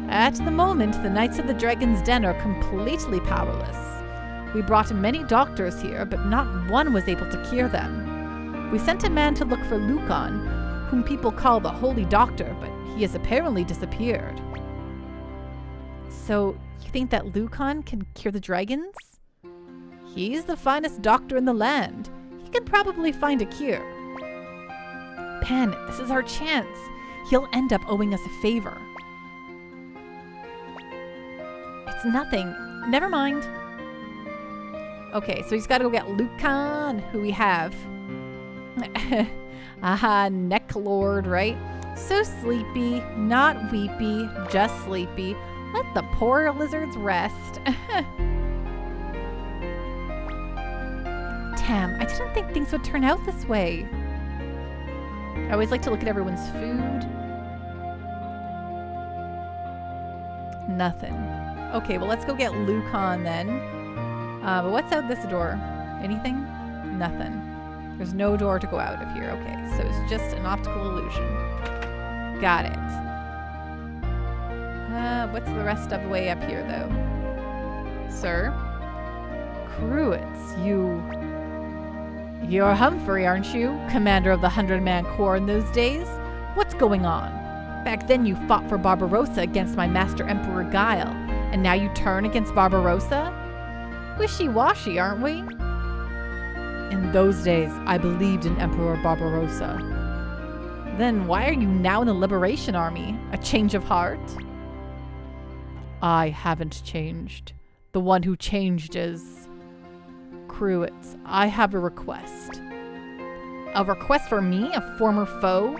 At the moment, the Knights of the Dragon's Den are completely powerless. We brought many doctors here, but not one was able to cure them. We sent a man to look for Lucan, whom people call the Holy Doctor, but he has apparently disappeared. So, you think that Lucan can cure the dragons? He's the finest doctor in the land. He can probably find a cure. Pan, this is our chance. He'll end up owing us a favor. It's nothing. Never mind. Okay, so he's got to go get Lucan, who we have. Neclord, right? So sleepy, not weepy, just sleepy. Let the poor lizards rest. Tam, I didn't think things would turn out this way. I always like to look at everyone's food. Nothing. Okay, well, let's go get Lucan then. But what's out this door? Anything? Nothing. There's no door to go out of here. Okay, so it's just an optical illusion. Got it. What's the rest of the way up here, though? Sir? Cruets, You're Humphrey, aren't you? Commander of the 100-man Corps in those days? What's going on? Back then you fought for Barbarossa against my master Emperor Guile, and now you turn against Barbarossa? Wishy-washy, aren't we? In those days, I believed in Emperor Barbarossa. Then why are you now in the Liberation Army? A change of heart? I haven't changed. The one who changed is... Cruets, I have a request. A request for me, a former foe?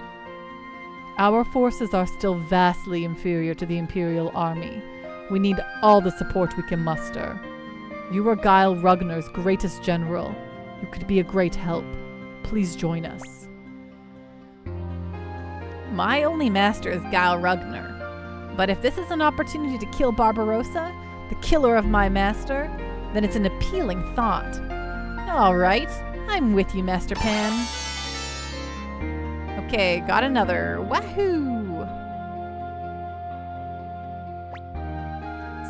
Our forces are still vastly inferior to the Imperial Army. We need all the support we can muster. You are Guile Rugner's greatest general. You could be a great help. Please join us. My only master is Guile Rugner. But if this is an opportunity to kill Barbarossa, the killer of my master, then it's an appealing thought. All right, I'm with you, Master Pan. Okay, got another. Wahoo!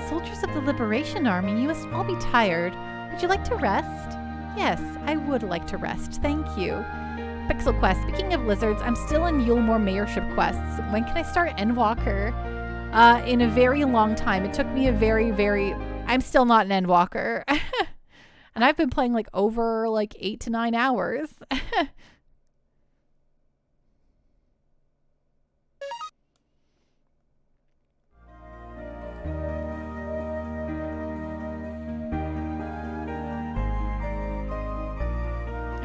Soldiers of the Liberation Army, you must all be tired. Would you like to rest? Yes, I would like to rest. Thank you. Pixel Quest. Speaking of lizards, I'm still in Yulemore Mayorship quests. When can I start Endwalker? In a very long time. It took me a very... I'm still not an Endwalker. And I've been playing like over like 8 to 9 hours.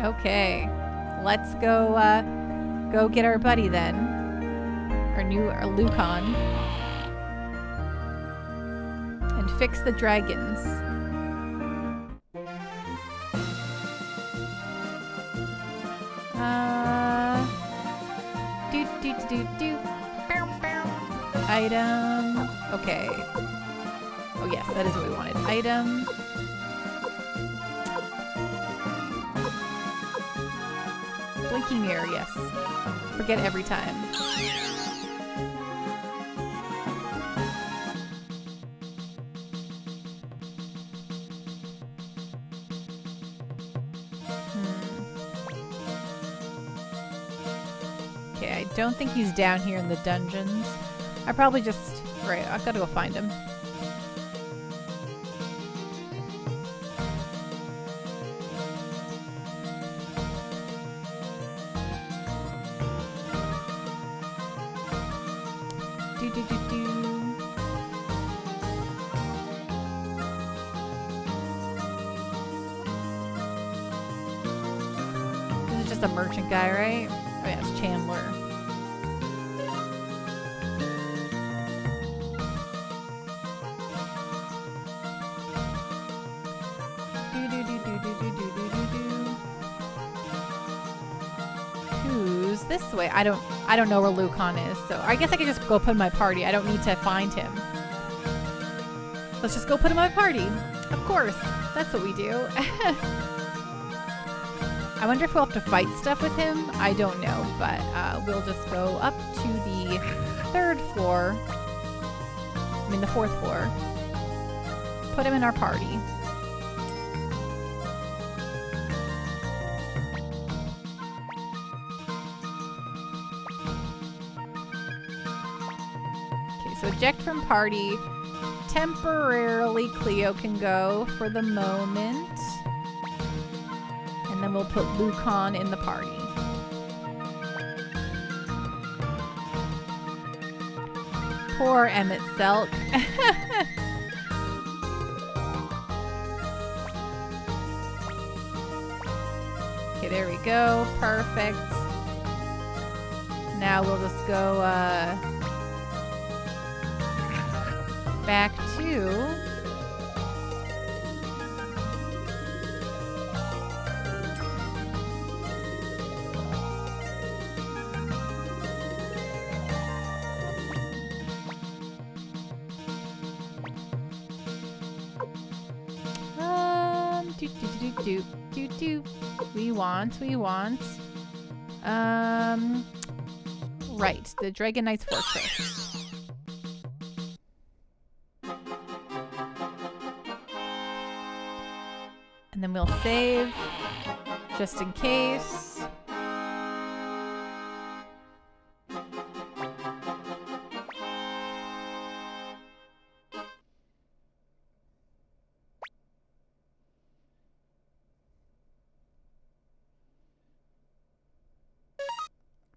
Okay, let's go get our buddy then. Our Lucon. And fix the dragons. Do. Item. Okay. Oh yes, that is what we wanted. Item. Blinky mirror, yes. Forget every time. Okay, I don't think he's down here in the dungeons. I probably just... Right, I've got to go find him. This is just a merchant guy, right? Oh yeah, it's Chandler. Who's this way? I don't know where Lucon is, so I guess I could just go put him in my party. I don't need to find him. Let's just go put him in my party. Of course. That's what we do. I wonder if we'll have to fight stuff with him. I don't know, but we'll just go up to the 3rd floor. I mean the 4th floor. Put him in our party. Okay, so eject from party. Temporarily, Cleo can go for the moment. And then we'll put Lucon in the party. Poor Emmett Selk. Okay, there we go. Perfect. Now we'll just go back to... We want. Right, the Dragon Knight's Fortress. And then we'll save, just in case.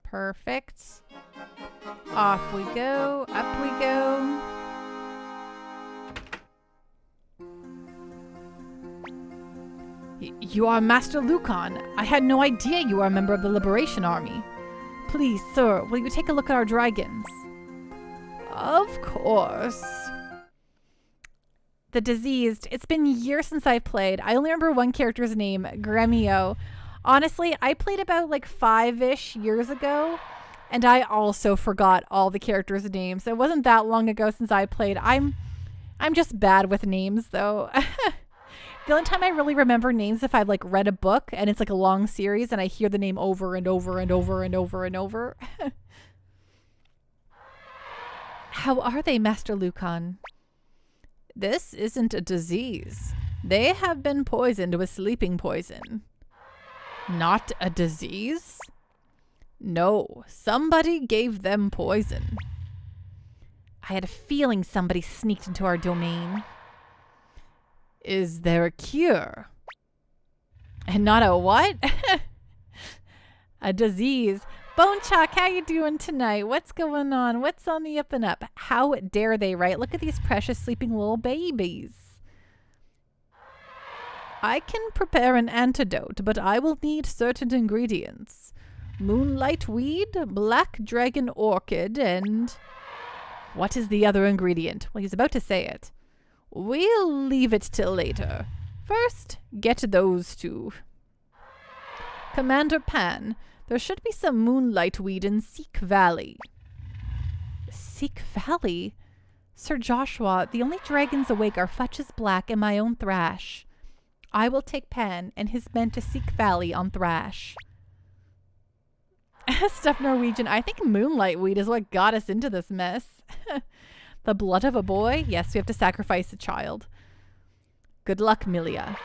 Perfect. Off we go. Up we go. You are Master Lucon. I had no idea you were a member of the Liberation Army. Please, sir, will you take a look at our dragons? Of course. The Diseased. It's been years since I played. I only remember one character's name, Gremio. Honestly, I played about like 5-ish years ago. And I also forgot all the characters' names. It wasn't that long ago since I played. I'm just bad with names, though. The only time I really remember names if I've like read a book and it's like a long series and I hear the name over and over and over and over and over. How are they, Master Lucan? This isn't a disease. They have been poisoned with sleeping poison. Not a disease? No, somebody gave them poison. I had a feeling somebody sneaked into our domain. Is there a cure? And not a what? A disease. Bone Chalk, how you doing tonight? What's going on? What's on the up and up? How dare they, right? Look at these precious sleeping little babies. I can prepare an antidote, but I will need certain ingredients. Moonlight weed, black dragon orchid, and... What is the other ingredient? Well, he's about to say it. We'll leave it till later. First, get those two. Commander Pan, there should be some moonlight weed in Seek Valley. Seek Valley? Sir Joshua, the only dragons awake are Futch's Black and my own Thrash. I will take Pan and his men to Seek Valley on Thrash. Stuff Norwegian. I think moonlight weed is what got us into this mess. The blood of a boy? Yes, we have to sacrifice a child. Good luck, Milia.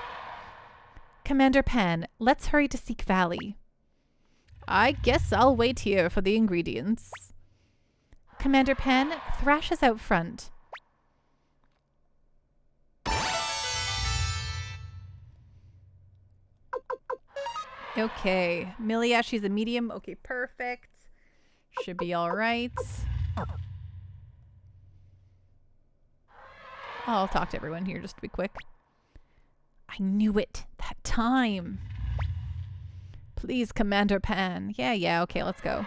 Commander Pan, let's hurry to Seek Valley. I guess I'll wait here for the ingredients. Commander Pan, Thrash is out front. Okay, Milia, she's a medium. Okay, perfect. Should be all right. I'll talk to everyone here just to be quick. I knew it. That time. Please, Commander Pan. Yeah, okay, let's go.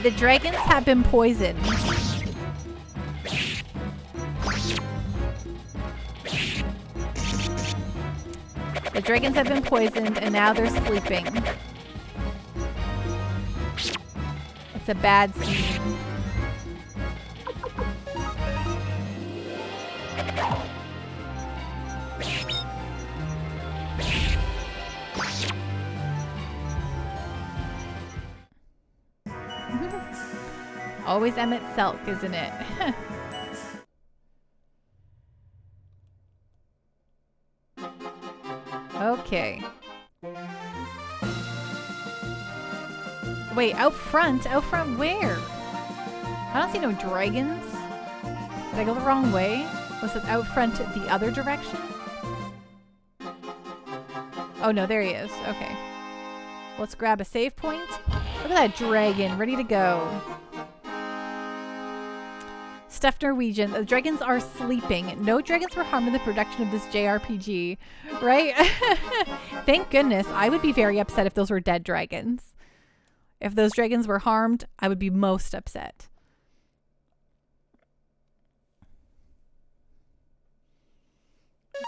The dragons have been poisoned. The dragons have been poisoned and now they're sleeping. It's a bad scene. Always Emmett Selk, isn't it? Okay. Wait, out front? Out front where? I don't see no dragons. Did I go the wrong way? Was it out front the other direction? Oh no, there he is. Okay. Let's grab a save point. Look at that dragon, ready to go. Stuff Norwegian. The dragons are sleeping. No dragons were harmed in the production of this JRPG, right? Thank goodness. I would be very upset if those were dead dragons. If those dragons were harmed, I would be most upset.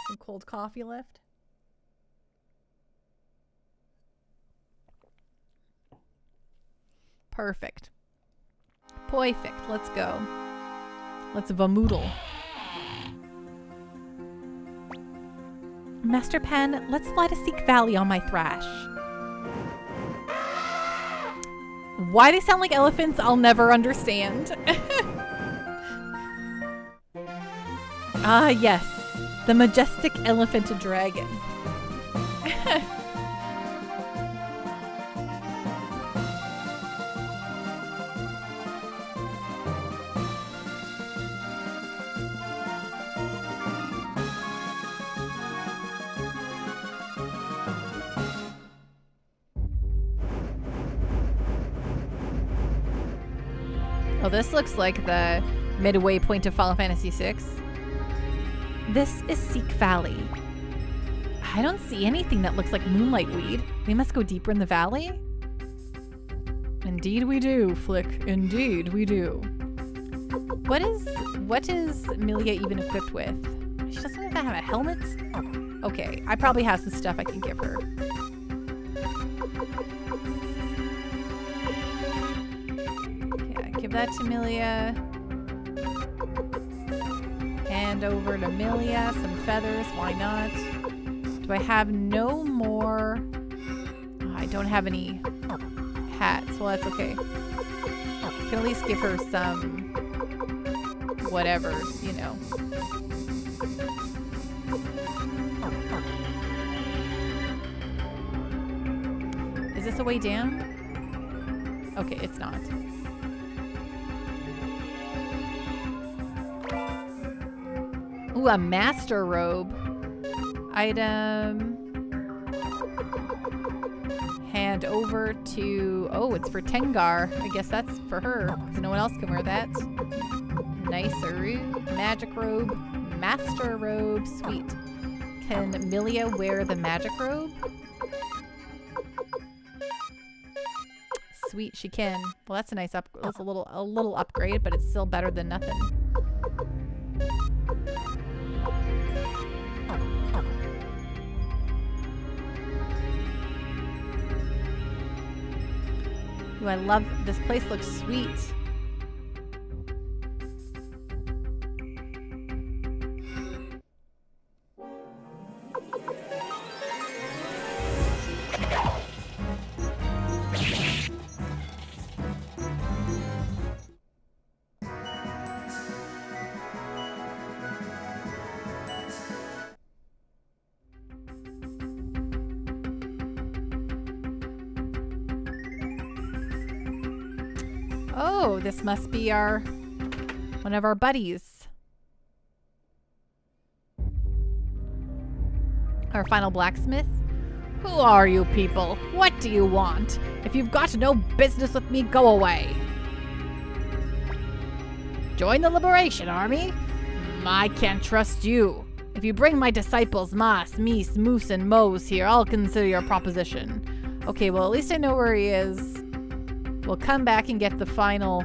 Some cold coffee left. Perfect. Perfect. Let's go. Let's vamoodle. Master Pan, let's fly to Seek Valley on my Thrash. Why they sound like elephants, I'll never understand. Ah, yes. The majestic elephant dragon. Oh, this looks like the midway point of Final Fantasy VI. This is Seek Valley. I don't see anything that looks like moonlight weed. We must go deeper in the valley? Indeed we do, Flick. Indeed we do. What is Amelia even equipped with? She doesn't even have a helmet? Okay, I probably have some stuff I can give her. Yeah, give that to Amelia. Hand over to Amelia some feathers, why not? Do I have no more? Oh, I don't have any hats, well that's okay. I can at least give her some whatever, you know. Is this a way down? Okay, it's not. Ooh, a master robe. Item. Hand over to... Oh, it's for Tengar. I guess that's for her, because no one else can wear that. Nicer. Magic robe. Master robe. Sweet. Can Amelia wear the magic robe? Sweet, she can. Well, that's a nice up. That's a little upgrade, but it's still better than nothing. Ooh, I love this place. Looks sweet. Oh, this must be one of our buddies. Our final blacksmith. Who are you people? What do you want? If you've got no business with me, go away. Join the Liberation Army? I can't trust you. If you bring my disciples Mas, Meese, Moose, and Mose here, I'll consider your proposition. Okay, well at least I know where he is. We'll come back and get the final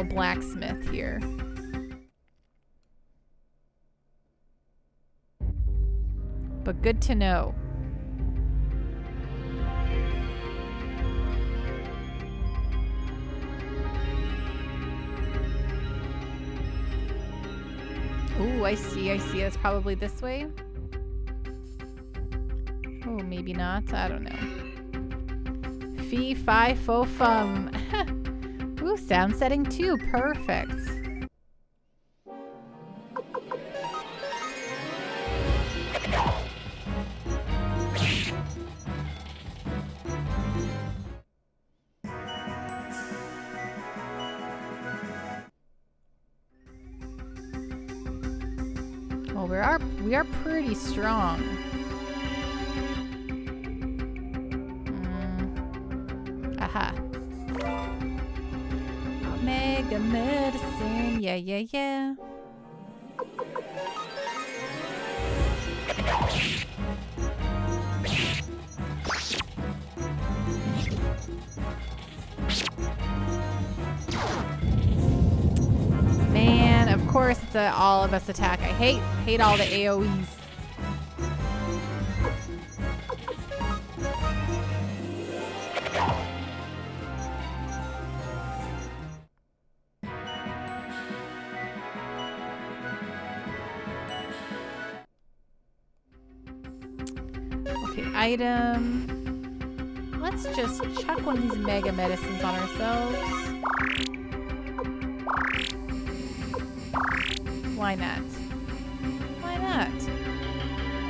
blacksmith here. But good to know. Ooh, I see. It's probably this way. Oh, maybe not. I don't know. Fee, fi, fo, fum. Ooh, sound setting 2. Perfect. Well, we are pretty strong. Aha. Mega medicine. Yeah. Man, of course it's a all of us attack. I hate all the AoEs. Item. Let's just chuck one of these mega medicines on ourselves. Why not? Why not?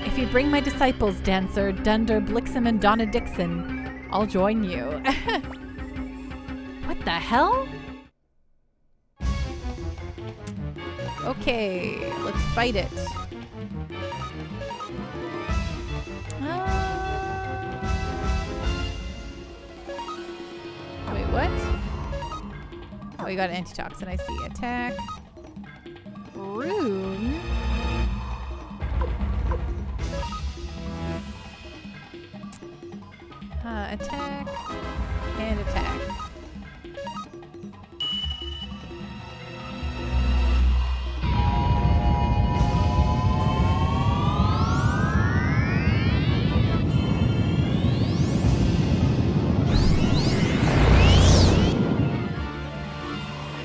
If you bring my disciples, Dancer, Dunder, Blixen, and Donna Dixon, I'll join you. What the hell? Okay, let's fight it. Wait, what? Oh, you got an antitoxin, I see. Attack. Rune. Attack. And attack.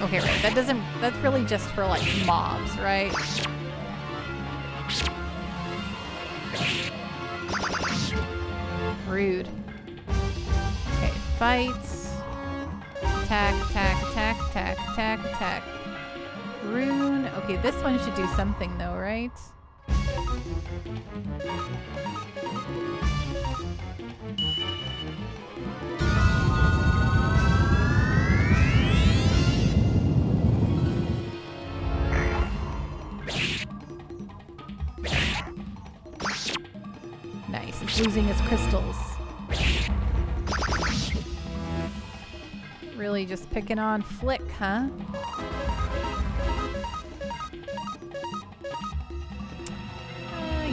Okay, right. That's really just for like mobs, right? Rude. Okay, fights. Attack, attack, attack, attack, attack, attack. Rune. Okay, this one should do something though, right? Nice. It's losing its crystals. Really just picking on Flick, huh?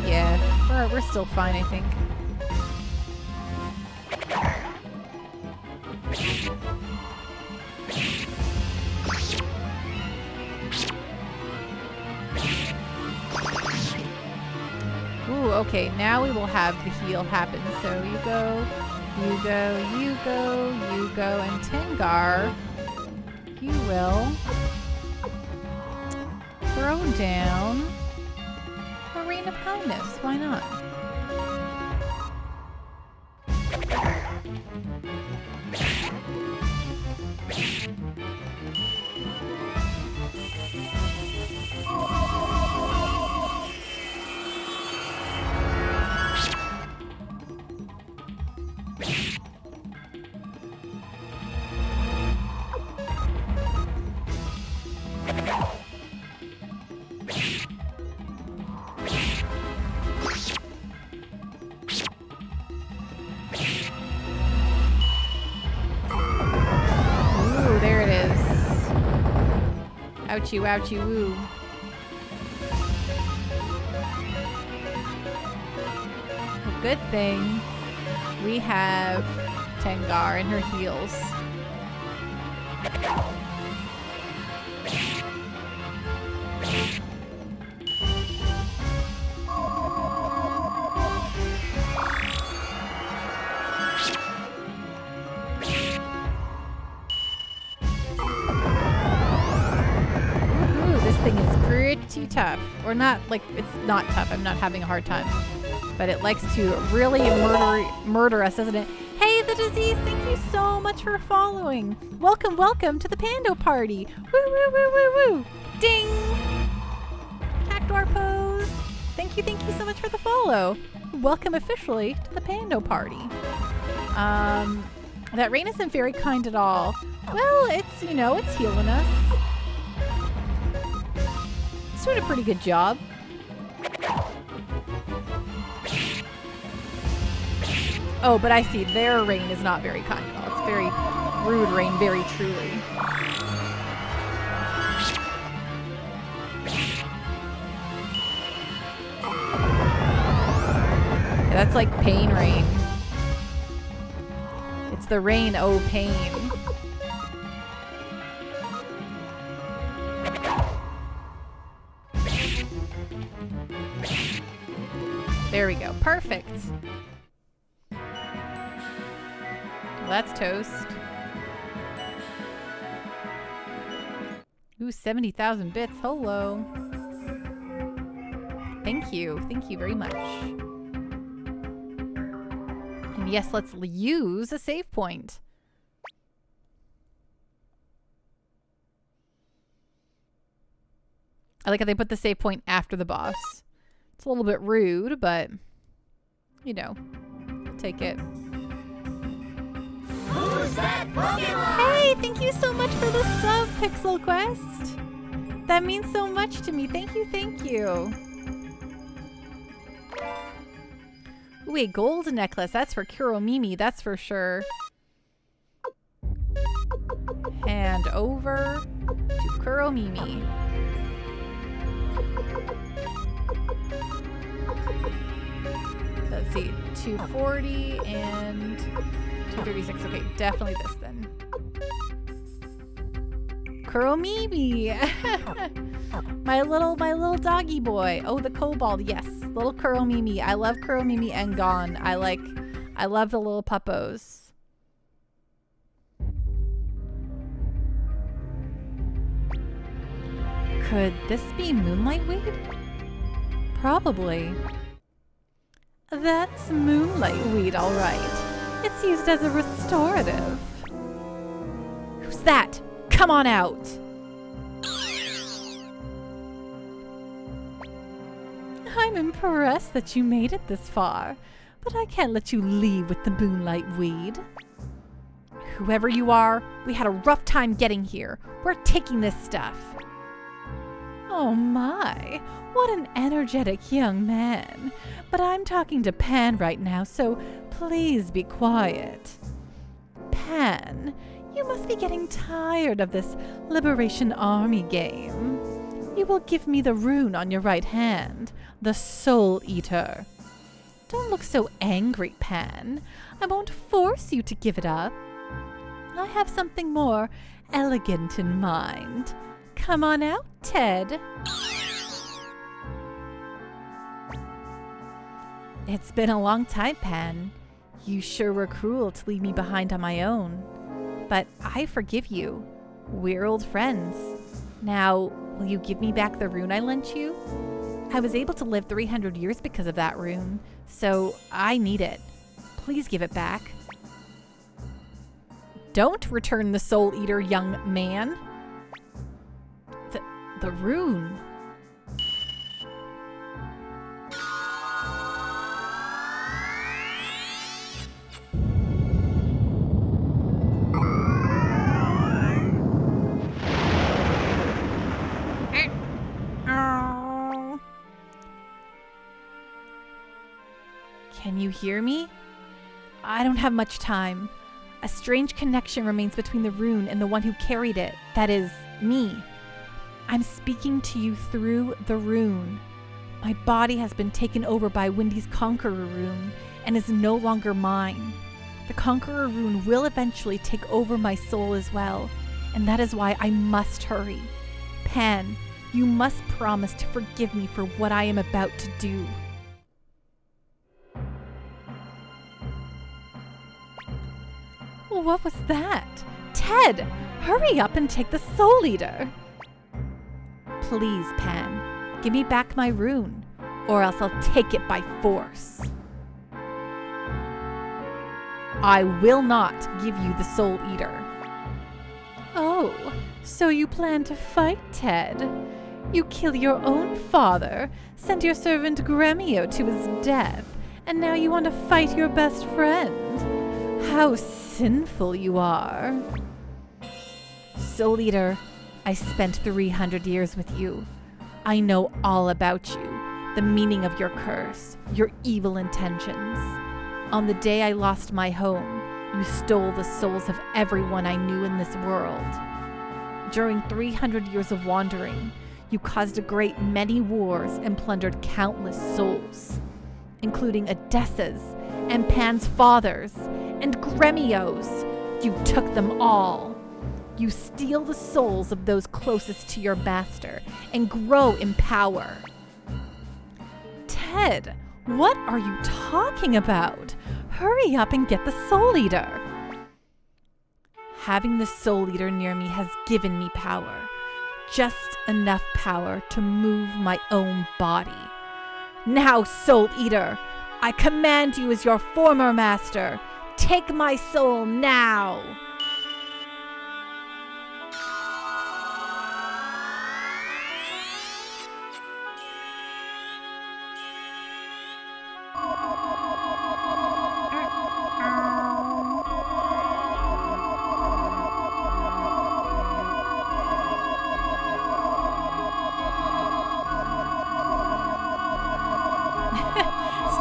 Yeah, we're still fine, I think. Ooh, okay, now we will have the heal happen. So you go, you go, you go, you go, and Tengar, you will throw down a Rain of Kindness. Why not? Ouchie, ouchie, woo. Well, good thing we have Tengar and her heals. Pretty tough, or not, like, it's not tough, I'm not having a hard time, but it likes to really murder us, doesn't it? Hey, the disease, thank you so much for following. Welcome to the Pando Party. Woo woo woo woo woo. Ding. Cactuar pose. Thank you so much for the follow. Welcome officially to the Pando Party. That rain isn't very kind at all. Well, it's, you know, it's healing us. Doing a pretty good job. Oh, but I see their rain is not very kind at all. It's very rude rain, very truly. Yeah, that's like pain rain. It's the rain, oh pain. There we go. Perfect. Well, that's toast. Ooh, 70,000 bits. Hello. Thank you. Thank you very much. And yes, let's use a save point. I like how they put the save point after the boss. It's a little bit rude, but, you know, I'll take it. Who's that Pokemon? Hey, thank you so much for the sub, Pixel Quest. That means so much to me. Thank you, thank you. Ooh, a gold necklace. That's for Kuromimi, that's for sure. Hand over to Kuromimi. Let's see, 240 and 236. Okay, definitely this then. Kuromimi. my little doggy boy. Oh, the kobold. Yes, little Kuromimi. I love Kuromimi and Gon. I love the little puppos. Could this be moonlight weed? Probably. That's moonlight weed, all right. It's used as a restorative. Who's that? Come on out. I'm impressed that you made it this far, but I can't let you leave with the moonlight weed. Whoever you are, we had a rough time getting here. We're taking this stuff. Oh my, what an energetic young man. But I'm talking to Pan right now, so please be quiet. Pan, you must be getting tired of this Liberation Army game. You will give me the rune on your right hand, the Soul Eater. Don't look so angry, Pan. I won't force you to give it up. I have something more elegant in mind. Come on out, Ted. It's been a long time, Pan. You sure were cruel to leave me behind on my own. But I forgive you. We're old friends. Now, will you give me back the rune I lent you? I was able to live 300 years because of that rune, so I need it. Please give it back. Don't return the Soul Eater, young man. The rune. Can you hear me? I don't have much time. A strange connection remains between the rune and the one who carried it. That is, me. I'm speaking to you through the rune. My body has been taken over by Wendy's Conqueror rune and is no longer mine. The Conqueror rune will eventually take over my soul as well, and that is why I must hurry. Pan, you must promise to forgive me for what I am about to do. What was that? Ted, hurry up and take the Soul Eater. Please, Pan, give me back my rune, or else I'll take it by force. I will not give you the Soul Eater. Oh, so you plan to fight, Ted? You kill your own father, send your servant Gremio to his death, and now you want to fight your best friend? How sinful you are. Soul Eater, I spent 300 years with you. I know all about you, the meaning of your curse, your evil intentions. On the day I lost my home, you stole the souls of everyone I knew in this world. During 300 years of wandering, you caused a great many wars and plundered countless souls, including Odessa's and Pan's fathers and Gremio's. You took them all. You steal the souls of those closest to your master and grow in power. Ted, what are you talking about? Hurry up and get the Soul Eater. Having the Soul Eater near me has given me power. Just enough power to move my own body. Now, Soul Eater, I command you as your former master. Take my soul now!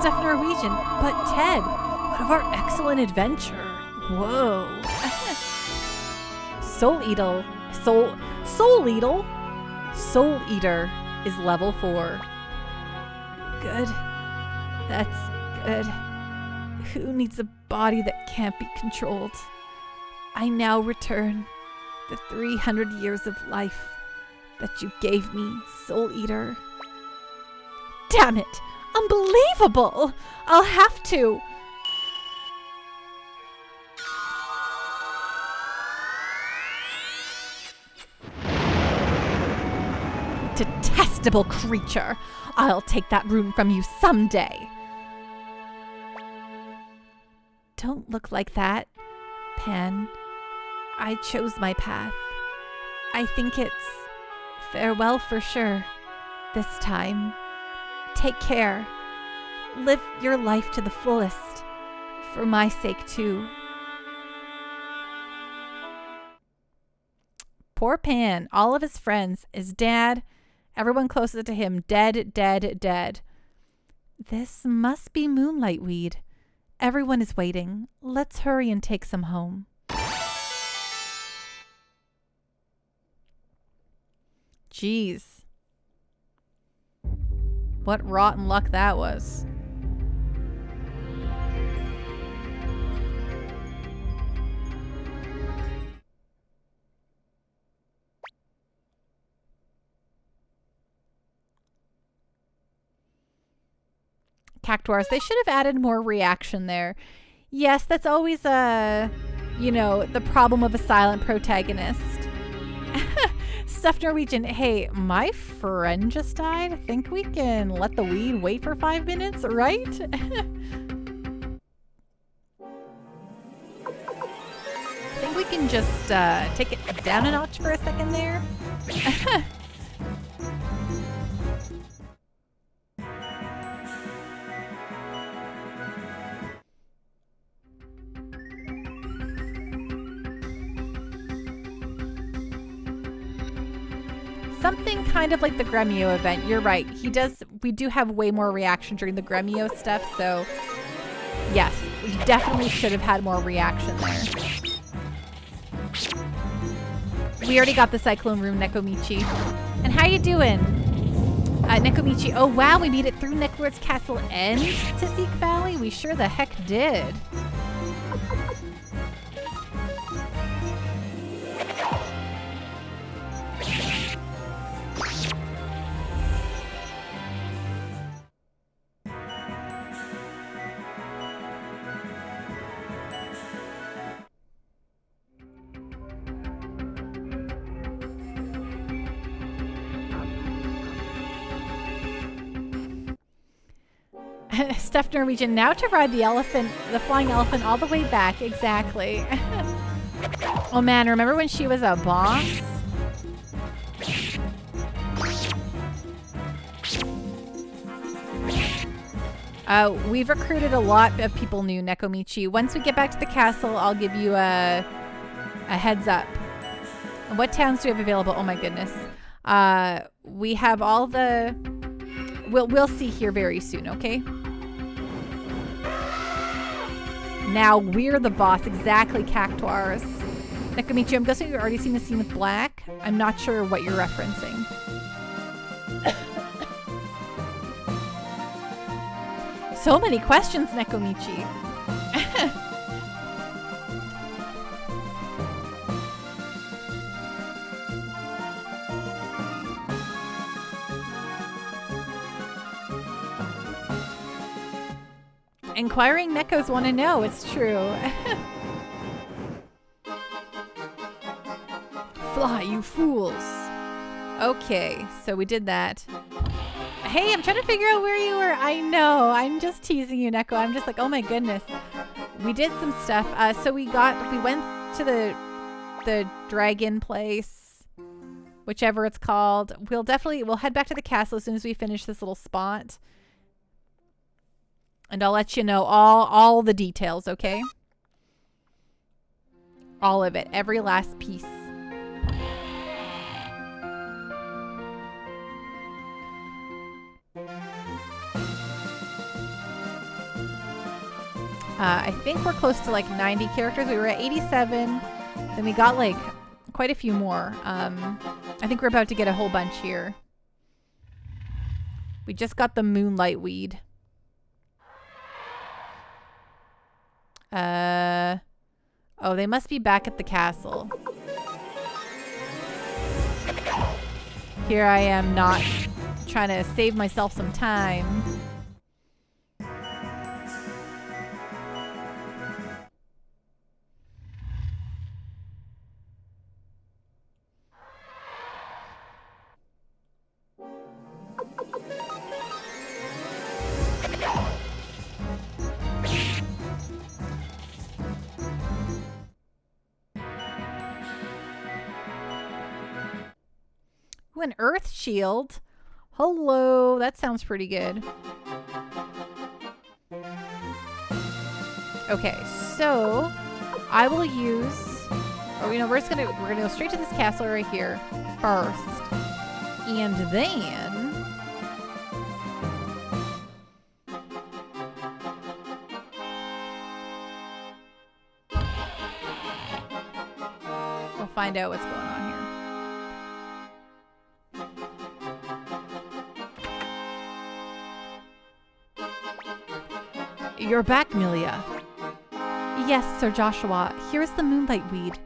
Stuff Norwegian, but Ted, what of our excellent adventure? Whoa. Soul Eater is level 4. Good. That's good. Who needs a body that can't be controlled? I now return the 300 years of life that you gave me, Soul Eater. Damn it! Unbelievable! I'll have to. detestable creature. I'll take that rune from you someday. Don't look like that, Pan. I chose my path. I think it's farewell for sure this time. Take care. Live your life to the fullest. For my sake, too. Poor Pan. All of his friends, his dad, everyone closest to him, dead, dead, dead. This must be moonlight weed. Everyone is waiting. Let's hurry and take some home. Jeez. What rotten luck that was. Cactuars, they should have added more reaction there. Yes, that's always the problem of a silent protagonist. Stuffed Norwegian, hey, my friend just died. I think we can let the weed wait for 5 minutes, right? I think we can just take it down a notch for a second there. Something kind of like the Gremio event. You're right. We do have way more reaction during the Gremio stuff, so yes, we definitely should have had more reaction there. We already got the Cyclone Room, Nekomichi. And how you doing? Nekomichi, oh wow, we made it through Neclord's castle and Tisseak Valley? We sure the heck did. Stuffed Norwegian, now to ride the flying elephant all the way back. Exactly. Oh man, remember when she was a boss? We've recruited a lot of people new, Nekomichi. Once we get back to the castle, I'll give you a heads up. What towns do we have available? Oh my goodness. We have all the... We'll see here very soon, okay? Now we're the boss. Exactly, Cactuars. Nekomichi, I'm guessing you've already seen the scene with Black. I'm not sure what you're referencing. So many questions, Nekomichi. Inquiring Nekos want to know. It's true. Fly, you fools. Okay, so we did that. Hey, I'm trying to figure out where you were. I know. I'm just teasing you, Neko. I'm just like, oh my goodness. We did some stuff. So we went to the dragon place, whichever it's called. We'll head back to the castle as soon as we finish this little spot. And I'll let you know all the details, okay? All of it. Every last piece. I think we're close to like 90 characters. We were at 87. Then we got like quite a few more. I think we're about to get a whole bunch here. We just got the moonlight weed. Oh, they must be back at the castle. Here I am not trying to save myself some time. an earth shield. Hello, that sounds pretty good. Okay, so I will use, we're gonna go straight to this castle right here first. And then we'll find out what's going on here. You're back, Milia. Yes, Sir Joshua. Here's the moonlight weed.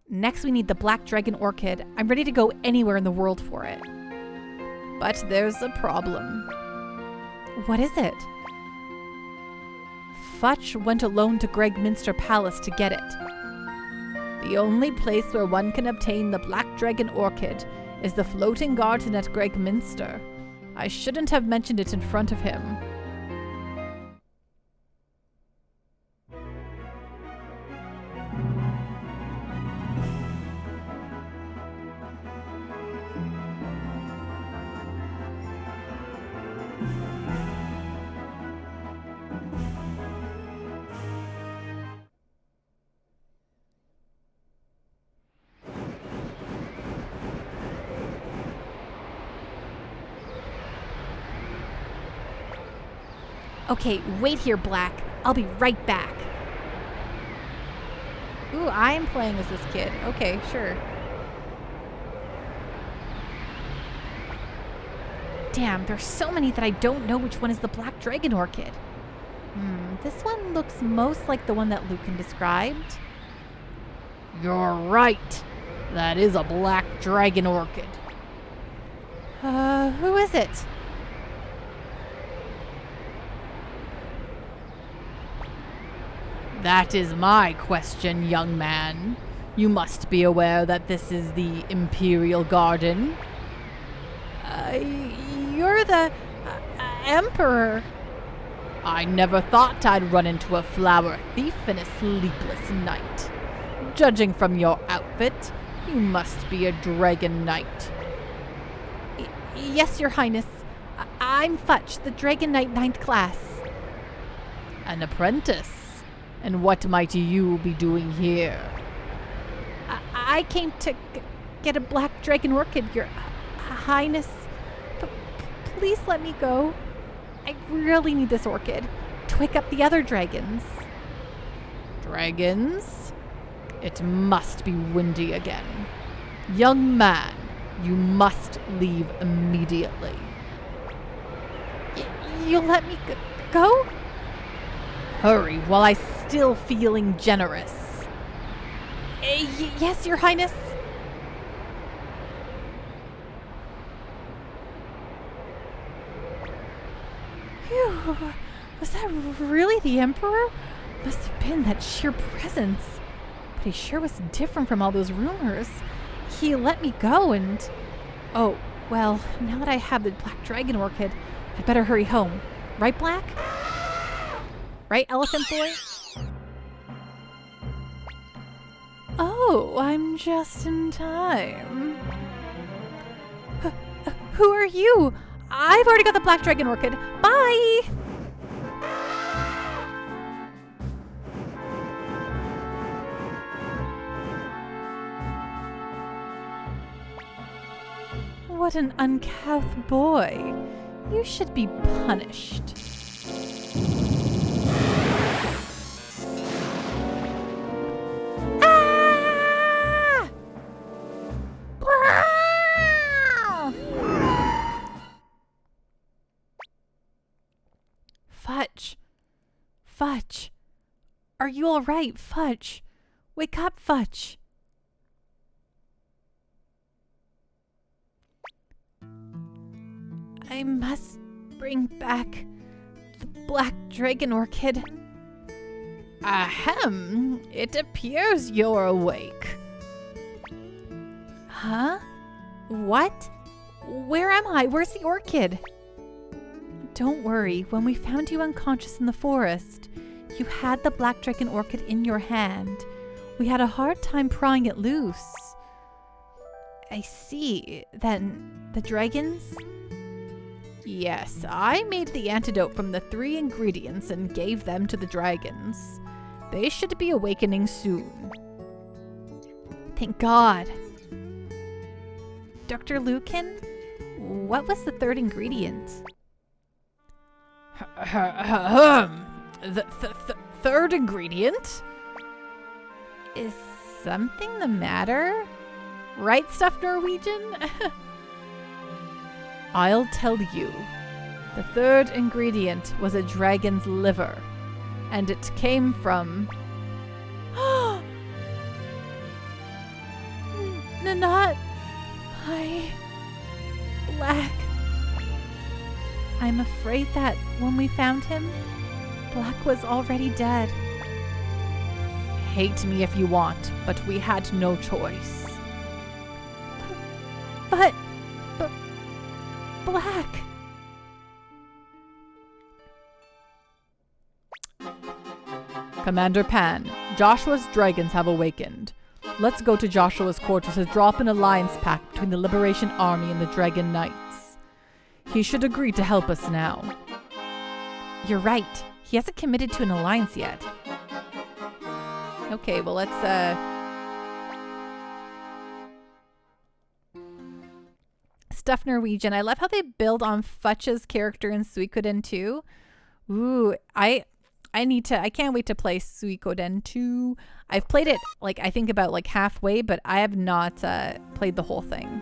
Next, we need the black dragon orchid. I'm ready to go anywhere in the world for it. But there's a problem. What is it? Futch went alone to Gregminster Palace to get it. The only place where one can obtain the black dragon orchid is the floating garden at Gregminster. I shouldn't have mentioned it in front of him. Okay, wait here, Black. I'll be right back. Ooh, I'm playing as this kid. Okay, sure. Damn, there's so many that I don't know which one is the black dragon orchid. This one looks most like the one that Lucan described. You're right. That is a black dragon orchid. Who is it? That is my question, young man. You must be aware that this is the Imperial Garden. You're the Emperor. I never thought I'd run into a flower thief in a sleepless night. Judging from your outfit, you must be a dragon knight. Yes, Your Highness. I'm Futch, the Dragon Knight 9th class. An apprentice? And what might you be doing here? I came to get a black dragon orchid, Your Highness. Please let me go. I really need this orchid to wake up the other dragons. Dragons? It must be windy again. Young man, you must leave immediately. You'll let me go? Hurry, while I'm still feeling generous. Yes, Your Highness. Phew, was that really the Emperor? Must have been that sheer presence. But he sure was different from all those rumors. He let me go and... Oh, well, now that I have the black dragon orchid, I'd better hurry home. Right, Black? Right, Elephant Boy? Oh, I'm just in time. Who are you? I've already got the black dragon orchid. Bye! What an uncouth boy. You should be punished. Futch. Are you all right, Futch? Wake up, Futch. I must bring back the black dragon orchid. Ahem, it appears you're awake. Huh? What? Where am I? Where's the orchid? Don't worry, when we found you unconscious in the forest, you had the black dragon orchid in your hand. We had a hard time prying it loose. I see. Then the dragons? Yes, I made the antidote from the 3 ingredients and gave them to the dragons. They should be awakening soon. Thank God. Dr. Lucan, what was the 3rd ingredient? The 3rd ingredient? Is something the matter? Right stuff, Norwegian? I'll tell you. The 3rd ingredient was a dragon's liver, and it came from... Not my Black. I'm afraid that when we found him, Black was already dead. Hate me if you want, but we had no choice. But Black. Commander Pan, Joshua's dragons have awakened. Let's go to Joshua's quarters to drop an alliance pact between the Liberation Army and the Dragon Knights. He should agree to help us now. You're right. He hasn't committed to an alliance yet. Okay, well let's Stuff Norwegian. I love how they build on Futch's character in Suikoden 2. Ooh, I can't wait to play Suikoden 2. I've played it I think about halfway, but I have not played the whole thing.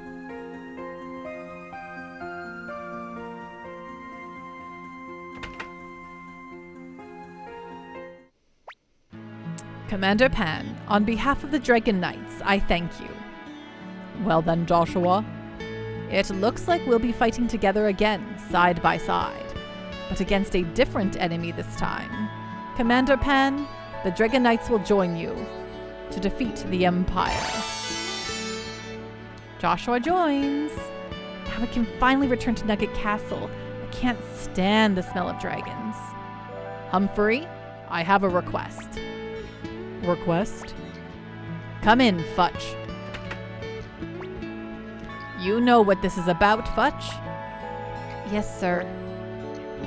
Commander Pan, on behalf of the Dragon Knights, I thank you. Well then, Joshua, it looks like we'll be fighting together again, side by side, but against a different enemy this time. Commander Pan, the Dragon Knights will join you to defeat the Empire. Joshua joins. Now we can finally return to Nugget Castle. I can't stand the smell of dragons. Humphrey, I have a request. Request? Come in, Futch. You know what this is about, Futch? Yes, sir.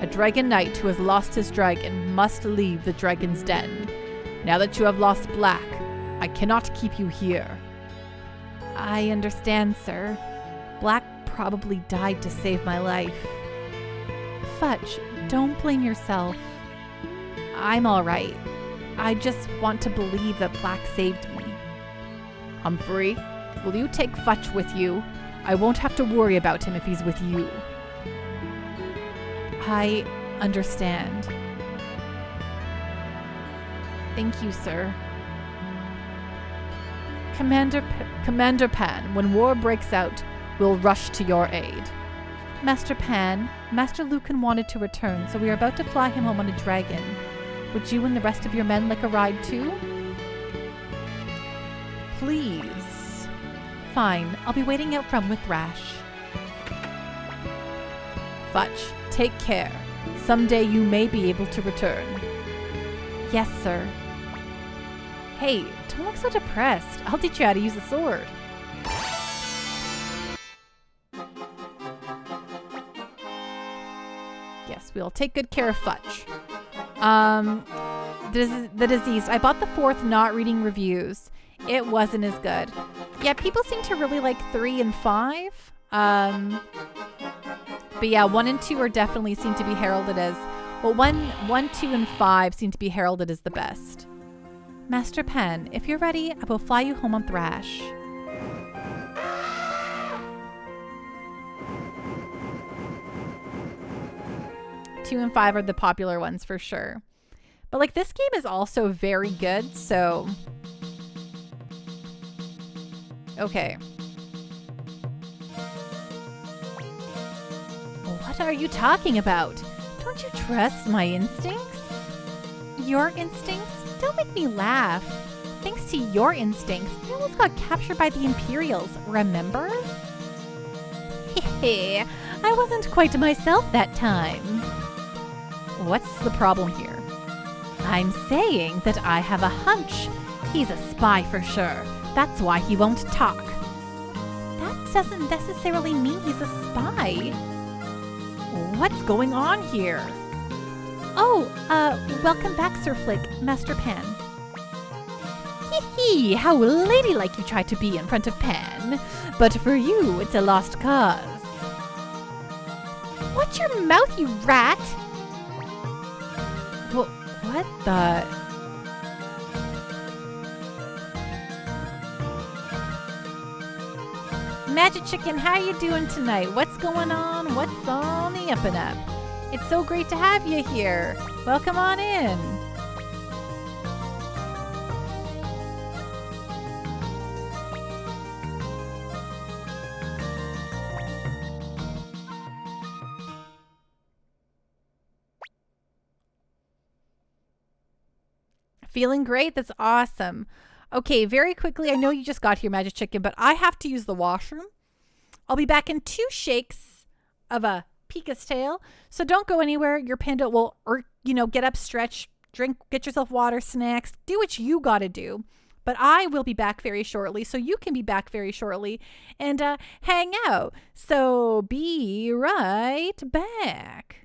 A dragon knight who has lost his dragon must leave the dragon's den. Now that you have lost Black, I cannot keep you here. I understand, sir. Black probably died to save my life. Futch, don't blame yourself. I'm all right. I just want to believe that Black saved me. Humphrey, will you take Futch with you? I won't have to worry about him if he's with you. I understand. Thank you, sir. Commander Pan, when war breaks out, we'll rush to your aid. Master Pan, Master Lucan wanted to return, so we are about to fly him home on a dragon. Would you and the rest of your men like a ride too? Please. Fine, I'll be waiting out front with Rash. Futch, take care. Someday you may be able to return. Yes, sir. Hey, don't look so depressed. I'll teach you how to use a sword. Yes, we'll take good care of Futch. The Diseased. I bought the 4th not reading reviews. It wasn't as good. Yeah, people seem to really like 3 and 5. But yeah, 1 and 2 are definitely seem to be heralded as... Well, 1, 2, and 5 seem to be heralded as the best. Master Pan, if you're ready, I will fly you home on Thrash. Two and 5 are the popular ones for sure. But this game is also very good, so... Okay. What are you talking about? Don't you trust my instincts? Your instincts? Don't make me laugh. Thanks to your instincts, I almost got captured by the Imperials, remember? Hehe, I wasn't quite myself that time. What's the problem here? I'm saying that I have a hunch. He's a spy for sure. That's why he won't talk. That doesn't necessarily mean he's a spy. What's going on here? Oh, welcome back, Sir Flick, Master Pan. Hee, how ladylike you try to be in front of Pan. But for you, it's a lost cause. Watch your mouth, you rat! What the... Magic Chicken, how you doing tonight? What's going on? What's on the up and up? It's so great to have you here. Welcome on in. Feeling great? That's awesome. Okay, very quickly, I know you just got here, Magic Chicken, but I have to use the washroom. I'll be back in 2 shakes of a Pika's tail. So don't go anywhere. Your panda will, get up, stretch, drink, get yourself water, snacks, do what you got to do. But I will be back very shortly, so you can be back very shortly and hang out. So be right back.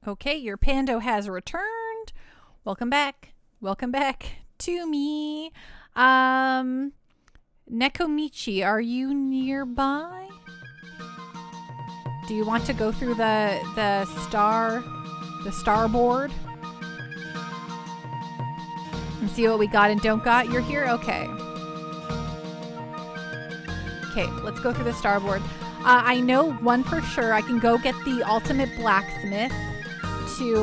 Okay, your Pando has returned. Welcome back. Welcome back to me. Nekomichi, are you nearby? Do you want to go through the starboard and see what we got and don't got? You're here? Okay. Okay, let's go through the starboard. I know one for sure. I can go get the ultimate blacksmith to,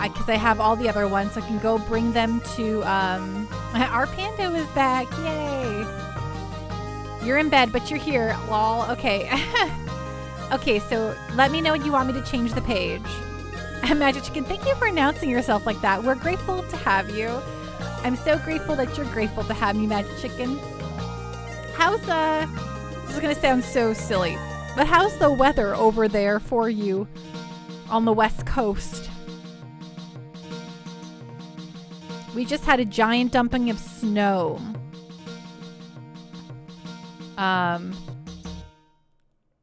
because I have all the other ones. So I can go bring them to, our Pando is back. Yay. You're in bed, but you're here. Lol. Okay. Okay, so let me know when you want me to change the page. Magic Chicken, thank you for announcing yourself like that. We're grateful to have you. I'm so grateful that you're grateful to have me, Magic Chicken. How's, this is going to sound so silly, but how's the weather over there for you on the West Coast? We just had a giant dumping of snow.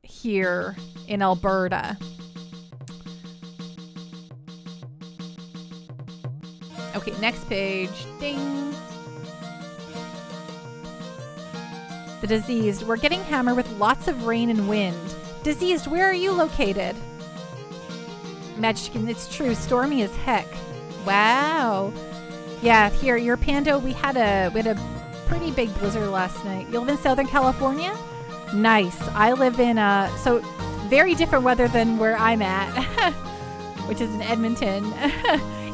Here in Alberta. Okay, next page. Ding. The diseased. We're getting hammered with lots of rain and wind. Diseased, where are you located? Magician, it's true. Stormy as heck. Wow. Yeah, here, your Pando, we had a pretty big blizzard last night. You live in Southern California? Nice. I live in, so very different weather than where I'm at, which is in Edmonton.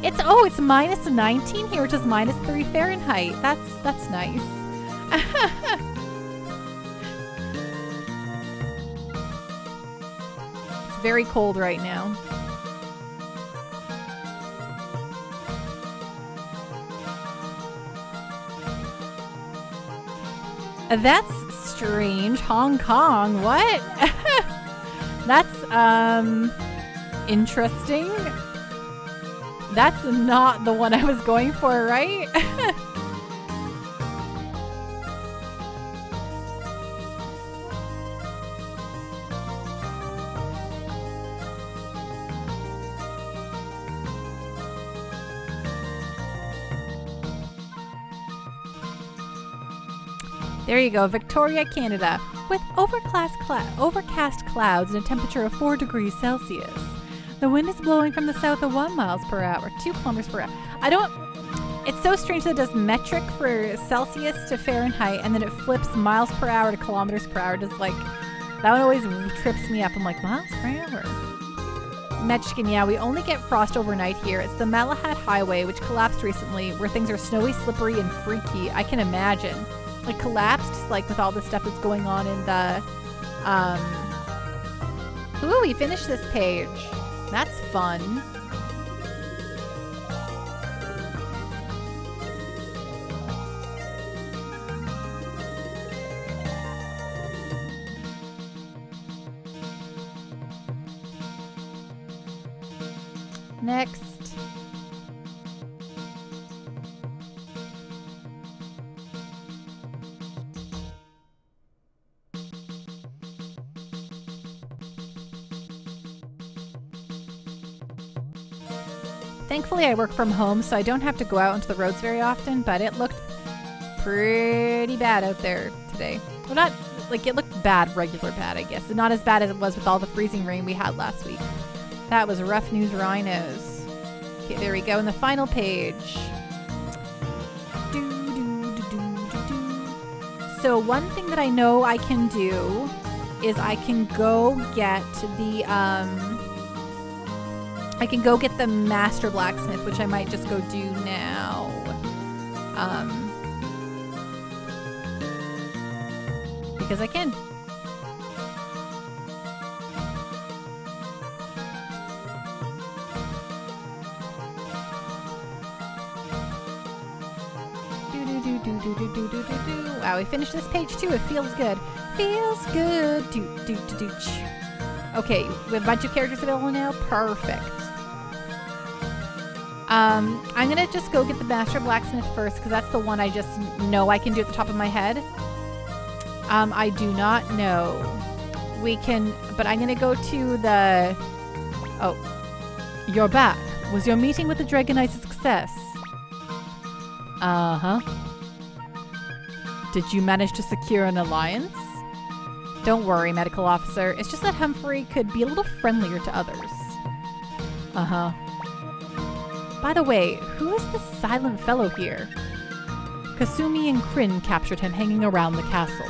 It's minus 19 here, which is minus 3 Fahrenheit. That's nice. It's very cold right now. That's strange. Hong Kong. What? That's interesting. That's not the one I was going for, right? There you go, Victoria, Canada, with overcast clouds and a temperature of 4 degrees Celsius. The wind is blowing from the south at 1 miles per hour, 2 kilometers per hour. It's so strange that it does metric for Celsius to Fahrenheit, and then it flips miles per hour to kilometers per hour. Just like, that one always trips me up. I'm like, miles per hour. Mexican, yeah, we only get frost overnight here. It's the Malahat Highway, which collapsed recently, where things are snowy, slippery, and freaky. I can imagine. Like, collapsed, like, with all the stuff that's going on in the, Ooh, we finished this page. That's fun. Next. Thankfully, I work from home, so I don't have to go out onto the roads very often, but it looked pretty bad out there today. Well, not, like, it looked bad, regular bad, I guess. Not as bad as it was with all the freezing rain we had last week. That was rough news, rhinos. Okay, there we go. And the final page. So one thing that I know I can do is I can go get the Master Blacksmith, which I might just go do now. Because I can. Wow, we finished this page too. It feels good. Feels good. Okay, we have a bunch of characters available now. Perfect. I'm gonna just go get the Master Blacksmith first, because that's the one I just know I can do at the top of my head. I do not know. We can, but I'm gonna go to the... Oh, you're back. Was your meeting with the Dragonites a success? Uh-huh. Did you manage to secure an alliance? Don't worry, medical officer. It's just that Humphrey could be a little friendlier to others. Uh-huh. By the way, who is this silent fellow here? Kasumi and Kryn captured him hanging around the castle.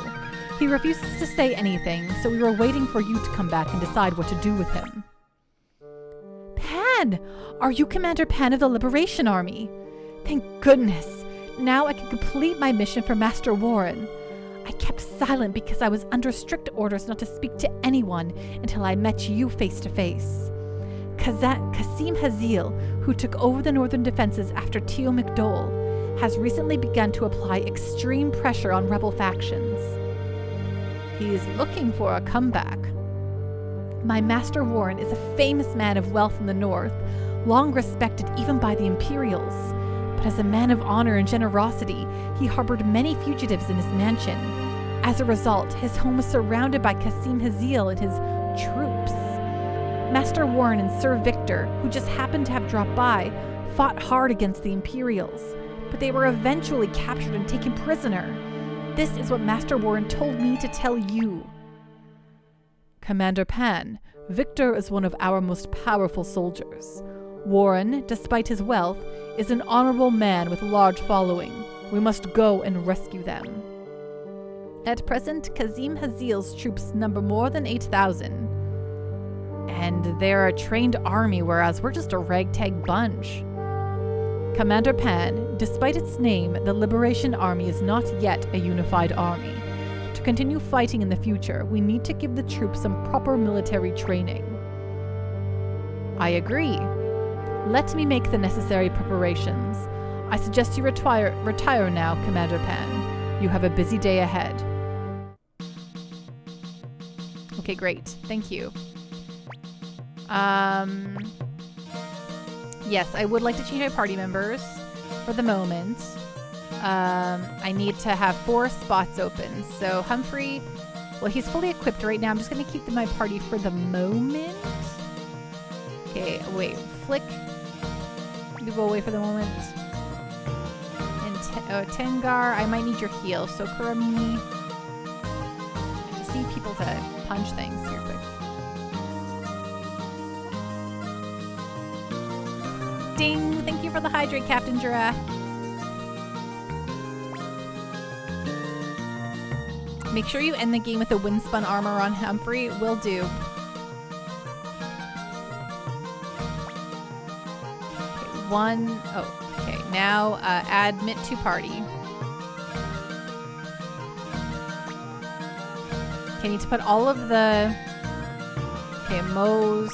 He refuses to say anything, so we were waiting for you to come back and decide what to do with him. Pan! Are you Commander Pan of the Liberation Army? Thank goodness! Now I can complete my mission for Master Warren. I kept silent because I was under strict orders not to speak to anyone until I met you face to face. Kasim Hazil, who took over the northern defenses after Teo McDowell, has recently begun to apply extreme pressure on rebel factions. He's looking for a comeback. My Master Warren is a famous man of wealth in the north, long respected even by the Imperials, but as a man of honor and generosity, he harbored many fugitives in his mansion. As a result, his home was surrounded by Qasim Hazil and his troops. Master Warren and Sir Victor, who just happened to have dropped by, fought hard against the Imperials, but they were eventually captured and taken prisoner. This is what Master Warren told me to tell you. Commander Pan, Victor is one of our most powerful soldiers. Warren, despite his wealth, is an honorable man with a large following. We must go and rescue them. At present, Qasim Hazil's troops number more than 8,000. And they're a trained army, whereas we're just a ragtag bunch. Commander Pan, despite its name, the Liberation Army is not yet a unified army. To continue fighting in the future, we need to give the troops some proper military training. I agree. Let me make the necessary preparations. I suggest you retire now, Commander Pan. You have a busy day ahead. Okay, great. Thank you. Yes, I would like to change my party members for the moment. I need to have 4 spots open. So Humphrey, well, he's fully equipped right now. I'm just going to keep my party for the moment. Okay, wait. Flick. You go away for the moment. And Tengar, I might need your heal. So Kuramini. I just need people to punch things here quick. Ding! Thank you for the hydrate, Captain Giraffe. Make sure you end the game with a windspun armor on Humphrey. Will do. Okay, 1. Oh, okay. Now admit to party. Okay, I need to put all of the... Okay, Moe's...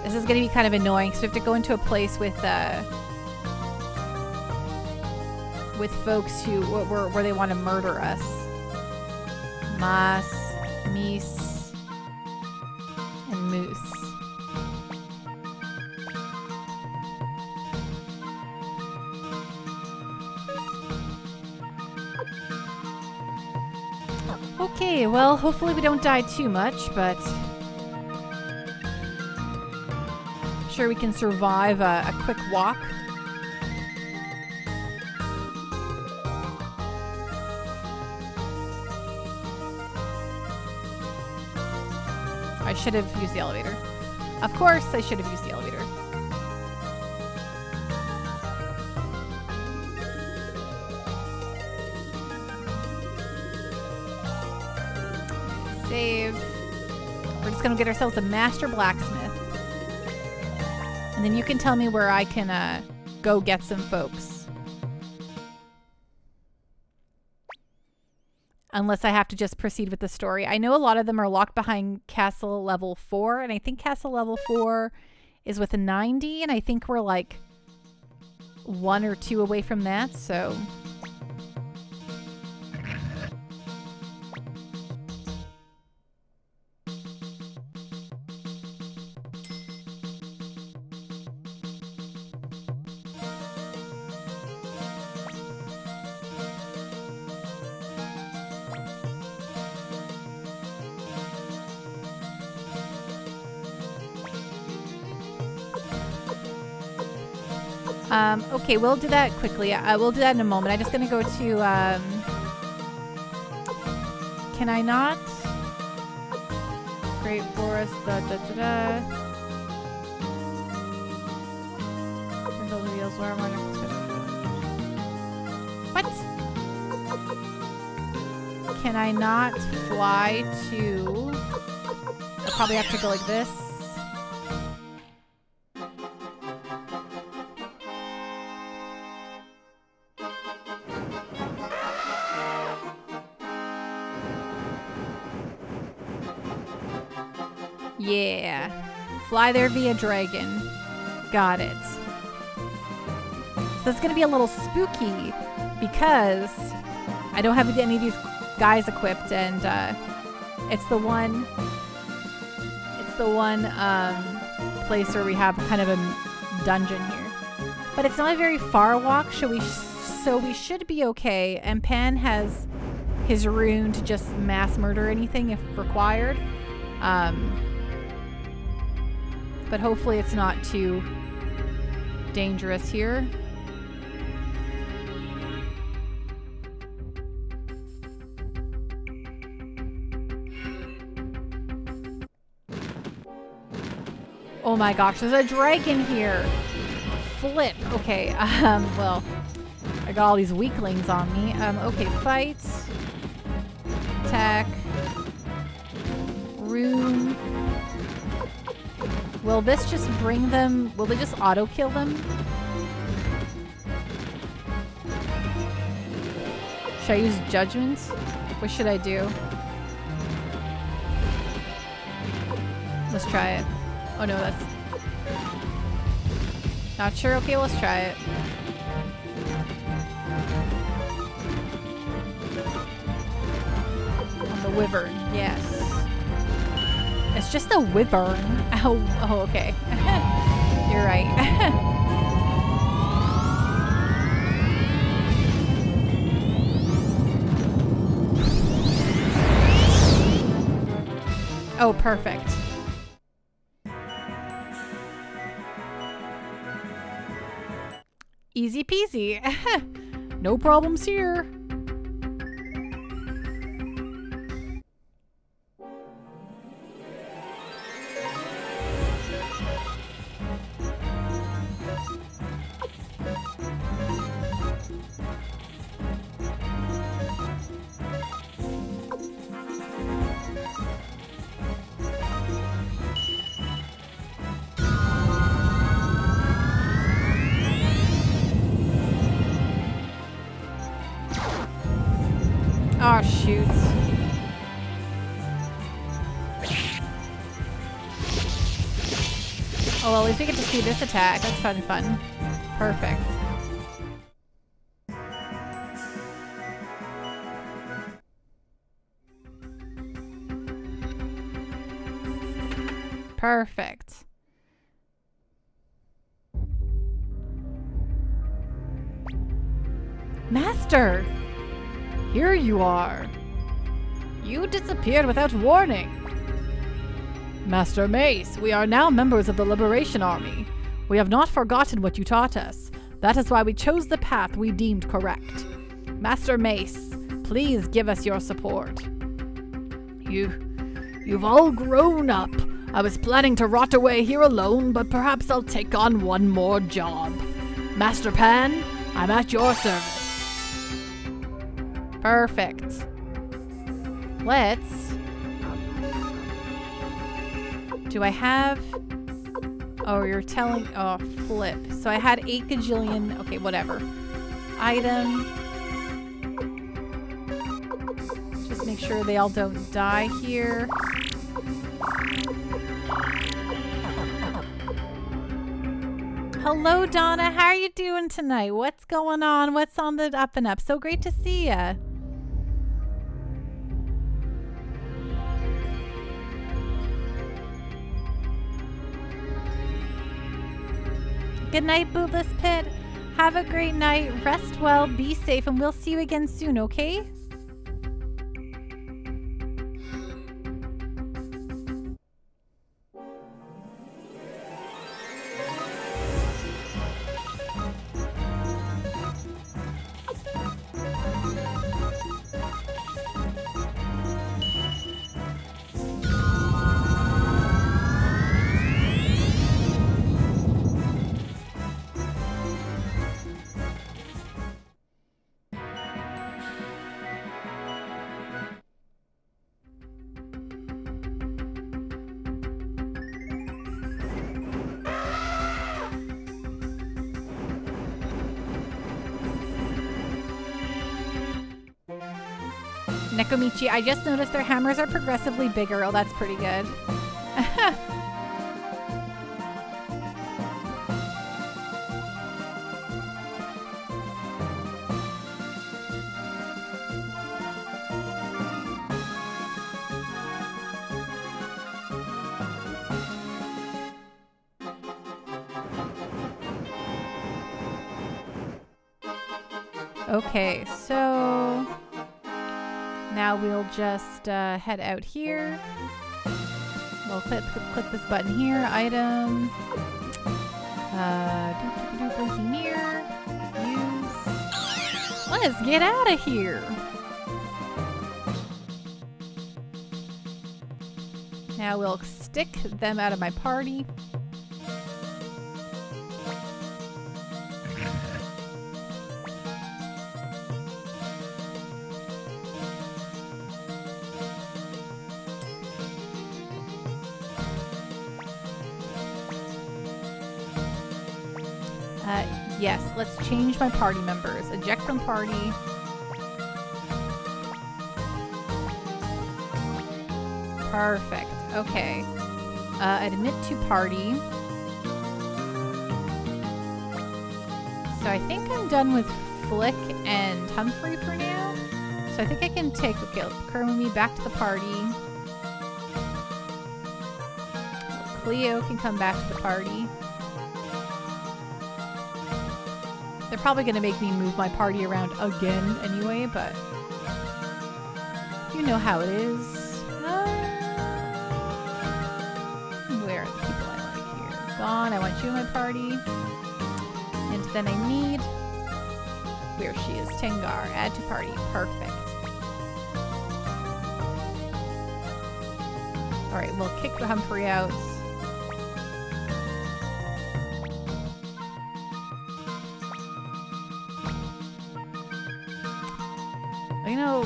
This is going to be kind of annoying, so we have to go into a place with folks who where they want to murder us. Mas, Mies, and Moose. Okay, well, hopefully we don't die too much, but I'm sure we can survive a quick walk. I should have used the elevator. Of course, I should have used the elevator. Save. We're just gonna get ourselves a master blacksmith. And then you can tell me where I can go get some folks. Unless I have to just proceed with the story. I know a lot of them are locked behind castle level 4. And I think castle level 4 is with a 90. And I think we're like 1 or 2 away from that. So... okay, we'll do that quickly. We'll do that in a moment. I'm just going to go to, can I not? Great Forest, Where am I? What? Can I not fly to... I probably have to go like this. Yeah. Fly there via dragon. Got it. So it's going to be a little spooky because I don't have any of these guys equipped, and it's the the one place where we have kind of a dungeon here. But it's not a very far walk, so we should be okay. And Pan has his rune to just mass murder anything if required. But hopefully it's not too dangerous here. Oh my gosh, there's a dragon here. Flip. Okay, well, I got all these weaklings on me. Okay, fight. Attack. Rune. Will this just bring them? Will they just auto kill them? Should I use judgment? What should I do? Let's try it. Oh no, that's not sure. Okay, let's try it. On the wyvern, yes. It's just a wyvern. Oh, okay. You're right. Oh, perfect. Easy peasy. No problems here. Oh, shoot. Oh, well, at least we get to see this attack. That's fun. Perfect. Perfect. Master! Here you are. You disappeared without warning. Master Mace, we are now members of the Liberation Army. We have not forgotten what you taught us. That is why we chose the path we deemed correct. Master Mace, please give us your support. You've all grown up. I was planning to rot away here alone, but perhaps I'll take on one more job. Master Pan, I'm at your service. Perfect. Let's... Do I have... Oh, you're telling... Oh, flip. So I had 8 gajillion... Okay, whatever. Item. Just make sure they all don't die here. Hello, Donna. How are you doing tonight? What's going on? What's on the up and up? So great to see ya. Good night, Bootless Pit. Have a great night. Rest well, be safe, and we'll see you again soon, okay? Nekomichi, I just noticed their hammers are progressively bigger. Oh, that's pretty good. Okay, so now we'll just head out here. We'll click this button here. Item. Blinking mirror. Use. Let's get out of here. Now we'll stick them out of my party. Yes, let's change my party members. Eject from party. Perfect. Okay. Admit to party. So I think I'm done with Flick and Humphrey for now. So I think I can take, okay, Kermit back to the party. Cleo can come back to the party. They're probably going to make me move my party around again anyway, but you know how it is. Where are the people I like here? Gone. I want you in my party. And then I need... Where she is. Tengar. Add to party. Perfect. Alright, we'll kick the Humphrey out. You know...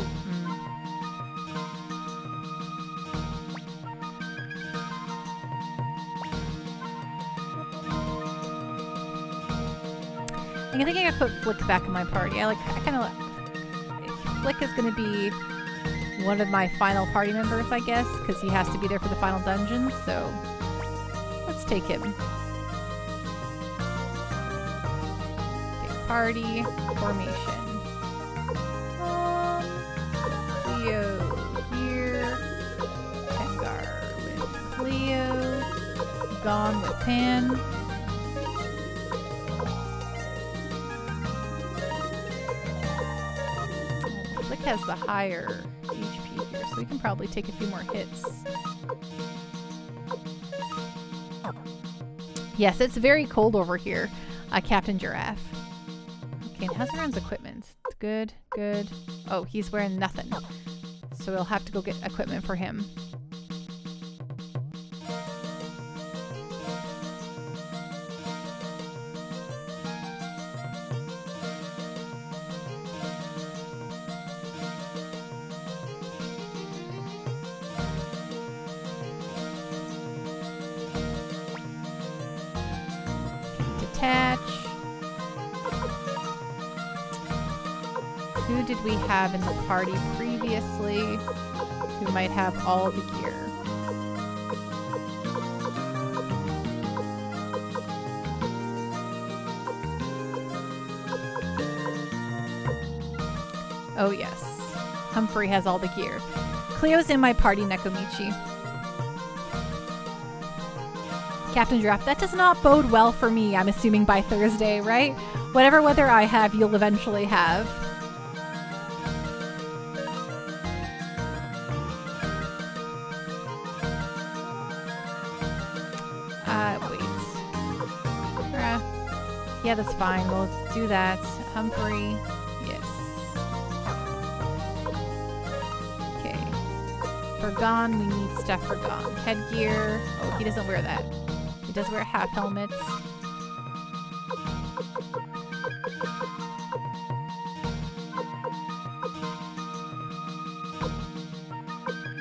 I think I gotta put Flick back in my party. I kind of... Flick is gonna be one of my final party members, I guess, because he has to be there for the final dungeon, so... Let's take him. Take party. Formation. Cleo here. Tengar with Cleo. Gone with Pan. Flick has the higher HP here, so we can probably take a few more hits. Yes, it's very cold over here, Captain Giraffe. Okay, and how's everyone's equipment? Good, good. Oh, he's wearing nothing. So we'll have to go get equipment for him. Detach. Who did we have in the party previously who might have all the gear? Oh yes, Humphrey has all the gear. Cleo's in my party, Nekomichi. Captain Giraffe, that does not bode well for me, I'm assuming by Thursday, right? Whatever weather I have, you'll eventually have. Wait. Yeah, that's fine. We'll do that. Humphrey. Yes. Okay. For Gon, we need stuff for Gon. Headgear. Oh, he doesn't wear that. He does wear half helmets.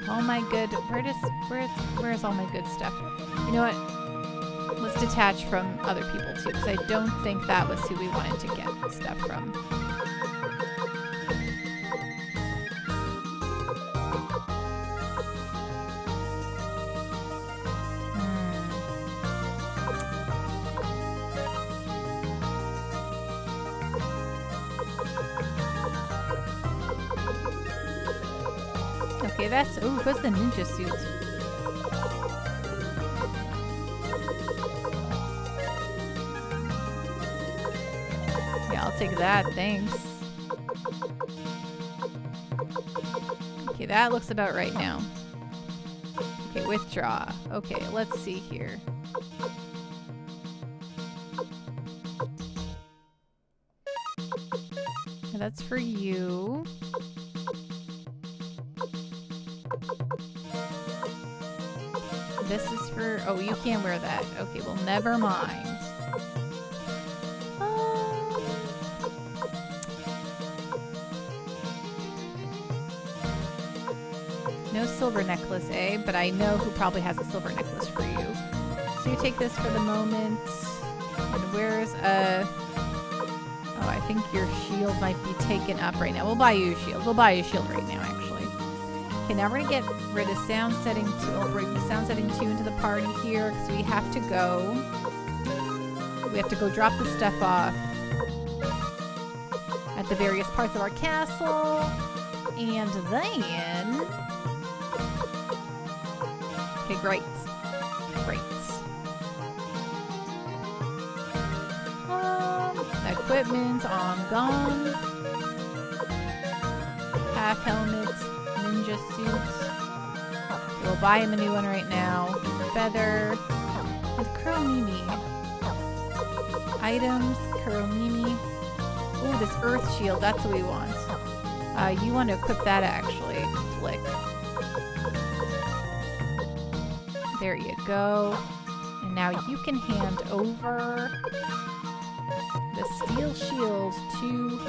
All my good... Where's all my good stuff? You know what? Let's detach from other people too, because I don't think that was who we wanted to get stuff from. Okay, that's... Ooh, what's the ninja suit? Yeah, I'll take that, thanks. that looks about right now. Okay, withdraw. Okay, let's see here. That's for you. This is for... Oh, you can't wear that. Okay, well, never mind. No silver necklace, eh? But I know who probably has a silver necklace for you. So you take this for the moment. And where's a... Oh, I think your shield might be taken up right now. We'll buy you a shield. We'll buy you a shield right now, actually. Okay, now we're going to get rid of sound setting 2. I'll bring sound setting 2 into the party here because we have to go. We have to go drop the stuff off at the various parts of our castle. And then... Okay, great. Great. Equipment on gone. Half helmet. Ninja suit. Okay, we'll buy him a new one right now. Feather. And Kuromimi. Items. Kuromimi. Ooh, this earth shield. That's what we want. You want to equip that actually. Flick. There you go. And now you can hand over the steel shield to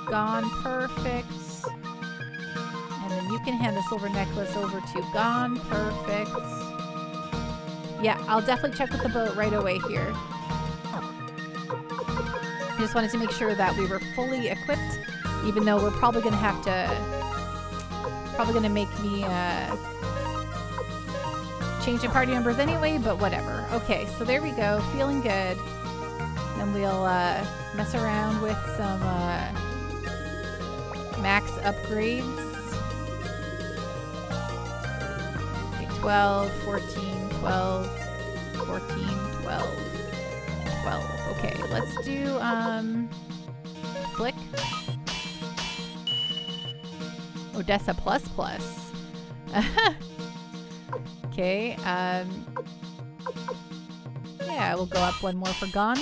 Gone Perfect. And then you can hand the silver necklace over to Gone Perfect. Yeah, I'll definitely check with the boat right away here. I just wanted to make sure that we were fully equipped, even though we're probably going to have to... Probably going to make me... change the party members anyway, but whatever. Okay, so there we go. Feeling good. Then we'll mess around with some max upgrades. Okay, 12, 14, 12, 14, 12, 12. Okay, let's do Flick. Odessa plus plus. Okay, yeah, we'll go up one more for Gone.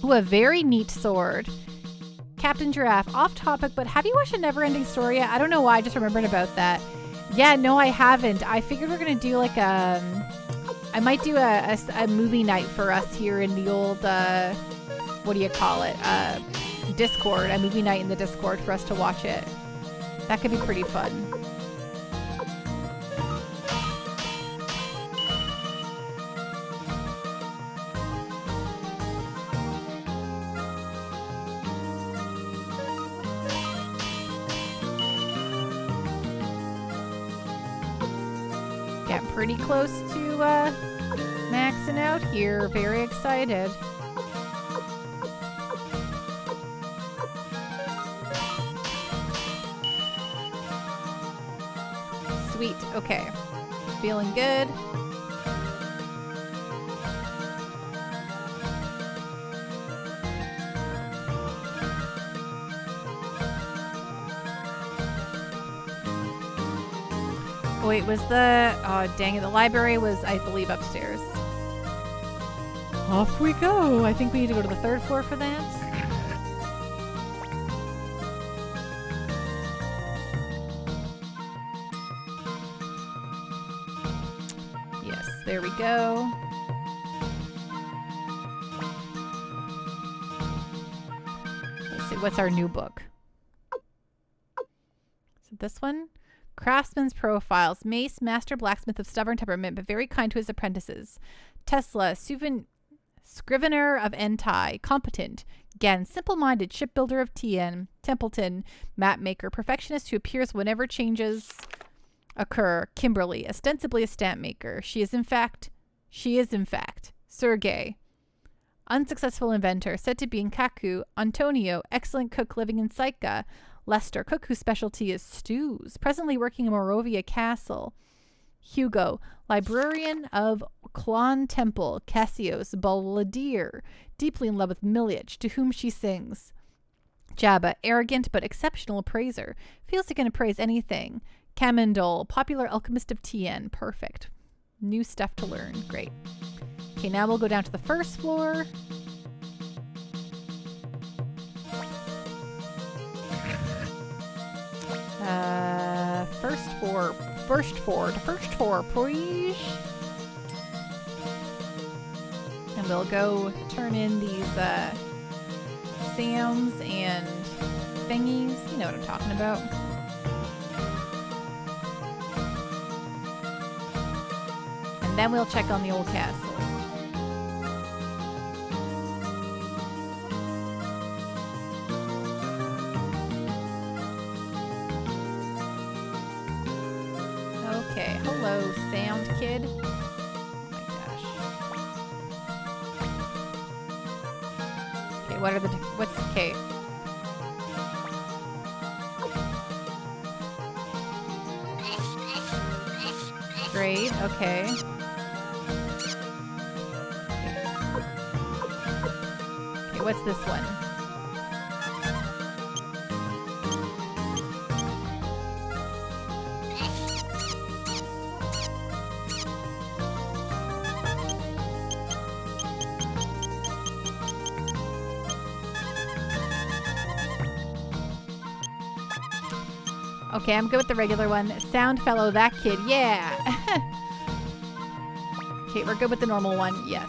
Ooh, a very neat sword. Captain Giraffe, off topic, but have you watched a Never-Ending Story yet? I don't know why, I just remembered about that. Yeah, no, I haven't. I figured we're gonna do like I might do a movie night for us here in the old, what do you call it? Discord, a movie night in the Discord for us to watch it. That could be pretty fun. Pretty close to maxing out here. Very excited. Sweet. Okay. Feeling good. Wait, was the... Oh, dang it. The library was, I believe, upstairs. Off we go. I think we need to go to the 3rd floor for that. Yes, there we go. Let's see, what's our new book? Is it this one? Craftsman's Profiles. Mace, master blacksmith of stubborn temperament, but very kind to his apprentices. Tesla, scrivener of Entai, competent. Gen, simple-minded shipbuilder of Tien. Templeton, map maker, perfectionist who appears whenever changes occur. Kimberly, ostensibly a stamp maker. She is in fact. Sergei, unsuccessful inventor, said to be in Kaku. Antonio, excellent cook living in Saika. Lester, cook whose specialty is stews, presently working in Morovia Castle. Hugo, librarian of Klon Temple. Cassios, balladeer, deeply in love with Milic, to whom she sings. Jabba, arrogant but exceptional appraiser. Feels he can appraise anything. Kamendol, popular alchemist of Tien. Perfect. New stuff to learn. Great. Okay, now we'll go down to the first floor. First floor, please. And we'll go turn in these sounds and thingies. You know what I'm talking about. And then we'll check on the old castle. Okay, hello, sound kid. Oh my gosh. Okay, what are the what's okay? Great, okay. Okay, what's this one? Okay, I'm good with the regular one. Sound fellow, that kid, yeah. Okay, we're good with the normal one, yes.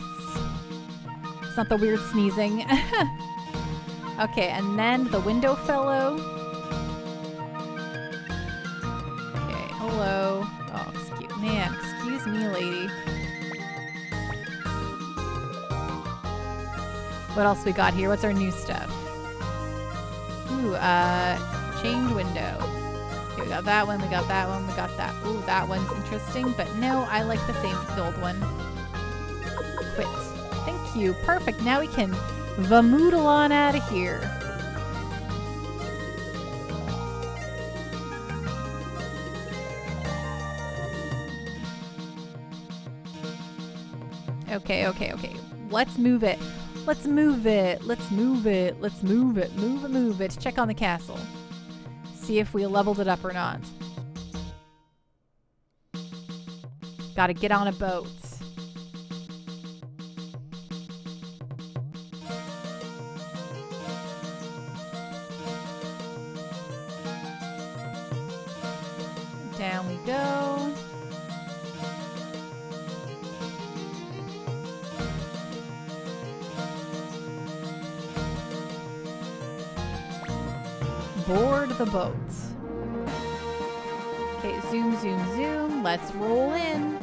It's not the weird sneezing. Okay, and then the window fellow. Okay, hello. Oh, excuse me, lady. What else we got here? What's our new stuff? Ooh, change window. Okay, we got that one, we got that one, we got that. Ooh, that one's interesting, but no, I like the old one. Quit. Thank you. Perfect. Now we can vamoodle on out of here. Okay. Let's move it. Let's move it. Move it. Check on the castle. See if we leveled it up or not. Gotta get on a boat. Down we go. Board the boat. Okay, zoom. Let's roll in.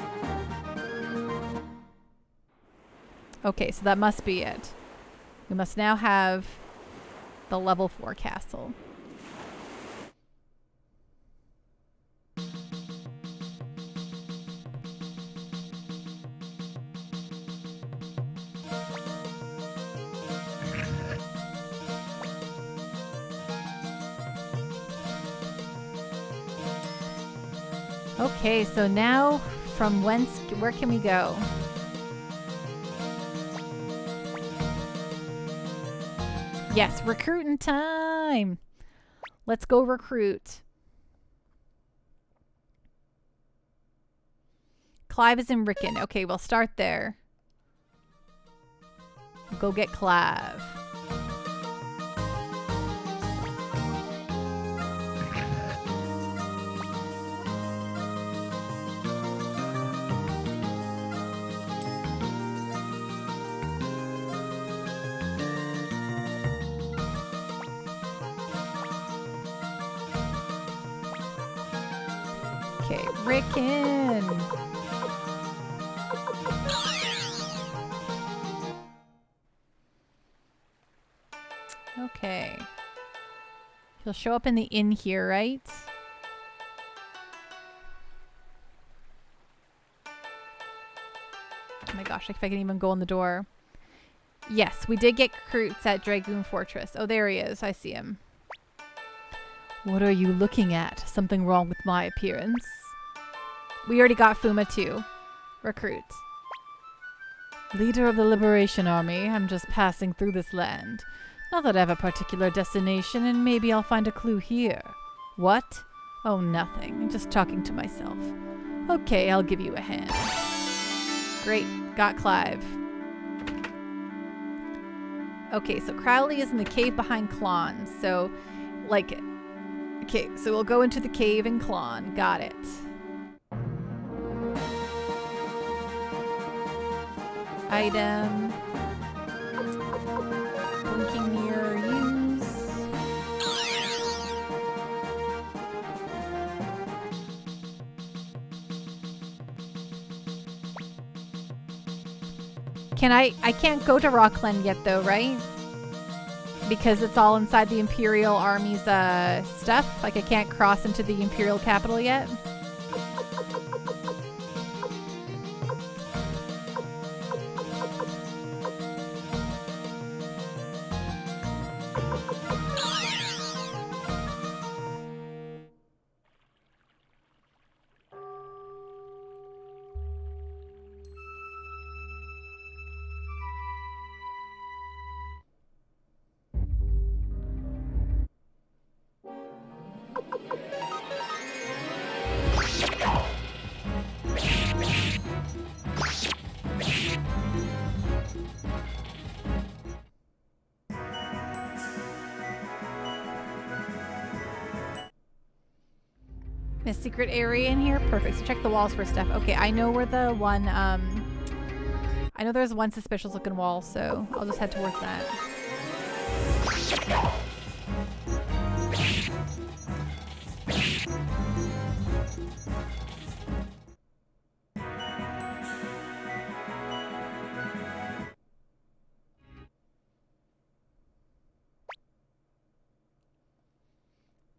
Okay, so that must be it. We must now have the level 4 castle. Okay, so now from where can we go? Yes, recruiting time. Let's go recruit. Clive is in Rickon. Okay, we'll start there. Go get Clive. Okay, Rickon. Okay. He'll show up in the inn here, right? Oh my gosh, if I can even go in the door. Yes, we did get recruits at Dragoon Fortress. Oh, there he is. I see him. What are you looking at? Something wrong with my appearance? We already got Fuma too. Recruit. Leader of the Liberation Army. I'm just passing through this land. Not that I have a particular destination, and maybe I'll find a clue here. What? Oh, nothing. I'm just talking to myself. Okay, I'll give you a hand. Great. Got Clive. Okay, so Crowley is in the cave behind Klon. So, like... Okay, so we'll go into the cave in Klon. Got it. Item. Blinking mirror use. I can't go to Rockland yet though, right? Because it's all inside the Imperial Army's stuff. Like I can't cross into the Imperial capital yet. A secret area in here? Perfect. So check the walls for stuff. Okay, I know where the one, I know there's one suspicious looking wall, so I'll just head towards that.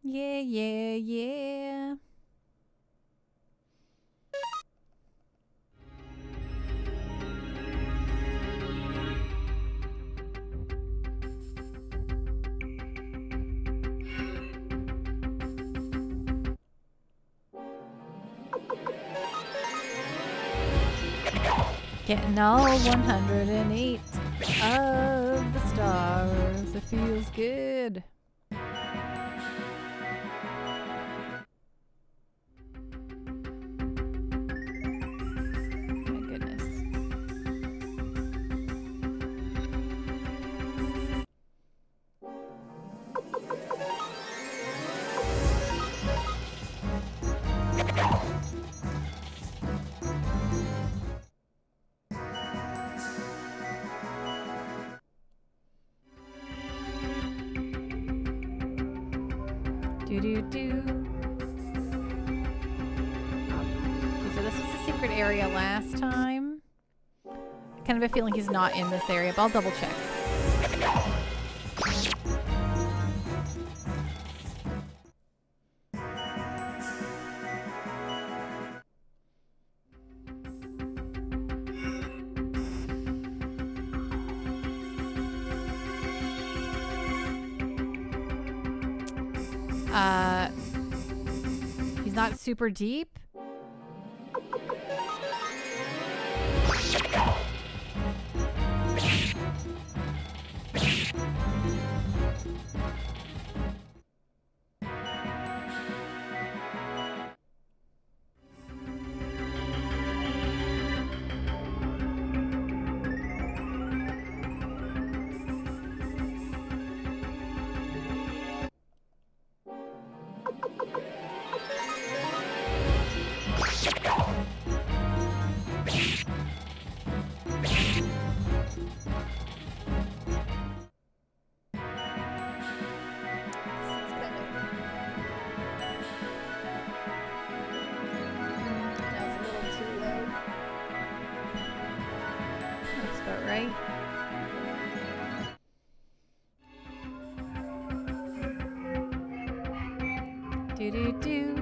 Yeah, yeah, yeah. Getting all 108 of the stars. It feels good. My goodness. Do-do-do. Okay, so this was the secret area last time. I kind of have a feeling he's not in this area, but I'll double check. He's not super deep. Right? Do-do-do.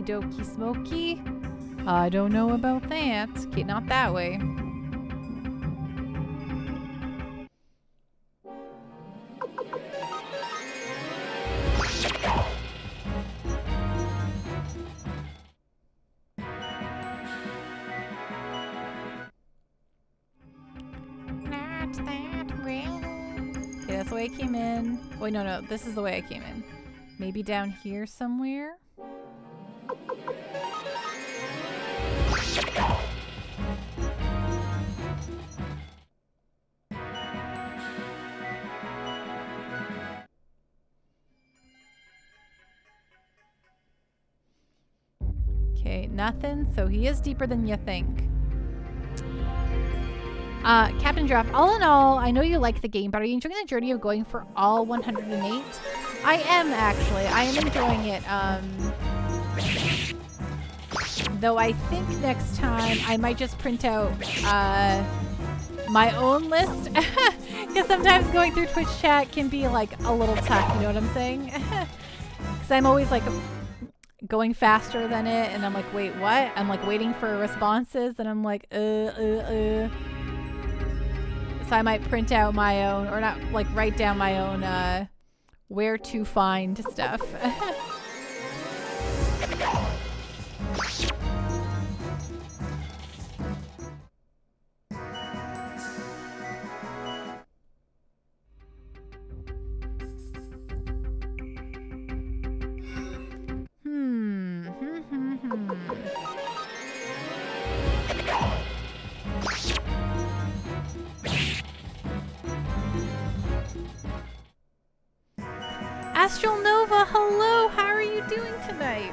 Okie dokie smoky. I don't know about that. Okay, not that way. Not that way. Okay, that's the way I came in. Wait, no, this is the way I came in. Maybe down here somewhere? Okay, nothing. So he is deeper than you think. Captain Giraffe, all in all, I know you like the game, but are you enjoying the journey of going for all 108? I am, actually. I am enjoying it. Though I think next time I might just print out my own list. Because sometimes going through Twitch chat can be like a little tough, you know what I'm saying? Because I'm always like going faster than it, and I'm like, wait, what? I'm like waiting for responses, and I'm like, So I might print out my own, or not, like write down my own where to find stuff. Astral Nova, hello! How are you doing tonight?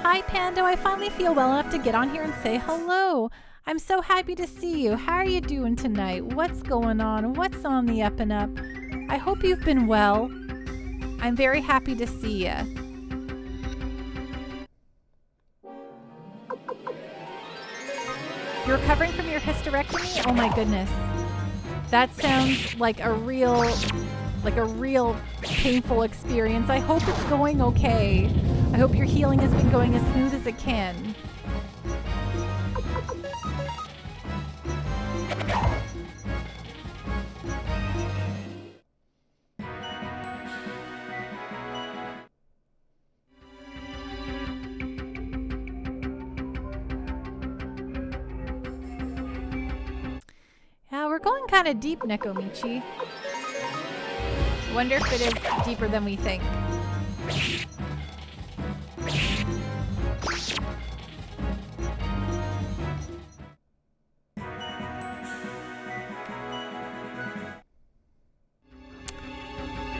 Hi, Pando. I finally feel well enough to get on here and say hello. I'm so happy to see you. How are you doing tonight? What's going on? What's on the up and up? I hope you've been well. I'm very happy to see you. You're recovering from your hysterectomy? Oh my goodness. That sounds like a real painful experience. I hope it's going okay. I hope your healing has been going as smooth as it can. Yeah, we're going kind of deep, Nekomichi. Wonder if it is deeper than we think.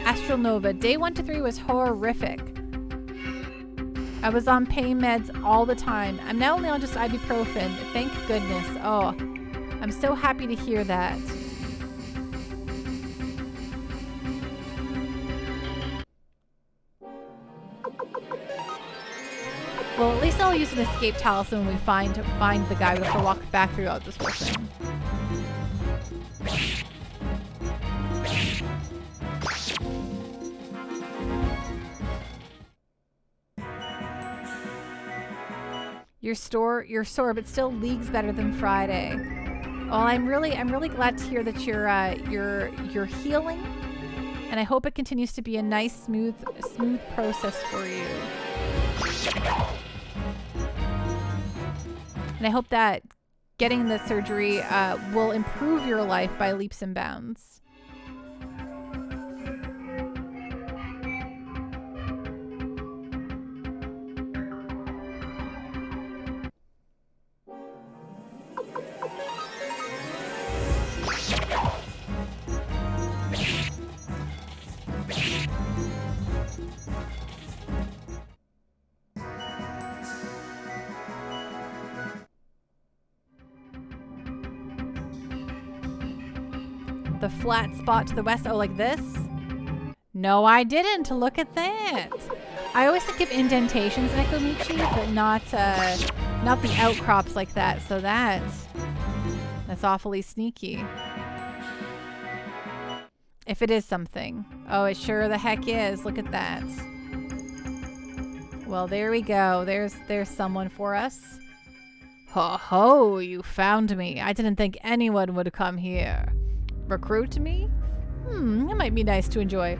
Astral Nova, day 1 to 3 was horrific. I was on pain meds all the time. I'm now only on just ibuprofen. Thank goodness. Oh, I'm so happy to hear that. Well, at least I'll use an escape talisman when we find the guy. We have to walk back throughout this whole thing. You're sore, but still leagues better than Friday. Well, I'm really glad to hear that you're healing, and I hope it continues to be a nice, smooth process for you. And I hope that getting the surgery will improve your life by leaps and bounds. The flat spot to the west. Oh, like this? No, I didn't. Look at that. I always think of indentations, Nekomichi, but not the outcrops like that. So that's awfully sneaky. If it is something. Oh, it sure the heck is. Look at that. Well, there we go. There's someone for us. Ho ho, you found me. I didn't think anyone would come here. Recruit me? It might be nice to enjoy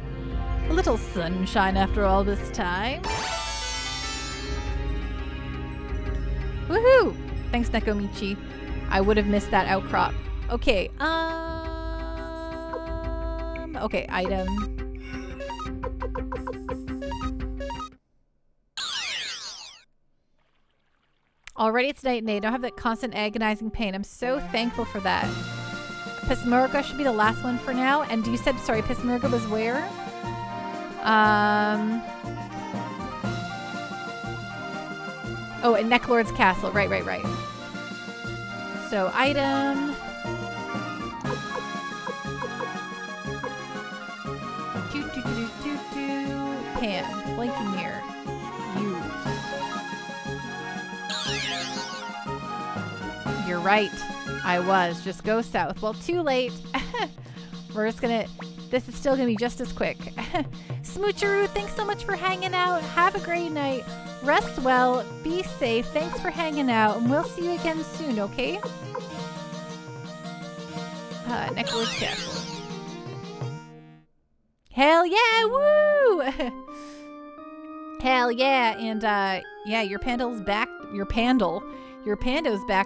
a little sunshine after all this time. Woohoo! Thanks, Nekomichi. I would have missed that outcrop. Okay, okay, item. Already it's night and day. I don't have that constant agonizing pain. I'm so thankful for that. Pismurga should be the last one for now. And you said, sorry, Pismurga was where? Oh, at Neclord's castle. Right. So, item. Pan. Blinking mirror. Use. You're right. I was. Just go south. Well, too late. We're just gonna... This is still gonna be just as quick. Smoocheroo, thanks so much for hanging out. Have a great night. Rest well. Be safe. Thanks for hanging out. And we'll see you again soon, okay? Neclord's castle. Hell yeah! Woo! Hell yeah! And, yeah, your pando's back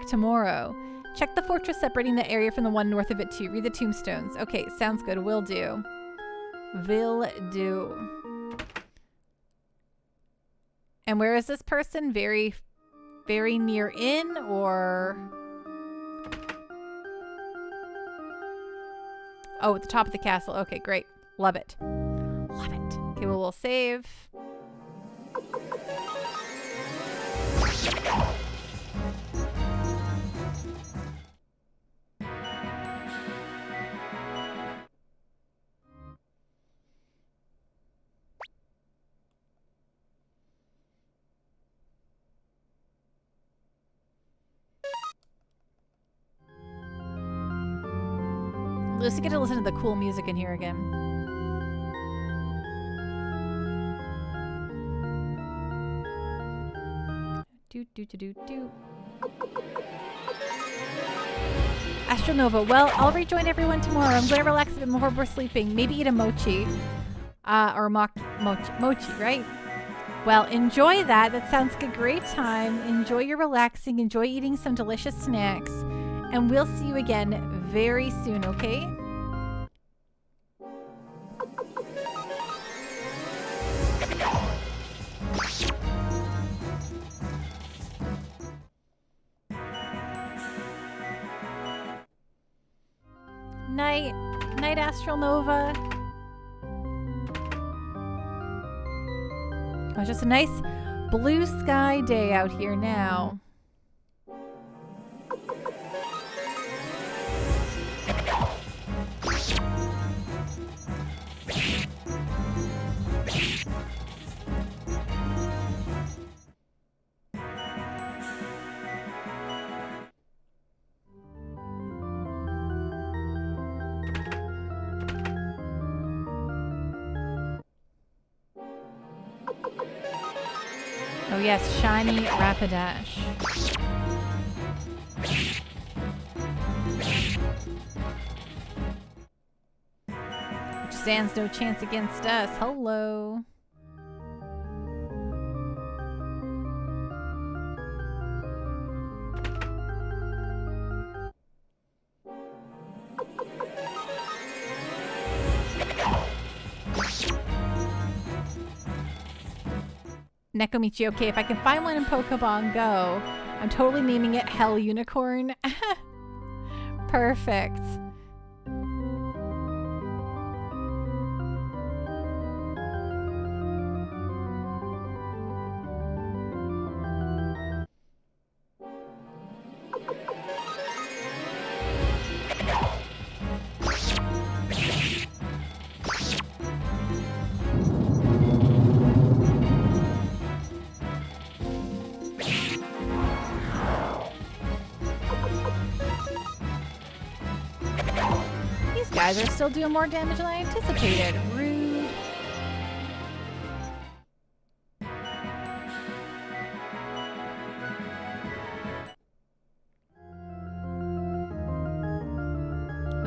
tomorrow. Check the fortress separating the area from the one north of it too. Read the tombstones. Okay, sounds good. Will do. Will do. And where is this person? Very, very near in, or... Oh, at the top of the castle. Okay, great. Love it. Love it. Okay, well, we'll save. Let's get to listen to the cool music in here again. Do. Astronova. Well, I'll rejoin everyone tomorrow. I'm going to relax a bit more before sleeping. Maybe eat a mochi. Or mochi, right? Well, enjoy that. That sounds like a great time. Enjoy your relaxing. Enjoy eating some delicious snacks. And we'll see you again very soon, okay? Night, Astral Nova. Oh, it's just a nice blue sky day out here now. Oh yes, shiny Rapidash. Which stands no chance against us. Hello. Nekomichi, okay, if I can find one in Pokemon Go, I'm totally naming it Hell Unicorn. Perfect. Guys are still doing more damage than I anticipated. Rude.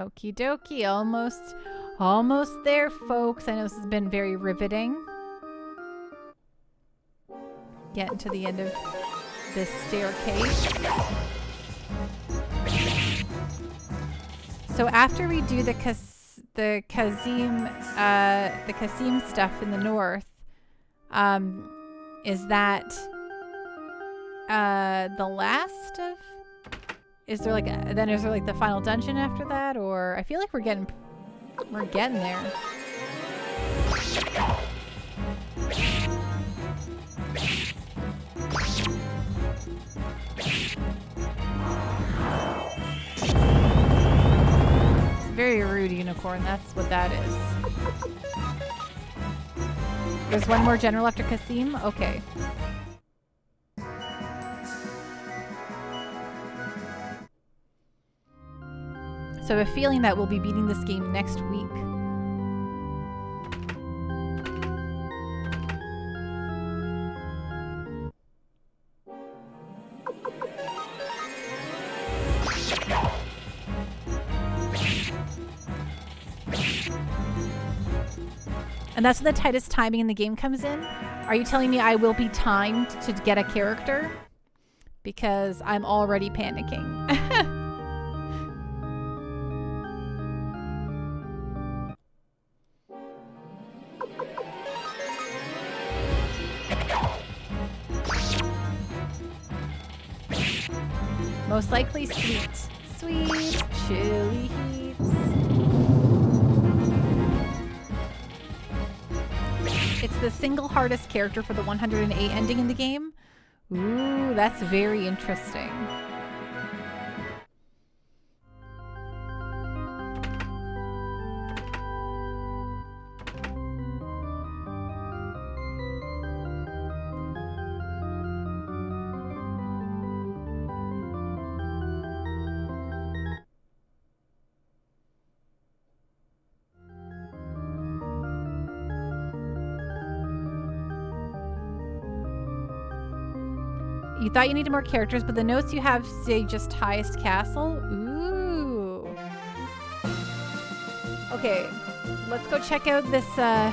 Okie dokie. Almost there, folks. I know this has been very riveting. Getting to the end of this staircase. So after we do the Kazim stuff in the north, is that the last of? Is there like the final dungeon after that, or I feel like we're getting there. Very rude unicorn, that's what that is. There's one more general after Kasim? Okay. So I have a feeling that we'll be beating this game next week. And that's when the tightest timing in the game comes in. Are you telling me I will be timed to get a character? Because I'm already panicking. Most likely sweet. Sweet chili heats. It's the single hardest character for the 108 ending in the game. Ooh, that's very interesting. You thought you needed more characters, but the notes you have say just highest castle. Ooh. Okay, let's go check out this the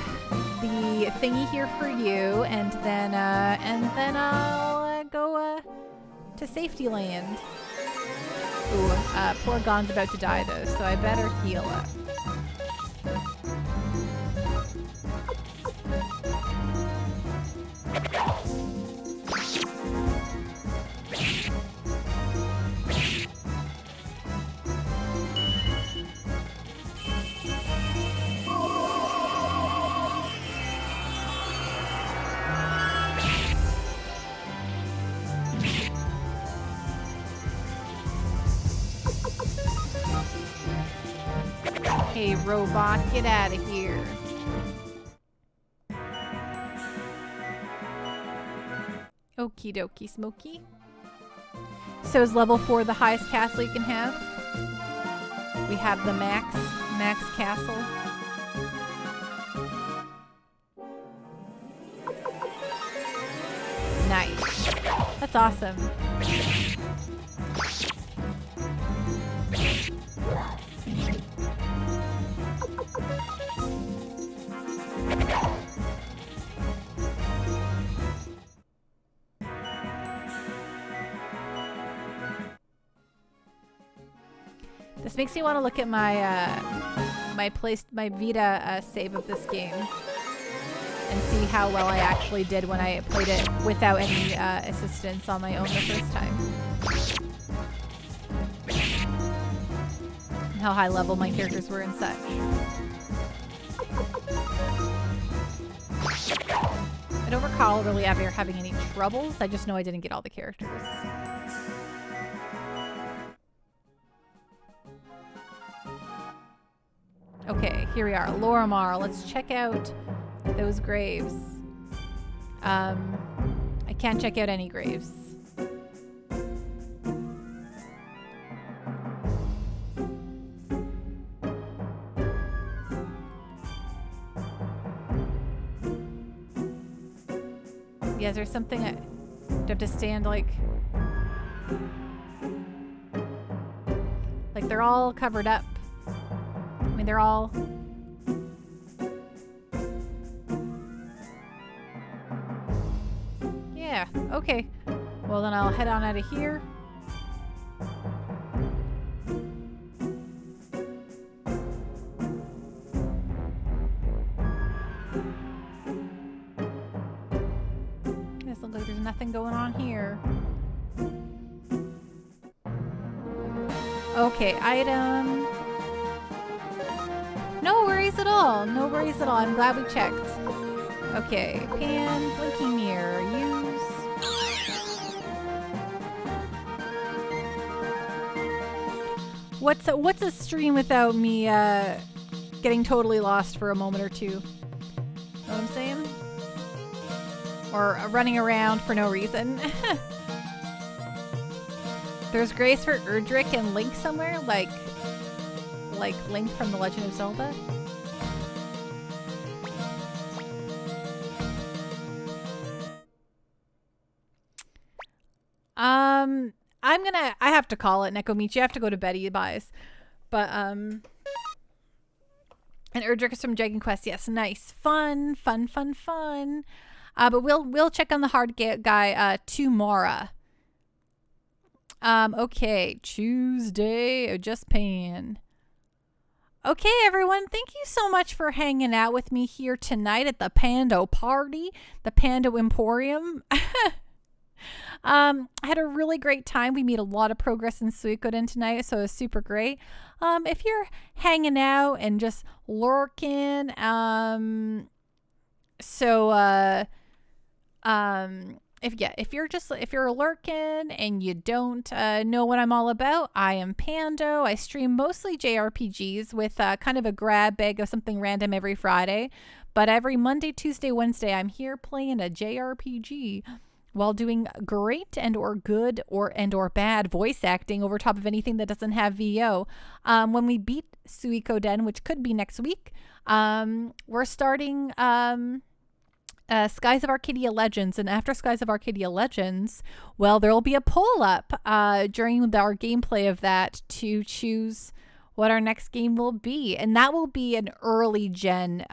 thingy here for you, and then I'll go to safety land. Ooh, poor Gon's about to die though, so I better heal up. Hey, robot, get out of here. Okie dokie, Smokey. So is level 4 the highest castle you can have? We have the max castle. Nice. That's awesome. This makes me want to look at my my Vita save of this game and see how well I actually did when I played it without any assistance on my own the first time. And how high level my characters were and such. I don't recall really ever having any troubles. I just know I didn't get all the characters. Okay, here we are. Lorimar. Let's check out those graves. I can't check out any graves. Yeah, is there something I do I have to stand like they're all covered up. They're all... Yeah, okay. Well, then I'll head on out of here. This looks like there's nothing going on here. Okay, item. No worries at all. No worries at all. I'm glad we checked. Okay, pan, blinking mirror, use. What's a stream without me getting totally lost for a moment or two? Know what I'm saying? Or running around for no reason. There's grace for Erdrick and Link somewhere, like Link from The Legend of Zelda. I have to call it, Nekomichi. I have to go to bed, you guys. But, and Erdrick is from Dragon Quest. Yes, nice. Fun. But we'll check on the hard guy, tomorrow. Okay. Tuesday, just pan. Okay, everyone. Thank you so much for hanging out with me here tonight at the Pando Party, the Pando Emporium. I had a really great time. We made a lot of progress in Suikoden tonight, so it was super great. If you're hanging out and just lurking, if you're lurking and you don't know what I'm all about, I am Pando. I stream mostly JRPGs with kind of a grab bag of something random every Friday, but every Monday, Tuesday, Wednesday, I'm here playing a JRPG while doing great and or good or bad voice acting over top of anything that doesn't have VO. When we beat Suikoden, which could be next week, we're starting Skies of Arcadia Legends, and after Skies of Arcadia Legends, well, there will be a poll up during our gameplay of that to choose what our next game will be, and that will be an early gen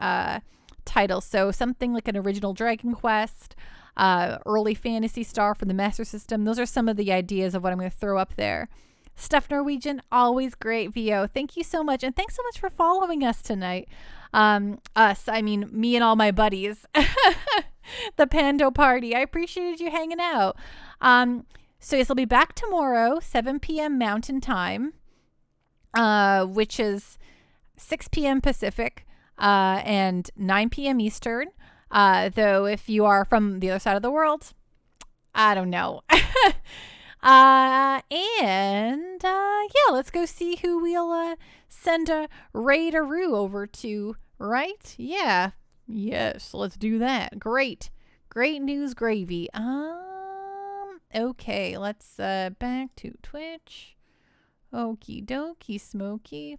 title, so something like an original Dragon Quest, early Fantasy Star for the Master System. Those are some of the ideas of what I'm going to throw up there. Stuff Norwegian, always great VO. Thank you so much, and thanks so much for following us tonight. I mean me and all my buddies. The Pando Party. I appreciated you hanging out. So yes, I'll be back tomorrow, 7 p.m. Mountain Time, which is 6 p.m. Pacific, and 9 p.m. Eastern. Though if you are from the other side of the world, I don't know. Yeah, let's go see who we'll send a raid-a-roo over to, right? Yeah. Yes, let's do that. Great news gravy. Okay, let's back to Twitch. Okie dokie smoky.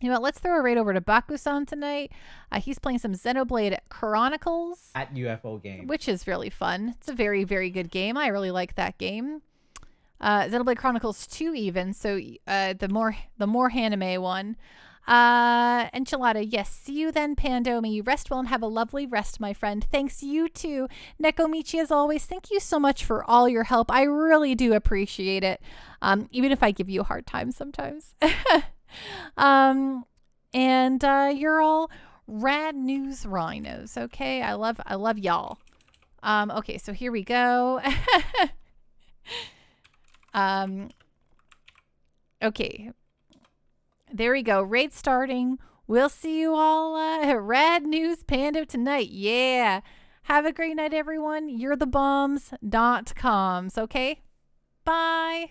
You know what, let's throw a raid over to Baku-san tonight. He's playing some Xenoblade Chronicles. At UFO game. Which is really fun. It's a very, very good game. I really like that game. Xenoblade Chronicles 2 even, so the more anime one. Enchilada, yes, see you then, Pando. May you rest well and have a lovely rest, my friend. Thanks, you too. Nekomichi, as always, thank you so much for all your help. I really do appreciate it, even if I give you a hard time sometimes. You're all rad news rhinos, okay? I love y'all. Okay, so here we go. Okay. There we go. Raid starting. We'll see you all at Rad News Pando tonight. Yeah. Have a great night, everyone. You're the bombs.coms, okay? Bye.